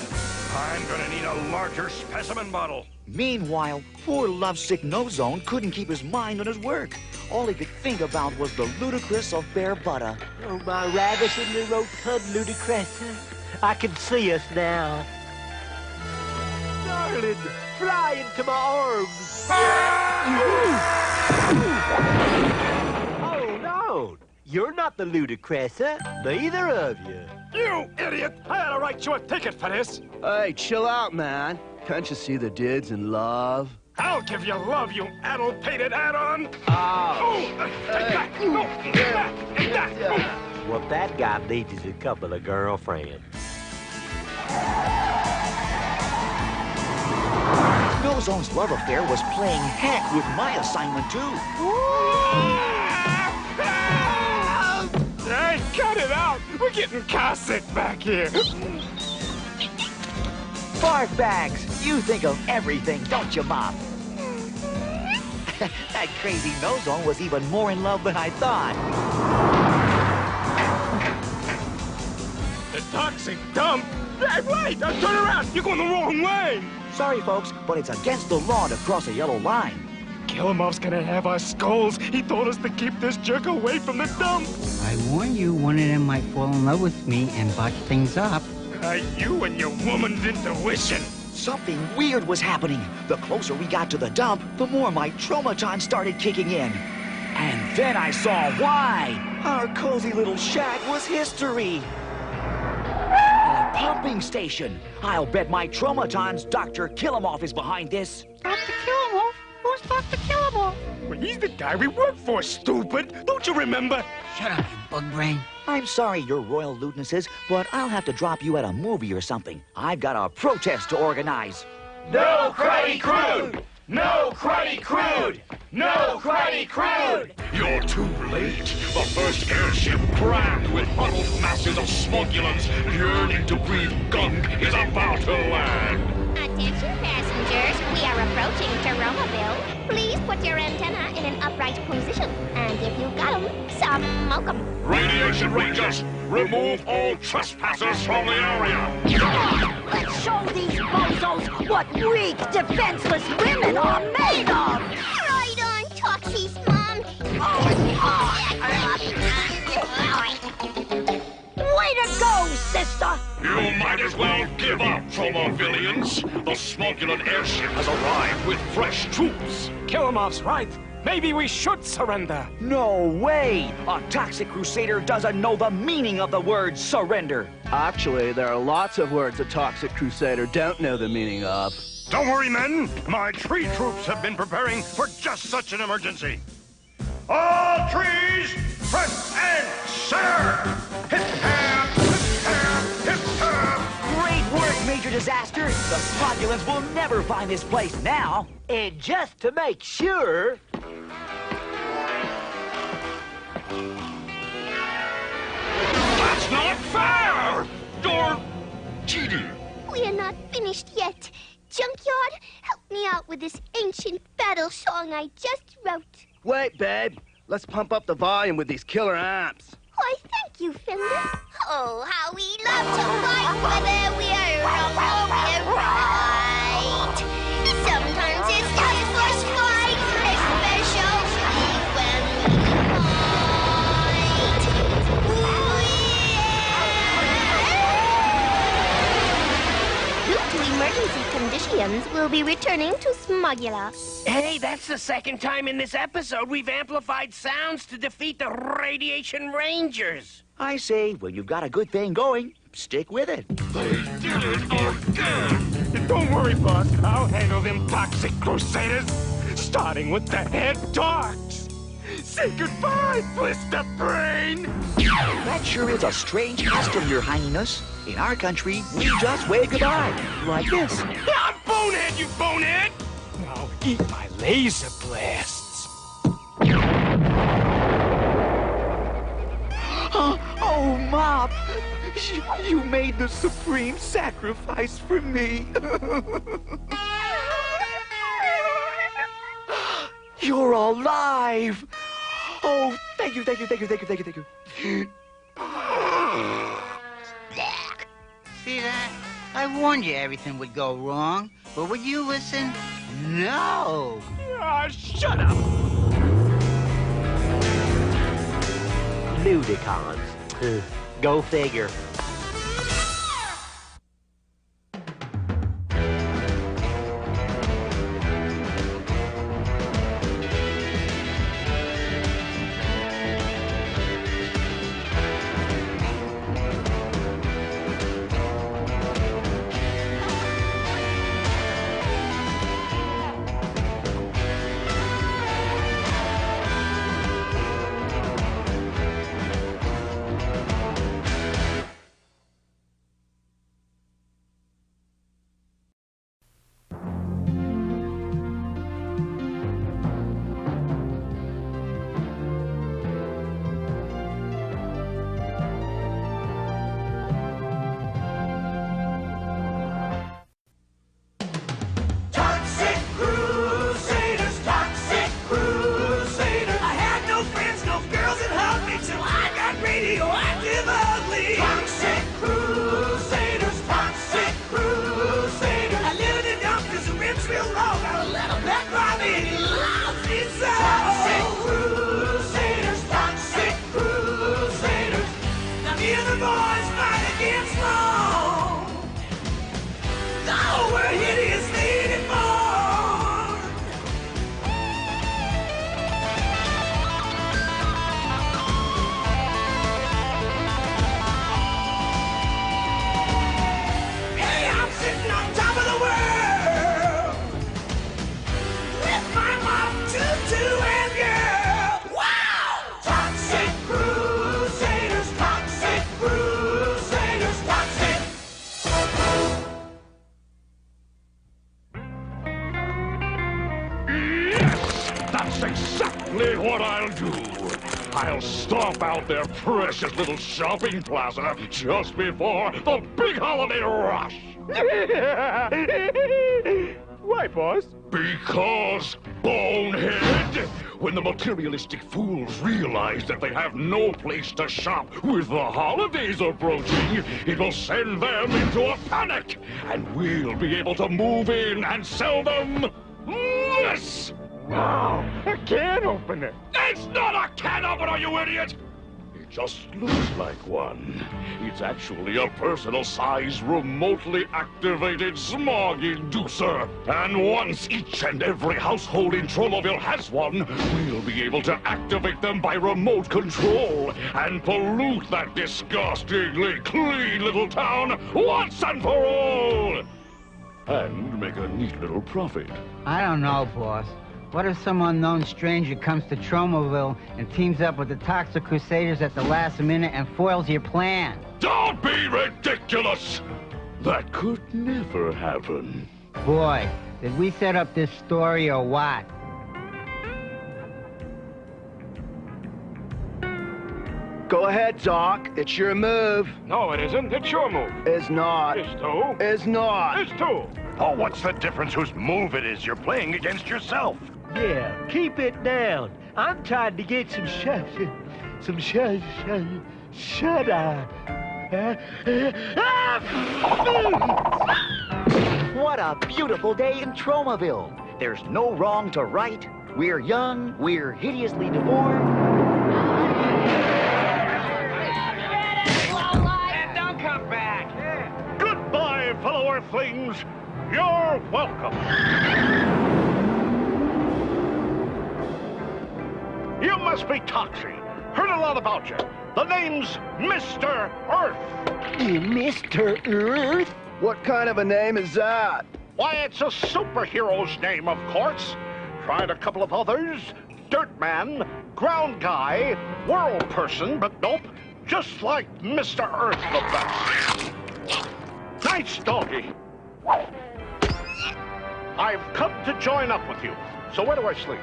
I'm gonna need a larger specimen bottle. Meanwhile, poor lovesick Nozone couldn't keep his mind on his work. All he could think about was the ludicrous of bare butter. Oh, my ravishingly rotund ludicrous. I can see us now. Darling, fly into my arms. Oh, no. You're not the ludicressa, neither of you. You idiot! I ought to write you a ticket for this. Hey, chill out, man. Can't you see the dude's in love? I'll give you love, you addle-pated add-on. Take that! No, take that! Take that! What that guy needs is a couple of girlfriends. Nozone's love affair was playing heck with my assignment, too. Hey, cut it out! We're getting car sick back here. Barf bags, you think of everything, don't you, Mom? That crazy Nozone was even more in love than I thought. The toxic dump? Hey, wait! Turn around! You're going the wrong way! Sorry, folks, but it's against the law to cross a yellow line. Kilimov's gonna have our skulls. He told us to keep this jerk away from the dump. I warned you one of them might fall in love with me and botch things up. You and your woman's intuition. Something weird was happening. The closer we got to the dump, the more my traumaton started kicking in. And then I saw why. Our cozy little shack was history. A pumping station. I'll bet my traumaton's Dr. Killimov is behind this. Dr. Killimov? Who's Dr. Killimov? Well, he's the guy we work for, stupid. Don't you remember? Shut up, you bug brain. I'm sorry, your royal lewdnesses, but I'll have to drop you at a movie or something. I've got a protest to organize. No cruddy crude! No cruddy crude! No cruddy crude! You're too late. The first airship crammed with huddled masses of smugulants yearning to breathe gunk is about to land. Attention passengers, we are approaching Tromaville. Please put your antenna in an upright position. And if you got 'em, smoke 'em. Radiation Rangers, remove all trespassers from the area. Let's show these bozos what weak, defenseless women are made of! Right on, Toxie's mom. Way to go, sister! You might as well give up, Tromovillians. The smuggling airship has arrived with fresh troops. Kilimov's right. Maybe we should surrender. No way! A Toxic Crusader doesn't know the meaning of the word surrender. Actually, there are lots of words a Toxic Crusader don't know the meaning of. Don't worry, men. My tree troops have been preparing for just such an emergency. All trees, front and center! Hip, ham, hip, ham, hip, ham! Great work, Major disaster, the Smogulans will never find this place now. And just to make sure... That's not fair! You're cheating. We're not finished yet. Junkyard, help me out with this ancient battle song I just wrote. Wait, babe. Let's pump up the volume with these killer amps. Why, thank you, Fender. Oh, how we love to fight whether we're wrong or we're right. Sometimes it's time for a fight, especially when we fight. Due to emergency conditions, we'll be returning to Smogula. Hey, that's the second time in this episode we've amplified sounds to defeat the Radiation Rangers. I say, when you've got a good thing going, stick with it. They did it again! Don't worry, boss. I'll handle them toxic Crusaders, starting with the head dogs. Say goodbye, Blister Brain! That sure is a strange custom, Your Highness. In our country, we just wave goodbye, like this. I'm bonehead, you bonehead! Now eat my laser blasts. Oh, Mop! You made the supreme sacrifice for me. You're alive! Oh, thank you, thank you, thank you, thank you, thank you, thank you. See that? I warned you everything would go wrong, but would you listen? No! Shut up! Ludicons. Go figure. Toxic Crusaders, Toxic Crusaders. I had no friends, no girls that hugged me till I got radioactive ugly. Toxic Crusaders, Toxic Crusaders. I live in the dump 'cause the ribs real low. Got a little pet Bobby and he loves me so. Toxic Crusaders, Toxic Crusaders. Now me and the boys fight against law. Oh, we're hideously deformed. Hey, I'm sitting on top of the world with my mom, tutu, and girl. Wow! Toxic Crusaders, Toxic Crusaders, Toxic. That's exactly what I'll do. I'll stomp out their precious little shopping plaza just before the big holiday rush. Why, boss? Because, bonehead, when the materialistic fools realize that they have no place to shop with the holidays approaching, it'll send them into a panic, and we'll be able to move in and sell them this. Wow, a can opener. It's not a can opener, you idiot! It just looks like one. It's actually a personal-sized, remotely activated smog inducer. And once each and every household in Tromaville has one, we'll be able to activate them by remote control and pollute that disgustingly clean little town once and for all! And make a neat little profit. I don't know, boss. What if some unknown stranger comes to Tromaville and teams up with the Toxic Crusaders at the last minute and foils your plan? Don't be ridiculous! That could never happen. Boy, did we set up this story or what? Go ahead, Doc. It's your move. No, it isn't. It's your move. Is not. It's two. Is not. It's two. Oh, what's the difference whose move it is? You're playing against yourself. Yeah, keep it down. I'm trying to get some shut-eye. What a beautiful day in Tromaville. There's no wrong to right. We're young, we're hideously deformed. And don't come back. Goodbye, fellow Earthlings. You're welcome. You must be Toxie. Heard a lot about you. The name's Mr. Earth. Mr. Earth? What kind of a name is that? Why, it's a superhero's name, of course. Tried a couple of others. Dirt Man, Ground Guy, World Person, but nope. Just like Mr. Earth the best. Nice doggy. I've come to join up with you. So where do I sleep?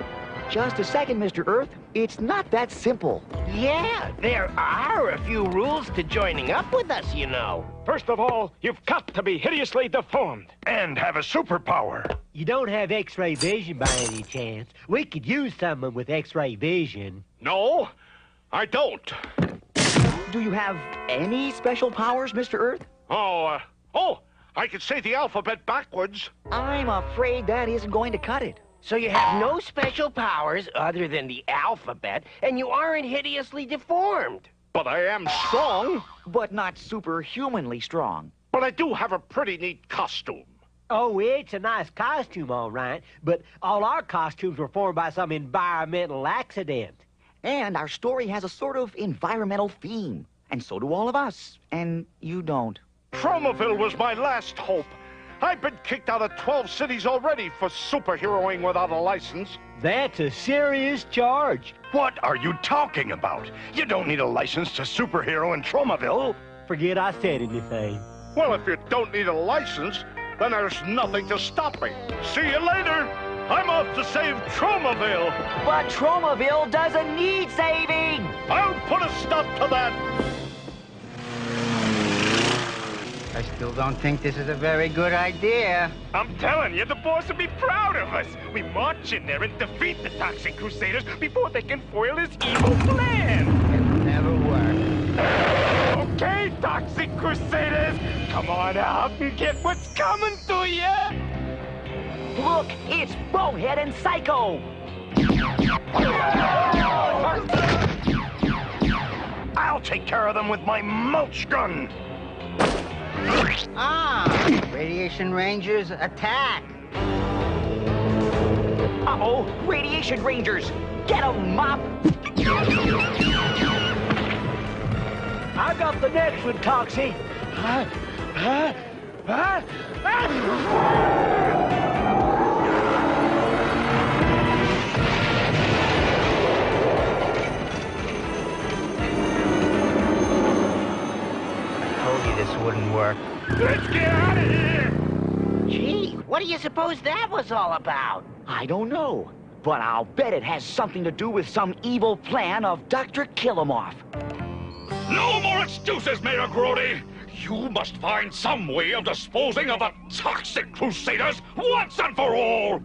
Just a second, Mr. Earth. It's not that simple. Yeah, there are a few rules to joining up with us, you know. First of all, you've got to be hideously deformed. And have a superpower. You don't have X-ray vision by any chance? We could use someone with X-ray vision. No, I don't. Do you have any special powers, Mr. Earth? Oh, I can say the alphabet backwards. I'm afraid that isn't going to cut it. So you have no special powers other than the alphabet, and you aren't hideously deformed. But I am strong. But not superhumanly strong. But I do have a pretty neat costume. Oh, it's a nice costume, all right, but all our costumes were formed by some environmental accident. And our story has a sort of environmental theme. And so do all of us. And you don't. Tromaville was my last hope. I've been kicked out of 12 cities already for superheroing without a license. That's a serious charge. What are you talking about? You don't need a license to superhero in Tromaville. Forget I said anything. Well, if you don't need a license, then there's nothing to stop me. See you later. I'm off to save Tromaville. But Tromaville doesn't need saving. I'll put a stop to that. I still don't think this is a very good idea. I'm telling you, the boss will be proud of us. We march in there and defeat the Toxic Crusaders before they can foil his evil plan. It'll never work. Okay, Toxic Crusaders, come on out and get what's coming to you. Look, it's Bonehead and Psycho. I'll take care of them with my mulch gun. Radiation Rangers, attack! Uh-oh, Radiation Rangers! Get 'em, Mop! I got the next one, Toxie. This wouldn't work. Let's get out of here! Gee, what do you suppose that was all about? I don't know, but I'll bet it has something to do with some evil plan of Dr. Kill-Em-Off. No more excuses, Mayor Grody! You must find some way of disposing of the Toxic Crusaders once and for all!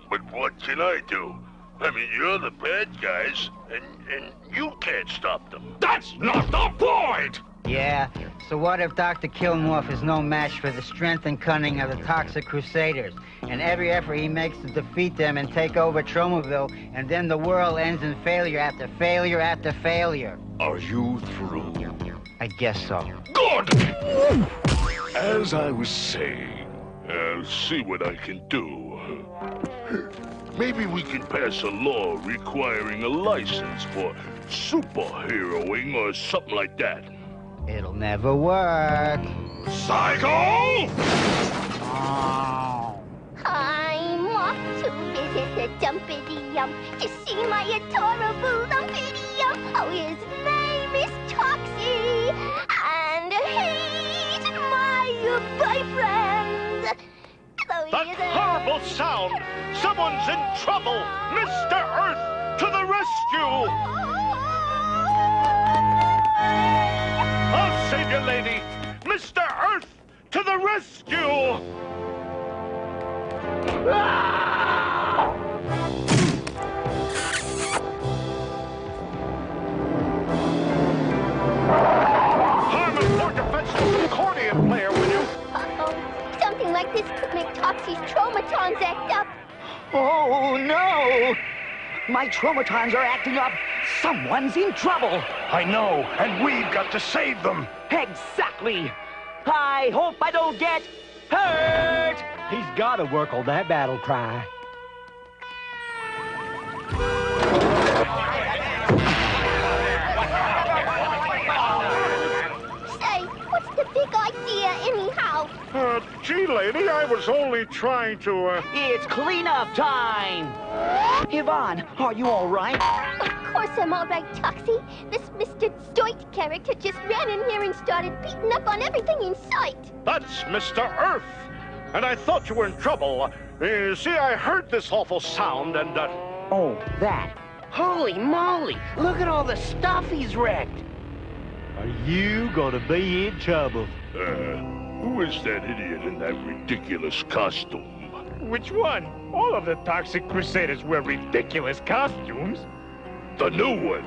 But what can I do? I mean, you're the bad guys, and you can't stop them. That's not the point! Yeah, so what if Dr. Kill-Em-Off is no match for the strength and cunning of the Toxic Crusaders, and every effort he makes to defeat them and take over Tromaville, and then the world ends in failure after failure after failure? Are you through? I guess so. Good! As I was saying, I'll see what I can do. Maybe we can pass a law requiring a license for superheroing or something like that. It'll never work. Psycho! Oh. I'm off to visit the Dumpity-Yum to see my adorable Lumpity-Yum. Oh, his name is Toxie, and he's my your boyfriend. That horrible sound! Someone's in trouble! Mr. Earth, to the rescue! I'll save you, lady! Mr. Earth, to the rescue! Harm a more defenseless accordion player, will you? Uh-oh. Something like this could make Toxie's traumatons act up. Oh, no! My traumatons are acting up. Someone's in trouble. I know, and we've got to save them. Exactly. I hope I don't get hurt. He's got to work on that battle cry. Say, what's the big idea anyhow? Gee, lady, I was only trying to, It's cleanup time. Yvonne, are you all right? Of course I'm all right, Toxie. This Mr. Doit character just ran in here and started beating up on everything in sight. That's Mr. Earth. And I thought you were in trouble. See, I heard this awful sound and, Oh, that. Holy moly! Look at all the stuff he's wrecked. Are you gonna be in trouble? Who is that idiot in that ridiculous costume? Which one? All of the Toxic Crusaders wear ridiculous costumes. The new one.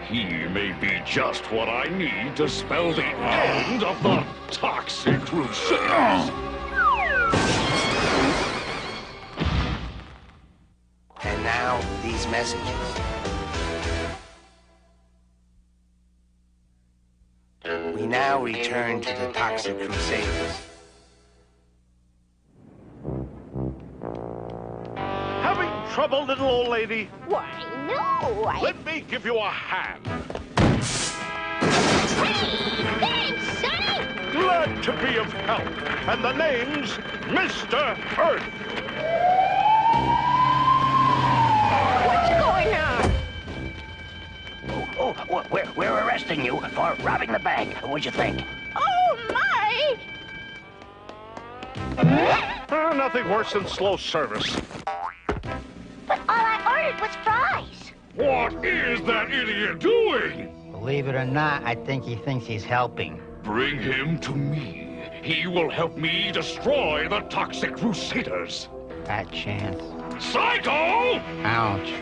He may be just what I need to spell the end of the Toxic Crusaders. And now, these messages. We now return to the Toxic Crusaders. Having trouble, little old lady? Why, no, Let me give you a hand. Thanks, Sonny! Glad to be of help. And the name's Mr. Earth. What's going on? We're arresting you for robbing the bank. What'd you think? Oh, my! Nothing worse than slow service. But all I ordered was fries. What is that idiot doing? Believe it or not, I think he thinks he's helping. Bring him to me. He will help me destroy the Toxic Crusaders. Fat chance. Psycho! Ouch.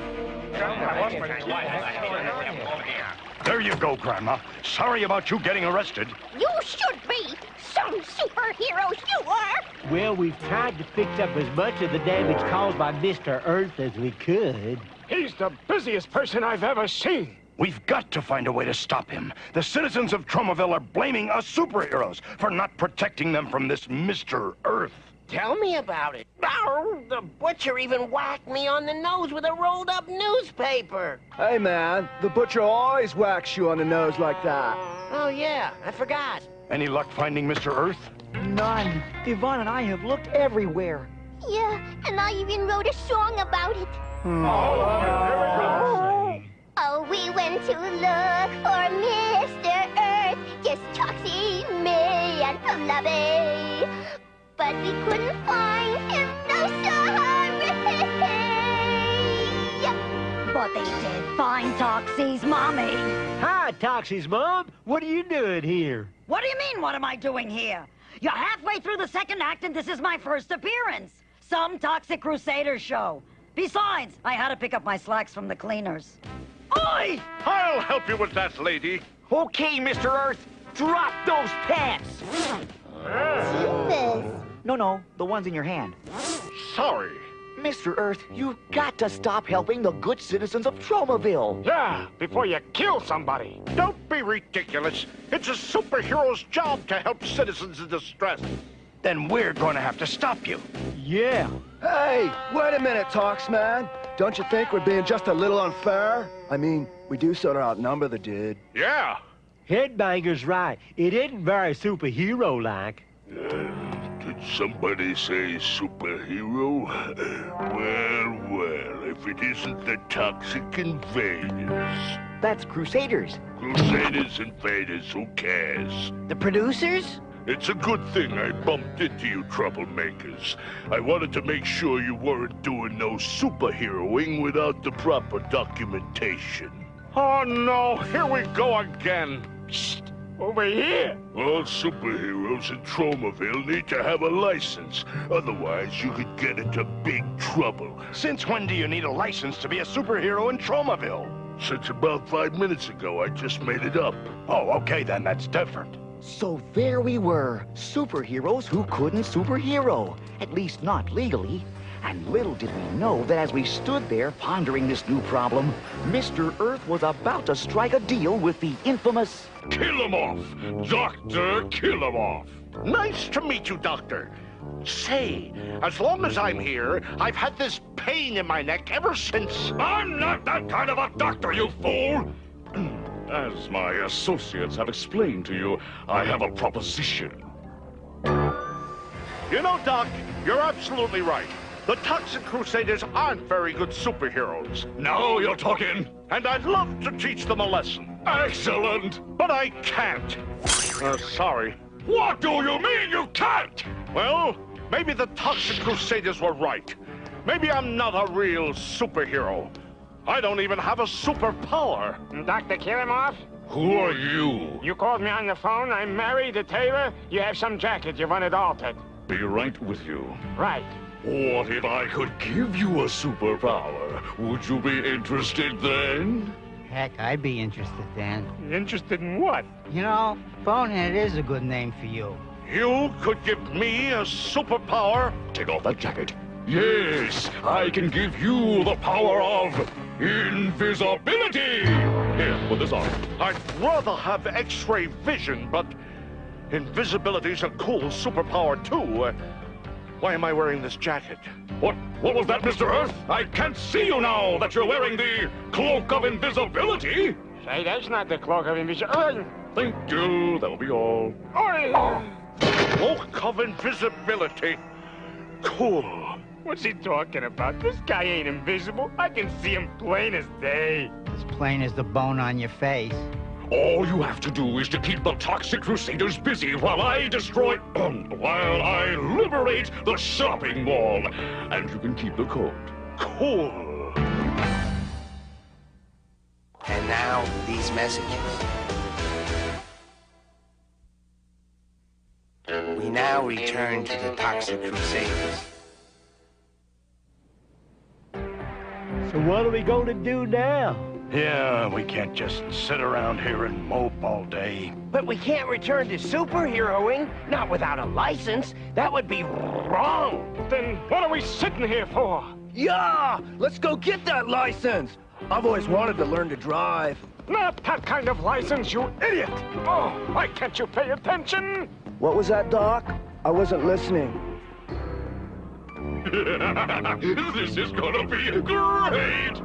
There you go, Grandma. Sorry about you getting arrested. You should be. Some superheroes you are. Well, we've tried to fix up as much of the damage caused by Mr. Earth as we could. He's the busiest person I've ever seen. We've got to find a way to stop him. The citizens of Tromaville are blaming us superheroes for not protecting them from this Mr. Earth. Tell me about it. Oh, the butcher even whacked me on the nose with a rolled-up newspaper. Hey, man, the butcher always whacks you on the nose like that. Oh, yeah, I forgot. Any luck finding Mr. Earth? None. Yvonne and I have looked everywhere. Yeah, and I even wrote a song about it. Oh, we went to look for Mr. Earth, just Toxie, me, and Fluffy. But we couldn't find him, no sorry. But they did find Toxie's mommy. Hi, Toxie's mom. What are you doing here? What do you mean, what am I doing here? You're halfway through the second act and this is my first appearance. Some Toxic Crusaders show. Besides, I had to pick up my slacks from the cleaners. Oi! I'll help you with that, lady. Okay, Mr. Earth, drop those pants. No, the ones in your hand. Sorry. Mr. Earth, you've got to stop helping the good citizens of Tromaville. Yeah, before you kill somebody. Don't be ridiculous. It's a superhero's job to help citizens in distress. Then we're going to have to stop you. Yeah. Hey, wait a minute, Tox, man. Don't you think we're being just a little unfair? I mean, we do sort of outnumber the dude. Yeah. Headbanger's right. It isn't very superhero-like. Did somebody say superhero? Well, if it isn't the Toxic Invaders. That's Crusaders. Crusaders and faders, who cares? The producers? It's a good thing I bumped into you troublemakers. I wanted to make sure you weren't doing no superheroing without the proper documentation. Oh, no, here we go again. Shh, over here. All superheroes in Tromaville need to have a license. Otherwise, you could get into big trouble. Since when do you need a license to be a superhero in Tromaville? Since about 5 minutes ago, I just made it up. Oh, okay, then that's different. So there we were, superheroes who couldn't superhero, at least not legally. And little did we know that as we stood there pondering this new problem, Mr. Earth was about to strike a deal with the infamous... Kill him off! Dr. Kill him off! Nice to meet you, Doctor. Say, as long as I'm here, I've had this pain in my neck ever since... I'm not that kind of a doctor, you fool! As my associates have explained to you, I have a proposition. You know, Doc, you're absolutely right. The Toxic Crusaders aren't very good superheroes. Now you're talking. And I'd love to teach them a lesson. Excellent. But I can't. Sorry. What do you mean you can't? Well, maybe the Toxic Crusaders were right. Maybe I'm not a real superhero. I don't even have a superpower. Dr. Kilimoff? Who are you? You called me on the phone. I'm Mary, the tailor. You have some jacket you wanted altered. Be right with you. Right. What if I could give you a superpower? Would you be interested then? Heck, I'd be interested then. Interested in what? You know, Bonehead is a good name for you. You could give me a superpower? Take off that jacket. Yes, I can give you the power of invisibility! Here, put this on. I'd rather have X-ray vision, but invisibility's a cool superpower too. Why am I wearing this jacket? What was that, Mr. Earth? I can't see you now that you're wearing the Cloak of Invisibility! Say, that's not the Cloak of Invisibility. Thank you, that'll be all. Cloak of Invisibility. Cool. What's he talking about? This guy ain't invisible. I can see him plain as day. As plain as the bone on your face. All you have to do is to keep the Toxic Crusaders busy while I destroy... while I liberate the shopping mall. And you can keep the code. Cool. And now, these messages. We now return to the Toxic Crusaders. So what are we going to do now? Yeah, we can't just sit around here and mope all day. But we can't return to superheroing, not without a license. That would be wrong. Then what are we sitting here for? Yeah, let's go get that license. I've always wanted to learn to drive. Not that kind of license, you idiot! Oh, why can't you pay attention? What was that, Doc? I wasn't listening. This is gonna be great!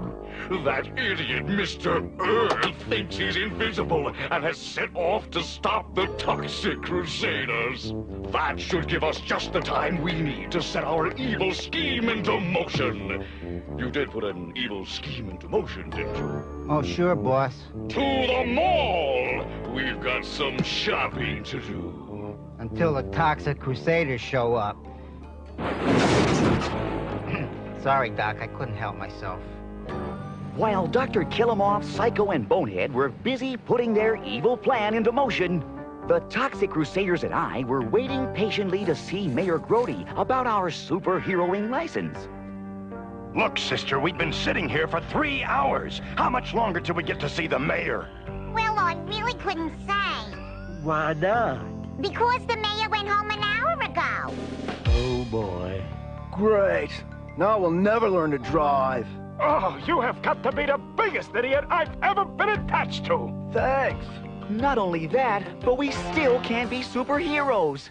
That idiot Mr. Earth thinks he's invisible and has set off to stop the Toxic Crusaders. That should give us just the time we need to set our evil scheme into motion. You did put an evil scheme into motion, didn't you? Oh, sure, boss. To the mall! We've got some shopping to do. Until the Toxic Crusaders show up. Sorry, Doc, I couldn't help myself. While Dr. Kilimoff, Psycho, and Bonehead were busy putting their evil plan into motion, the Toxic Crusaders and I were waiting patiently to see Mayor Grody about our superheroing license. Look, sister, we've been sitting here for 3 hours. How much longer till we get to see the mayor? Well, I really couldn't say. Why not? Because the mayor went home an hour ago. Oh, boy. Great. Now we'll never learn to drive. Oh, you have got to be the biggest idiot I've ever been attached to. Thanks. Not only that, but we still can't be superheroes.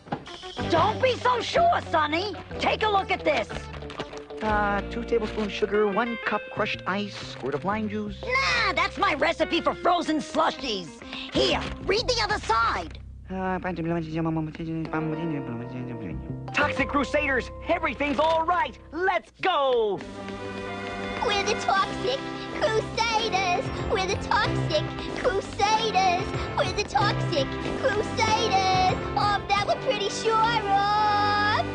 Don't be so sure, Sonny. Take a look at this. 2 tablespoons sugar, 1 cup crushed ice, squirt of lime juice. Nah, that's my recipe for frozen slushies. Here, read the other side. Toxic Crusaders, everything's all right. Let's go. We're the Toxic Crusaders. We're the Toxic Crusaders. We're the Toxic Crusaders. Oh, that we're pretty sure of.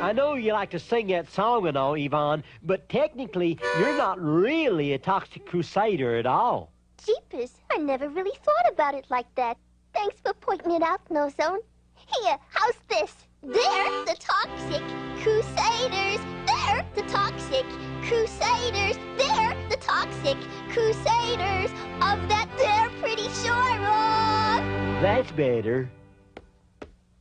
I know you like to sing that song and all, Yvonne, but technically, you're not really a Toxic Crusader at all. Jeepers, I never really thought about it like that. Thanks for pointing it out, No Zone. Here, how's this? They're the Toxic Crusaders. They're the Toxic Crusaders. They're the Toxic Crusaders. Of that, they're pretty sure of. That's better.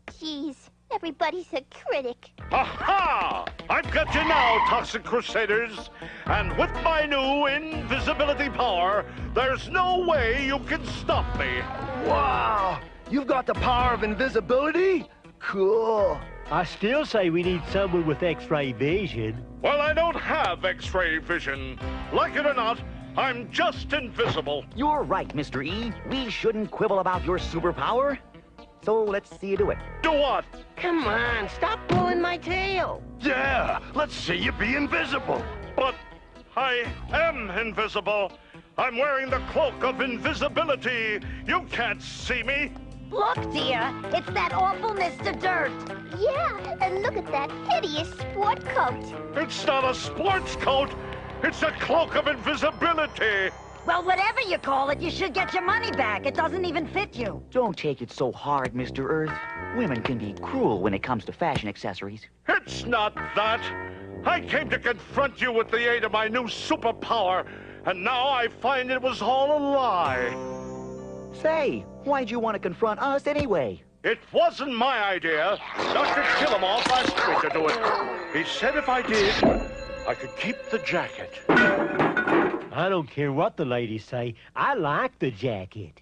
Jeez, everybody's a critic. Aha! I've got you now, Toxic Crusaders. And with my new invisibility power, there's no way you can stop me. Wow! You've got the power of invisibility? Cool. I still say we need someone with X-ray vision. Well, I don't have X-ray vision. Like it or not, I'm just invisible. You're right, Mr. E. We shouldn't quibble about your superpower. So let's see you do it. Do what? Come on, stop pulling my tail. Yeah, let's see you be invisible. But I am invisible. I'm wearing the cloak of invisibility. You can't see me. Look, dear, it's that awful Mr. Dirt. Yeah, and look at that hideous sport coat. It's not a sports coat. It's a cloak of invisibility. Well, whatever you call it, you should get your money back. It doesn't even fit you. Don't take it so hard, Mr. Earth. Women can be cruel when it comes to fashion accessories. It's not that. I came to confront you with the aid of my new superpower, and now I find it was all a lie. Say, why'd you want to confront us anyway? It wasn't my idea. Dr. Killamoff asked me to do it. He said if I did, I could keep the jacket. I don't care what the ladies say. I like the jacket.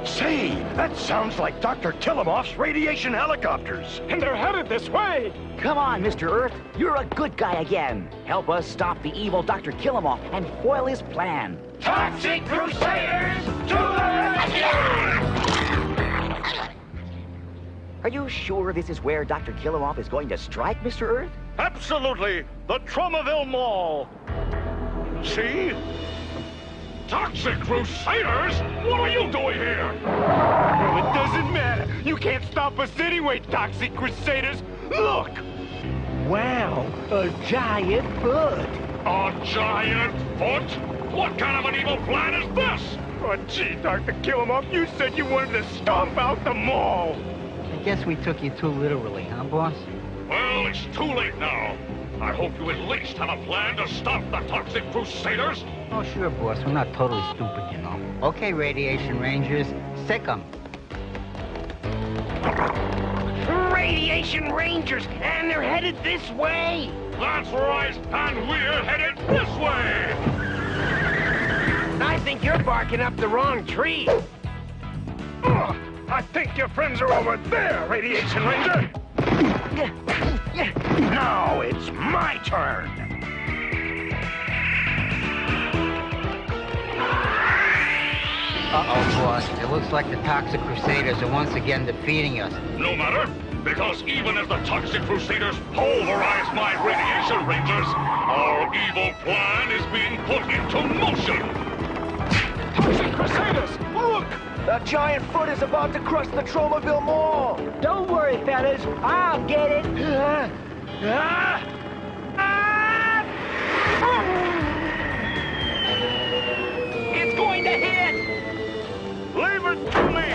Say, that sounds like Dr. Killamoff's radiation helicopters. And they're headed this way. Come on, Mr. Earth. You're a good guy again. Help us stop the evil Dr. Killamoff and foil his plan. Toxic Crusaders to the Are you sure this is where Dr. Killamoff is going to strike, Mr. Earth? Absolutely. The Tromaville Mall. See? Toxic Crusaders? What are you doing here? Oh, it doesn't matter. You can't stop us anyway, Toxic Crusaders. Look! Wow, a giant foot. A giant foot? What kind of an evil plan is this? Oh, gee, Dr. Killamoff, you said you wanted to stomp out the mall. I guess we took you too literally, huh, boss? Well, it's too late now. I hope you at least have a plan to stop the Toxic Crusaders. Oh, sure, boss. We're not totally stupid, you know. Okay, Radiation Rangers, sick 'em. Radiation Rangers, and they're headed this way. That's right, and we're headed this way. I think you're barking up the wrong tree. Oh, I think your friends are over there, Radiation Ranger. Now it's my turn. Uh-oh, boss. It looks like the Toxic Crusaders are once again defeating us. No matter, because even as the Toxic Crusaders pulverize my Radiation Rangers, our evil plan is being put into motion. Toxic Crusaders, look! That giant foot is about to crush the Tromaville Mall. Don't worry, fellas. I'll get it. It's going to hit. Leave it to me.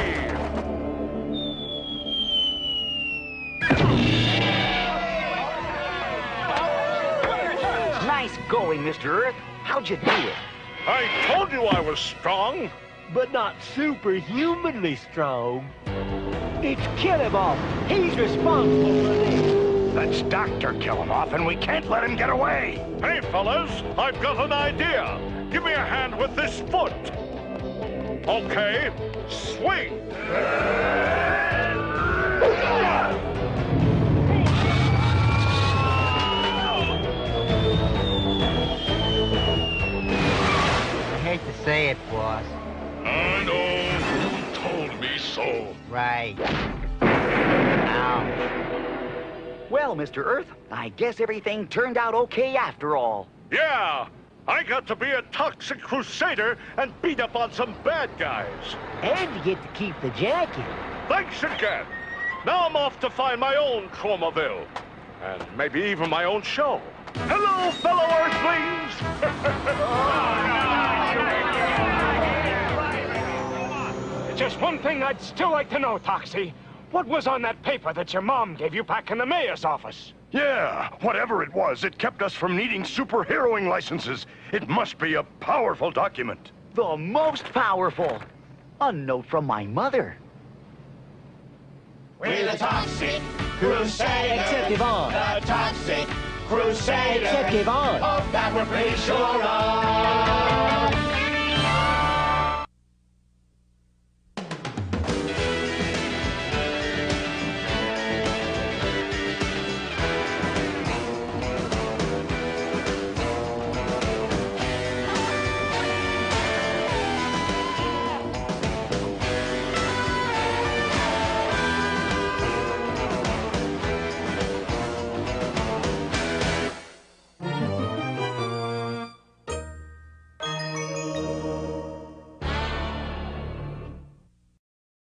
Nice going, Mr. Earth. How'd you do it? I told you I was strong. But not superhumanly strong. It's Killamoff. He's responsible for this. That's Dr. Killamoff, and we can't let him get away. Hey, fellas, I've got an idea. Give me a hand with this foot. Okay, swing. I hate to say it, boss. I know. You told me so. Right. Ow. Well, Mr. Earth, I guess everything turned out okay after all. Yeah, I got to be a toxic crusader and beat up on some bad guys. And you get to keep the jacket. Thanks again. Now I'm off to find my own Tromaville. And maybe even my own show. Hello, fellow Earthlings! Just one thing I'd still like to know, Toxie. What was on that paper that your mom gave you back in the mayor's office? Yeah, whatever it was, it kept us from needing superheroing licenses. It must be a powerful document. The most powerful. A note from my mother. We're the Toxic Crusaders. Except Yvonne. The Toxic Crusaders. Except Yvonne. Of that we're pretty sure of.